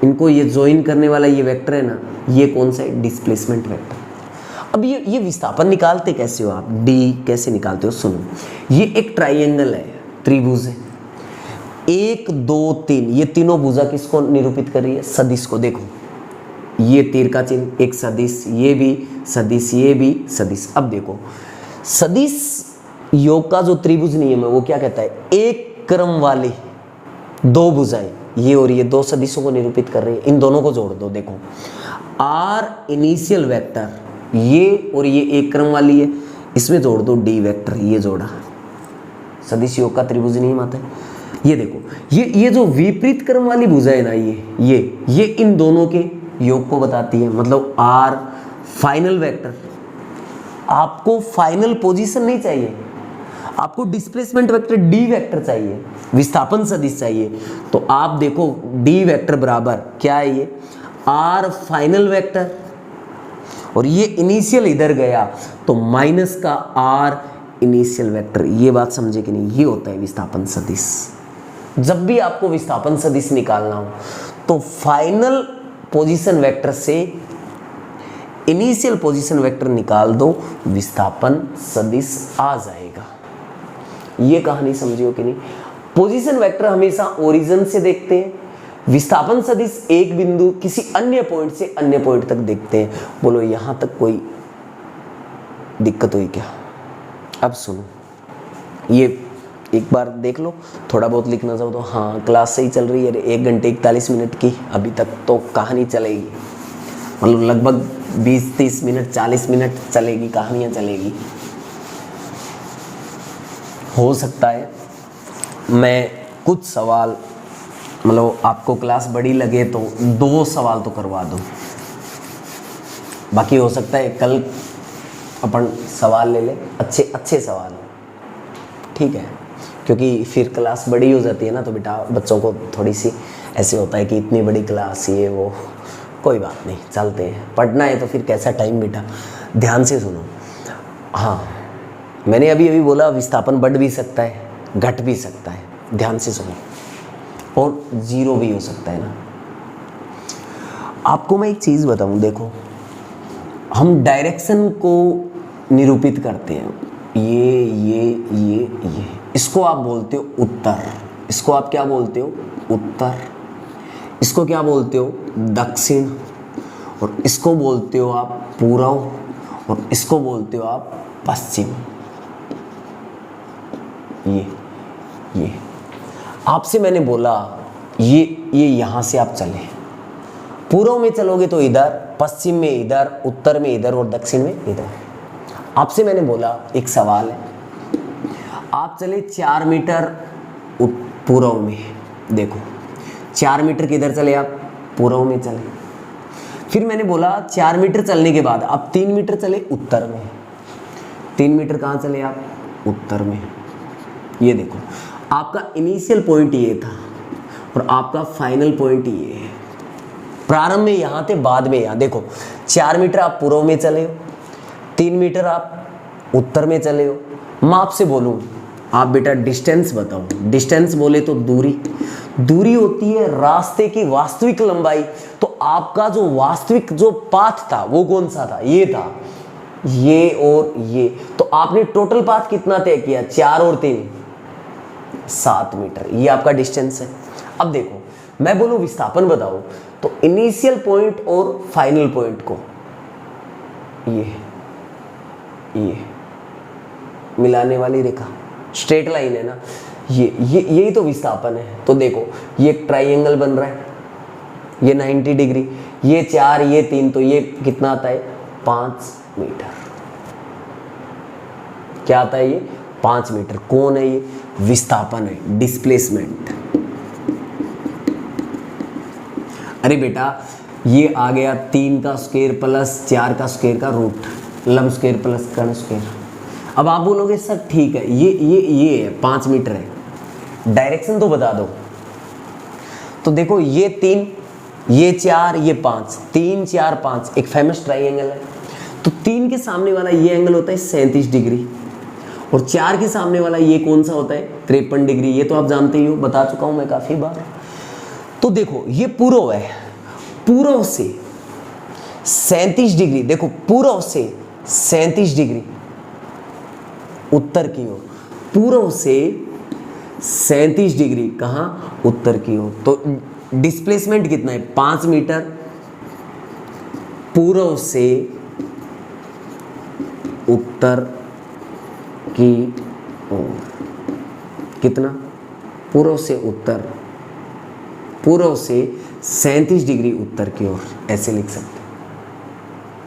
इनको ये ज्वाइन करने वाला ये वेक्टर है ना, ये कौन सा है? Displacement vector. अब ये विस्थापन निकालते कैसे हो आप, डी कैसे निकालते हो, सुनो। ये एक ट्राइंगल है, त्रिभुज है, 1 2 3, ये तीनों भुजा किसको निरूपित कर रही है, सदिश को। देखो ये तीर का चिन्ह एक सदिश, ये भी सदिश, ये भी सदिश। अब देखो सदिश योग का जो त्रिभुज नियम है वो क्या कहता है, एक क्रम वाली दो भुजाएं, ये और ये दो सदिशों को निरूपित कर रही है, इन दोनों को जोड़ दो। देखो आर इनिशियल वेक्टर, ये और ये एक क्रम वाली है, इसमें जोड़ दो डी वेक्टर, ये जोड़ा, सदिश योग का त्रिभुज नियम आता है। ये देखो ये जो विपरीत क्रम वाली भुजा है ना, ये इन दोनों के योग को बताती है, मतलब आर फाइनल वेक्टर। आपको फाइनल पोजीशन नहीं चाहिए, आपको डिस्प्लेसमेंट वेक्टर डी वेक्टर चाहिए, विस्थापन सदिश चाहिए। तो आप देखो डी वेक्टर बराबर क्या है, ये आर फाइनल वेक्टर, और ये इनिशियल इधर गया तो माइनस का आर इनिशियल वेक्टर। ये बात समझे कि नहीं, ये होता है विस्थापन सदिश। जब भी आपको विस्थापन सदिश निकालना हो तो फाइनल पोजीशन वेक्टर से इनिशियल पोजीशन वेक्टर निकाल दो, विस्थापन सदिश आ जाएगा। ये कहानी समझियो कि नहीं। पोजीशन वेक्टर हमेशा ओरिजिन से देखते हैं, विस्थापन सदिश एक बिंदु किसी अन्य पॉइंट से अन्य पॉइंट तक देखते हैं। बोलो यहां तक कोई दिक्कत हुई क्या? अब सुनो, ये एक बार देख लो, थोड़ा बहुत लिखना चाहो तो हाँ क्लास सही चल रही है, 1 घंटे 41 मिनट की अभी तक तो कहानी चलेगी, मतलब लगभग 20-30 मिनट 40 मिनट चलेगी, कहानियाँ चलेगी। हो सकता है मैं कुछ सवाल, मतलब आपको क्लास बड़ी लगे तो 2 सवाल तो करवा दूँ, बाकी हो सकता है कल अपन सवाल ले ले, अच्छे सवाल, ठीक है, क्योंकि फिर क्लास बड़ी हो जाती है ना, तो बेटा बच्चों को थोड़ी सी ऐसे होता है कि इतनी बड़ी क्लास, ये वो, कोई बात नहीं, चलते हैं। पढ़ना है तो फिर कैसा टाइम बेटा, ध्यान से सुनो। हाँ मैंने अभी बोला विस्थापन बढ़ भी सकता है, घट भी सकता है, ध्यान से सुनो, और 0 भी हो सकता है ना। आपको मैं एक चीज़ बताऊं, देखो हम डायरेक्शन को निरूपित करते हैं, ये इसको आप बोलते हो उत्तर, इसको आप क्या बोलते हो, उत्तर, इसको क्या बोलते हो, दक्षिण, और इसको बोलते हो आप पूर्व, और इसको बोलते हो आप पश्चिम। ये आपसे मैंने बोला ये यहाँ से आप चले, पूर्व में चलोगे तो इधर, पश्चिम में इधर, उत्तर में इधर, और दक्षिण में इधर। आपसे मैंने बोला एक सवाल है, आप चले 4 मीटर पूर्व में, देखो 4 मीटर किधर चले आप, पूर्व में चले। फिर मैंने बोला 4 मीटर चलने के बाद आप 3 मीटर चले उत्तर में, 3 मीटर कहाँ चले आप, उत्तर में। ये देखो आपका इनिशियल पॉइंट ये था और आपका फाइनल पॉइंट ये है। प्रारंभ में यहाँ थे, बाद में यहाँ। देखो 4 मीटर आप पूर्व में चले हो, 3 मीटर आप उत्तर में चले हो। मैं आपसे बोलूँ, आप बेटा डिस्टेंस बताओ, डिस्टेंस बोले तो दूरी होती है रास्ते की वास्तविक लंबाई। तो आपका जो वास्तविक जो पाथ था वो कौन सा था, ये था, ये और ये। तो आपने टोटल पाथ कितना तय किया, 4 और 3 7 मीटर, ये आपका डिस्टेंस है। अब देखो मैं बोलूं विस्थापन बताओ, तो इनिशियल पॉइंट और फाइनल पॉइंट को ये मिलाने वाली रेखा, स्ट्रेट लाइन है ना, यही तो विस्थापन है। तो देखो ये एक ट्राइंगल बन रहा है, ये 90 डिग्री, ये 4 ये 3, तो ये कितना आता है, 5 मीटर। क्या आता है ये, 5 मीटर। कौन है ये, विस्थापन है, डिस्प्लेसमेंट। अरे बेटा ये आ गया 3 का स्क्वायर प्लस 4 का स्क्वायर का रूट, लंब स्क्वायर प्लस कर्ण स्क्वायर। अब आप बोलोगे सर ठीक है, ये है 5 मीटर है, डायरेक्शन तो बता दो। तो देखो ये 3, ये 4, ये 5, 3 4 5 एक फेमस ट्राइंगल है। तो 3 के सामने वाला ये एंगल होता है 37 डिग्री, और 4 के सामने वाला ये कौन सा होता है, 53 डिग्री। ये तो आप जानते ही हो, बता चुका हूं मैं काफी बार। तो देखो ये पूर्व है, पूर्व से 37 डिग्री, देखो पूर्व से 37 डिग्री उत्तर की ओर, पूर्व से 37 डिग्री कहाँ, उत्तर की ओर। तो डिस्प्लेसमेंट कितना है, 5 मीटर पूर्व से उत्तर की ओर। कितना, पूर्व से उत्तर, पूर्व से 37 डिग्री उत्तर की ओर, ऐसे लिख सकते हैं।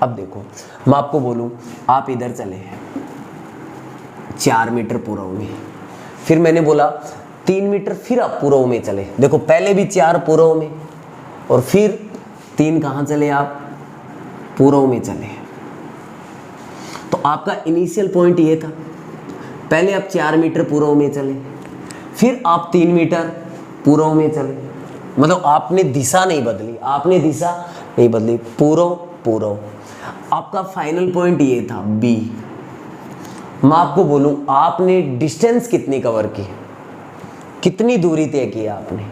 अब देखो मैं आपको बोलूं, आप इधर चले हैं 4 मीटर पूर्व में, फिर मैंने बोला 3 मीटर, फिर आप पूर्व में चले। देखो पहले भी 4 पूर्व में और फिर 3 कहाँ चले, आप पूर्व में चले। तो आपका इनिशियल पॉइंट ये था, पहले आप 4 मीटर पूर्व में चले, फिर आप 3 मीटर पूर्व में चले, मतलब आपने दिशा नहीं बदली, आपने दिशा नहीं बदली, पूर्व पूर्व। आपका फाइनल पॉइंट ये था बी। मैं आपको बोलूं, आपने डिस्टेंस कितनी कवर की, कितनी दूरी तय की आपने,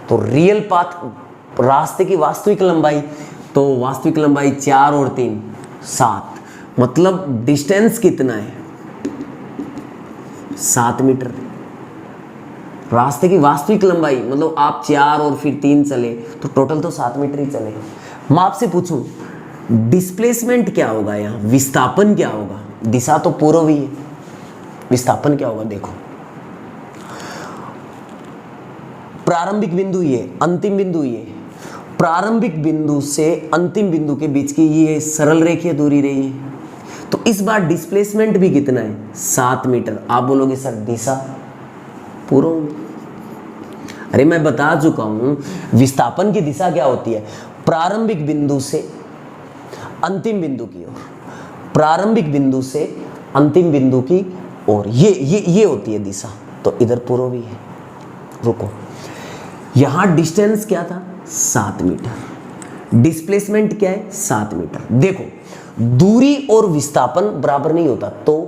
तो रियल पाथ, रास्ते की वास्तविक लंबाई, तो वास्तविक लंबाई 4 और 3 7, मतलब डिस्टेंस कितना है, 7 मीटर। रास्ते की वास्तविक लंबाई मतलब आप 4 और फिर 3 चले तो टोटल तो 7 मीटर ही चले। मैं आपसे पूछूं डिस्प्लेसमेंट क्या होगा, यहाँ विस्थापन क्या होगा, दिशा तो पूर्व ही है, विस्थापन क्या होगा। देखो प्रारंभिक बिंदु ये, अंतिम बिंदु ये, प्रारंभिक बिंदु से अंतिम बिंदु के बीच की ये सरल रेखीय दूरी रही है, तो इस बार डिस्प्लेसमेंट भी कितना है, 7 मीटर। आप बोलोगे सर दिशा पूर्व, अरे मैं बता चुका हूं विस्थापन की दिशा क्या होती है, प्रारंभिक बिंदु से अंतिम बिंदु की ओर, प्रारंभिक बिंदु से अंतिम बिंदु की ओर, ये होती है दिशा। तो इधर पूर्व भी है। रुको, यहां डिस्टेंस क्या था, 7 मीटर, डिस्प्लेसमेंट क्या है, 7 मीटर। देखो दूरी और विस्थापन बराबर नहीं होता, तो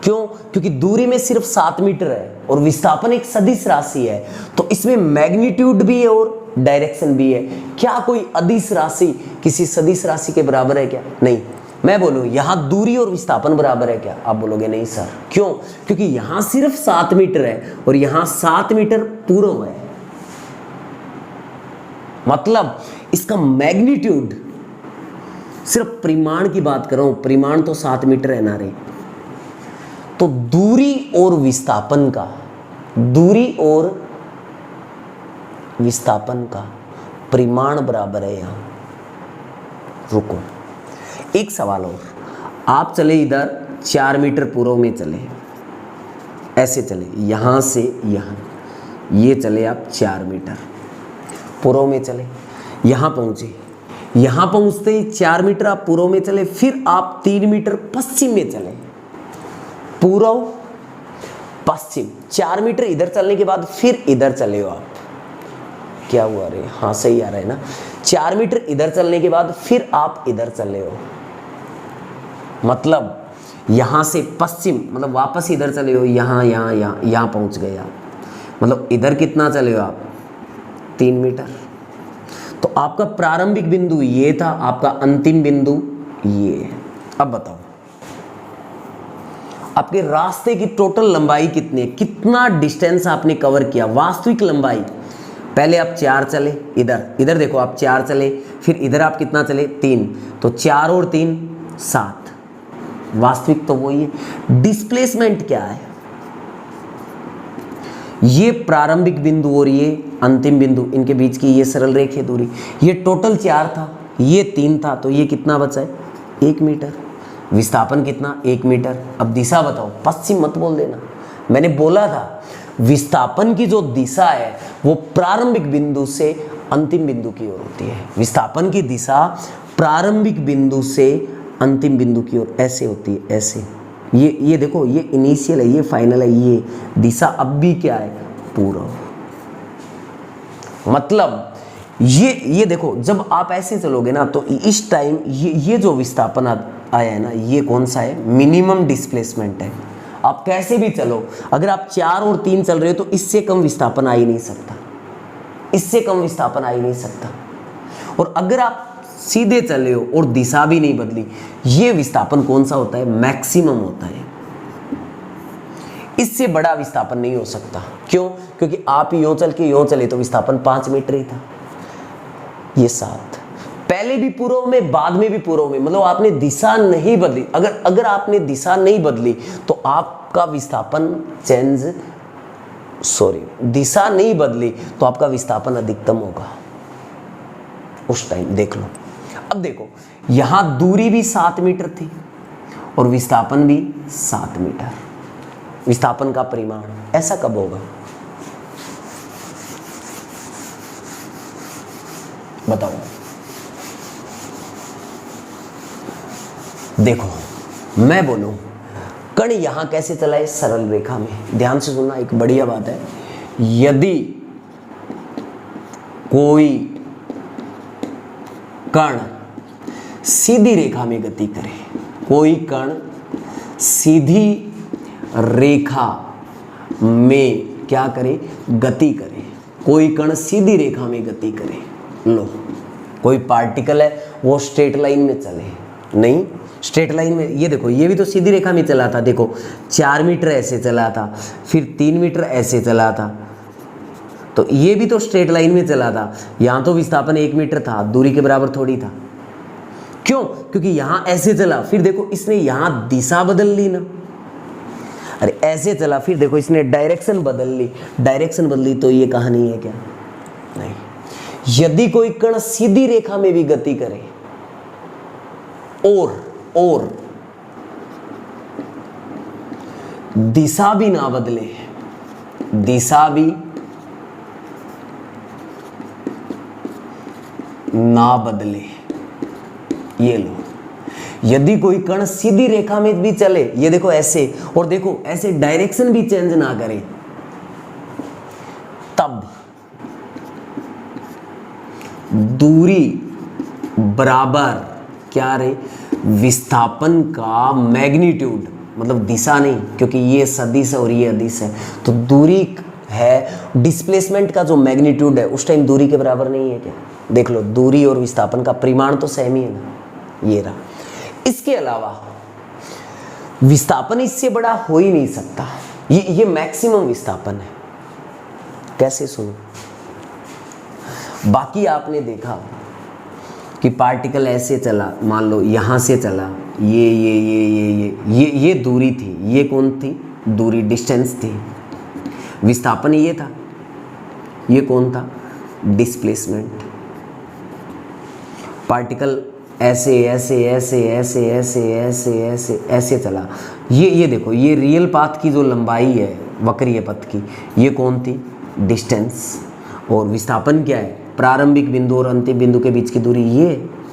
क्यों, क्योंकि दूरी में सिर्फ 7 मीटर है और विस्थापन एक सदिश राशि है, तो इसमें मैग्नीट्यूड भी है और डायरेक्शन भी है। क्या कोई अदिश राशि किसी सदिश राशि के बराबर है क्या, नहीं। मैं बोलूं यहां दूरी और विस्थापन बराबर है क्या, आप बोलोगे नहीं सर, क्यों, क्योंकि यहां सिर्फ 7 मीटर है और यहां 7 मीटर पूर्व है, मतलब इसका मैग्नीट्यूड, सिर्फ परिमाण की बात कर रहा हूं, परिमाण तो 7 मीटर है ना रे। तो दूरी और विस्थापन का, दूरी और विस्थापन का परिमाण बराबर है यहां। रुको एक सवाल और, आप चले इधर 4 मीटर पूर्व में चले, ऐसे चले यहां से यहां, ये चले आप 4 मीटर पूर्व में चले, यहां पहुंचे, यहां पहुंचते ही 4 मीटर आप पूर्व में चले, फिर आप 3 मीटर पश्चिम में चले, पूर्व पश्चिम, 4 मीटर इधर चलने के बाद फिर इधर चले हो आप, क्या हुआ रे, हाँ सही आ रहा है ना, 4 मीटर इधर चलने के बाद फिर आप इधर चले हो, मतलब यहां से पश्चिम, मतलब वापस इधर चले हो, यहां पहुंच गए आप, मतलब इधर कितना चले हो आप, 3 मीटर। तो आपका प्रारंभिक बिंदु ये था, आपका अंतिम बिंदु ये है। अब बताओ आपके रास्ते की टोटल लंबाई कितनी है, कितना डिस्टेंस आपने कवर किया, वास्तविक लंबाई। पहले आप 4 चले, इधर देखो आप 4 चले, फिर इधर आप कितना चले, 3, तो 4 और 3 7, वास्तविक तो वही है। डिस्प्लेसमेंट क्या है, ये प्रारंभिक बिंदु और ये अंतिम बिंदु, इनके बीच की ये सरल रेखीय दूरी, ये टोटल 4 था, ये 3 था, तो ये कितना बचा है, 1 मीटर। विस्थापन कितना, 1 मीटर। अब दिशा बताओ, पश्चिम मत बोल देना, मैंने बोला था विस्थापन की जो दिशा है वो प्रारंभिक बिंदु से अंतिम बिंदु की ओर होती है। विस्थापन की दिशा प्रारंभिक बिंदु से अंतिम बिंदु की ओर ऐसे होती है, ऐसे। ये देखो, ये इनिशियल है, ये फाइनल है, ये दिशा अब भी क्या है, पूर्व। मतलब ये देखो, जब आप ऐसे चलोगे ना तो इस टाइम ये जो विस्थापन आया है ना, ये कौन सा है, मिनिमम डिस्प्लेसमेंट है। आप कैसे भी चलो, अगर आप 4 और 3 चल रहे हो तो इससे कम विस्थापन आ ही नहीं सकता, इससे कम विस्थापन आ ही नहीं सकता। और अगर आप सीधे चले हो और दिशा भी नहीं बदली, ये विस्थापन कौन सा होता है? मैक्सिमम होता है। इससे बड़ा विस्थापन नहीं हो सकता। क्यों? क्योंकि आप यूं चल के यूं चले तो विस्थापन 5 मीटर ही था, ये 7। पहले भी पूर्व में, बाद में भी पूर्व में, मतलब आपने दिशा नहीं बदली। अगर आपने दिशा नहीं बदली तो आपका विस्थापन दिशा नहीं बदली तो आपका विस्थापन अधिकतम होगा उस टाइम। देख लो, अब देखो यहां दूरी भी 7 मीटर थी और विस्थापन भी 7 मीटर। विस्थापन का परिमाण ऐसा कब होगा? बताओ। देखो मैं बोलूं, कण यहां कैसे चला है? सरल रेखा में। ध्यान से सुनना, एक बढ़िया बात है। यदि कोई कण सीधी रेखा में गति करे, कोई कण सीधी रेखा में क्या करे? गति करे। कोई कण सीधी रेखा में गति करे। लो, कोई पार्टिकल है वो स्ट्रेट लाइन में चले, नहीं स्ट्रेट लाइन में, ये देखो ये भी तो सीधी रेखा में चला था। देखो 4 मीटर ऐसे चला था, फिर 3 मीटर ऐसे चला था, तो ये भी तो स्ट्रेट लाइन में चला था। यहां तो विस्थापन 1 मीटर था, दूरी के बराबर थोड़ी था। क्यों? क्योंकि यहां ऐसे चला, फिर देखो इसने यहां दिशा बदल ली ना। अरे ऐसे चला, फिर देखो इसने डायरेक्शन बदल ली। डायरेक्शन बदली तो ये कहानी है क्या? नहीं। यदि कोई कण सीधी रेखा में भी गति करे और दिशा भी ना बदले, दिशा भी ना बदले, ये लो, यदि कोई कण सीधी रेखा में भी चले, ये देखो ऐसे, और देखो ऐसे डायरेक्शन भी चेंज ना करे, तब दूरी बराबर क्या रे? विस्थापन का मैग्नीट्यूड, मतलब दिशा नहीं, क्योंकि ये सदिश है और ये अदिश है, तो दूरी है, डिस्प्लेसमेंट का जो मैग्नीट्यूड है उस टाइम दूरी के बराबर नहीं है क्या? देख लो, दूरी और विस्थापन का परिमाण तो सेम ही है ना, ये रहा। इसके अलावा विस्थापन इससे बड़ा हो ही नहीं सकता, ये मैक्सिमम विस्थापन है। कैसे? सुनो, बाकी आपने देखा कि पार्टिकल ऐसे चला, मान लो यहां से चला, ये दूरी थी, ये कौन थी? दूरी, डिस्टेंस थी। विस्थापन ये था, ये कौन था? डिस्प्लेसमेंट। पार्टिकल ऐसे ऐसे ऐसे ऐसे ऐसे ऐसे ऐसे ऐसे चला, ये देखो, ये रियल पाथ की जो लंबाई है वक्रीय पथ की, ये कौन थी? डिस्टेंस। और विस्थापन क्या है? प्रारंभिक बिंदु और अंतिम बिंदु के बीच की दूरी,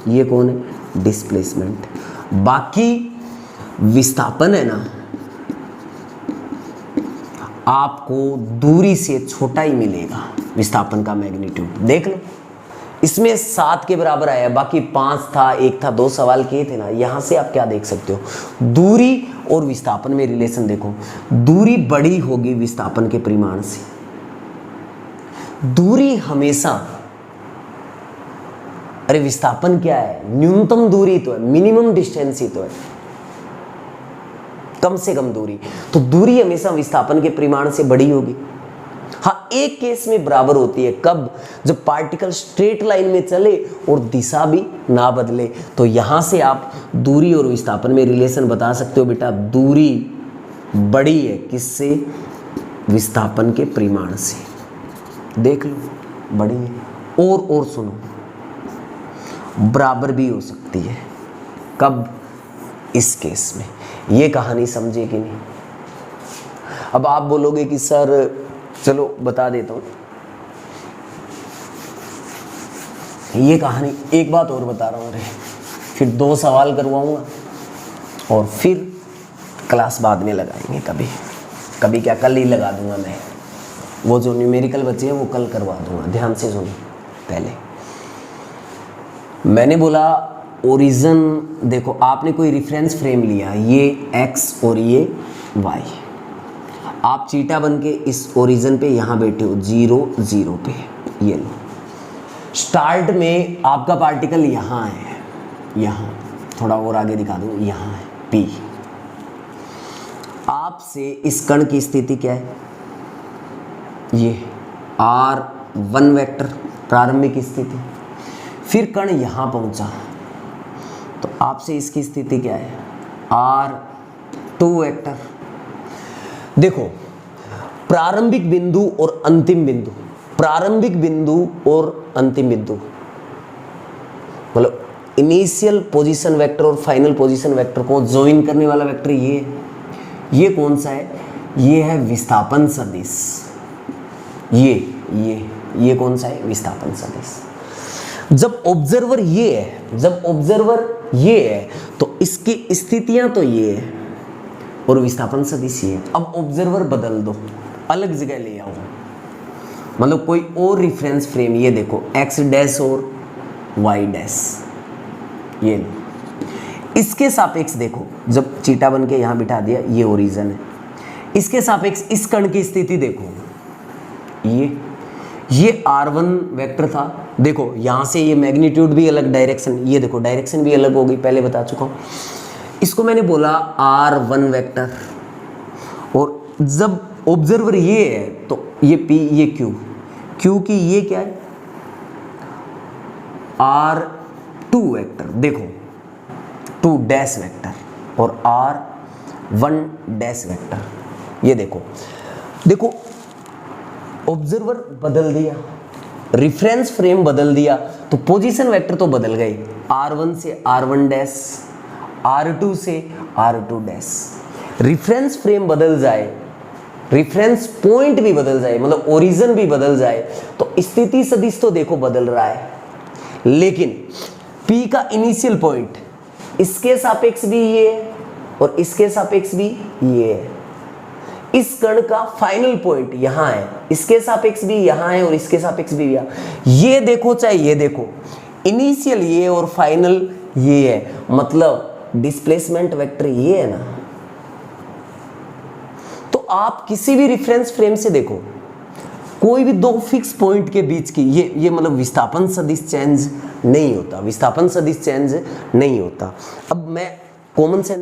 ये कौन है? डिस्प्लेसमेंट। बाकी विस्थापन है ना, आपको दूरी से छोटा ही मिलेगा विस्थापन का मैग्नीट्यूड। देख लो, इसमें 7 के बराबर आया, बाकी 5 था, 1 था, 2 सवाल किए थे ना। यहां से आप क्या देख सकते हो? दूरी और विस्थापन में रिलेशन देखो, दूरी बड़ी होगी विस्थापन के परिमाण से। दूरी हमेशा, अरे विस्थापन क्या है? न्यूनतम दूरी तो है, मिनिमम डिस्टेंस ही तो है, कम से कम दूरी। तो दूरी हमेशा विस्थापन के परिमाण से बड़ी होगी। हाँ, एक केस में बराबर होती है, कब? जब पार्टिकल स्ट्रेट लाइन में चले और दिशा भी ना बदले। तो यहां से आप दूरी और विस्थापन में रिलेशन बता सकते हो बेटा, दूरी बड़ी है किससे? विस्थापन के परिमाण से। देख लो, बड़ी है। और सुनो, बराबर भी हो सकती है, कब? इस केस में। ये कहानी समझे कि नहीं? अब आप बोलोगे कि सर, चलो बता देता हूं ये कहानी। एक बात और बता रहा हूं, अरे फिर 2 सवाल करवाऊंगा और फिर क्लास बाद में लगाएंगे। कभी क्या, कल ही लगा दूंगा मैं। वो जो न्यूमेरिकल बचे हैं वो कल करवा दूंगा। ध्यान से सुनो, पहले मैंने बोला ओरिजिन, देखो आपने कोई रेफरेंस फ्रेम लिया, ये एक्स और ये वाई, आप चीटा बन के इस ओरिजिन पे यहाँ बैठे हो 0 0 पे, ये लो। स्टार्ट में आपका पार्टिकल यहां है, यहां थोड़ा और आगे दिखा दूं, यहां है P। आपसे इस कण की स्थिति क्या है, ये R1 वेक्टर प्रारंभिक स्थिति। फिर कण यहां पहुंचा तो आपसे इसकी स्थिति क्या है, R2 वेक्टर। देखो प्रारंभिक बिंदु और अंतिम बिंदु, प्रारंभिक बिंदु और अंतिम बिंदु मतलब इनिशियल पोजीशन वेक्टर और फाइनल पोजीशन वेक्टर को ज्वाइन करने वाला वेक्टर ये कौन सा है, ये है विस्थापन सदिश। ये कौन सा है, विस्थापन सदिश। जब ऑब्जर्वर ये है, जब ऑब्जर्वर ये है तो इसकी स्थितियां तो ये है और विस्थापन सदिश ये है। अब ऑब्जर्वर बदल दो, अलग जगह ले आओ, मतलब कोई और रिफरेंस फ्रेम, ये देखो x डैश और y डैश, ये लो। इसके सापेक्ष देखो, जब चीटा बन के यहां बिठा दिया, ये ओरिजिन है। इसके सापेक्ष इस कण की स्थिति देखो, ये R1 वेक्टर था। देखो यहां से ये मैग्नीट्यूड भी अलग, डायरेक्शन, ये देखो डायरेक्शन भी अलग हो गई, पहले बता चुका हूं। इसको मैंने बोला R1 वेक्टर, और जब ऑब्जर्वर ये है तो ये P, ये Q की ये क्या है, R2 वेक्टर। देखो 2 डैश वेक्टर और R1 डैश वेक्टर। ये देखो ऑब्जर्वर बदल दिया, रिफरेंस फ्रेम बदल दिया तो पोजीशन वेक्टर तो बदल गए, R1 से R1 डैश, R2 से R2 डैश। रिफरेंस फ्रेम बदल जाए, रिफरेंस पॉइंट भी बदल जाए, मतलब ओरिजिन भी बदल जाए तो स्थिति सदिश तो देखो बदल रहा है, लेकिन P का इनिशियल पॉइंट इसके सापेक्ष भी ये है और इसके सापेक्ष भी ये है। इस कण का फाइनल पॉइंट यहां है, इसके सापेक्ष भी यहां है और इसके सापेक्ष भी यहां। ये देखो चाहे ये देखो, इनिशियल ये और फाइनल ये है, मतलब डिस्प्लेसमेंट वेक्टर ये है ना। तो आप किसी भी रेफरेंस फ्रेम से देखो, कोई भी दो फिक्स पॉइंट के बीच की ये मतलब विस्थापन सदिश चेंज नहीं होता, विस्थापन सदिश चेंज नहीं होता। अब मैं कॉमन सेंस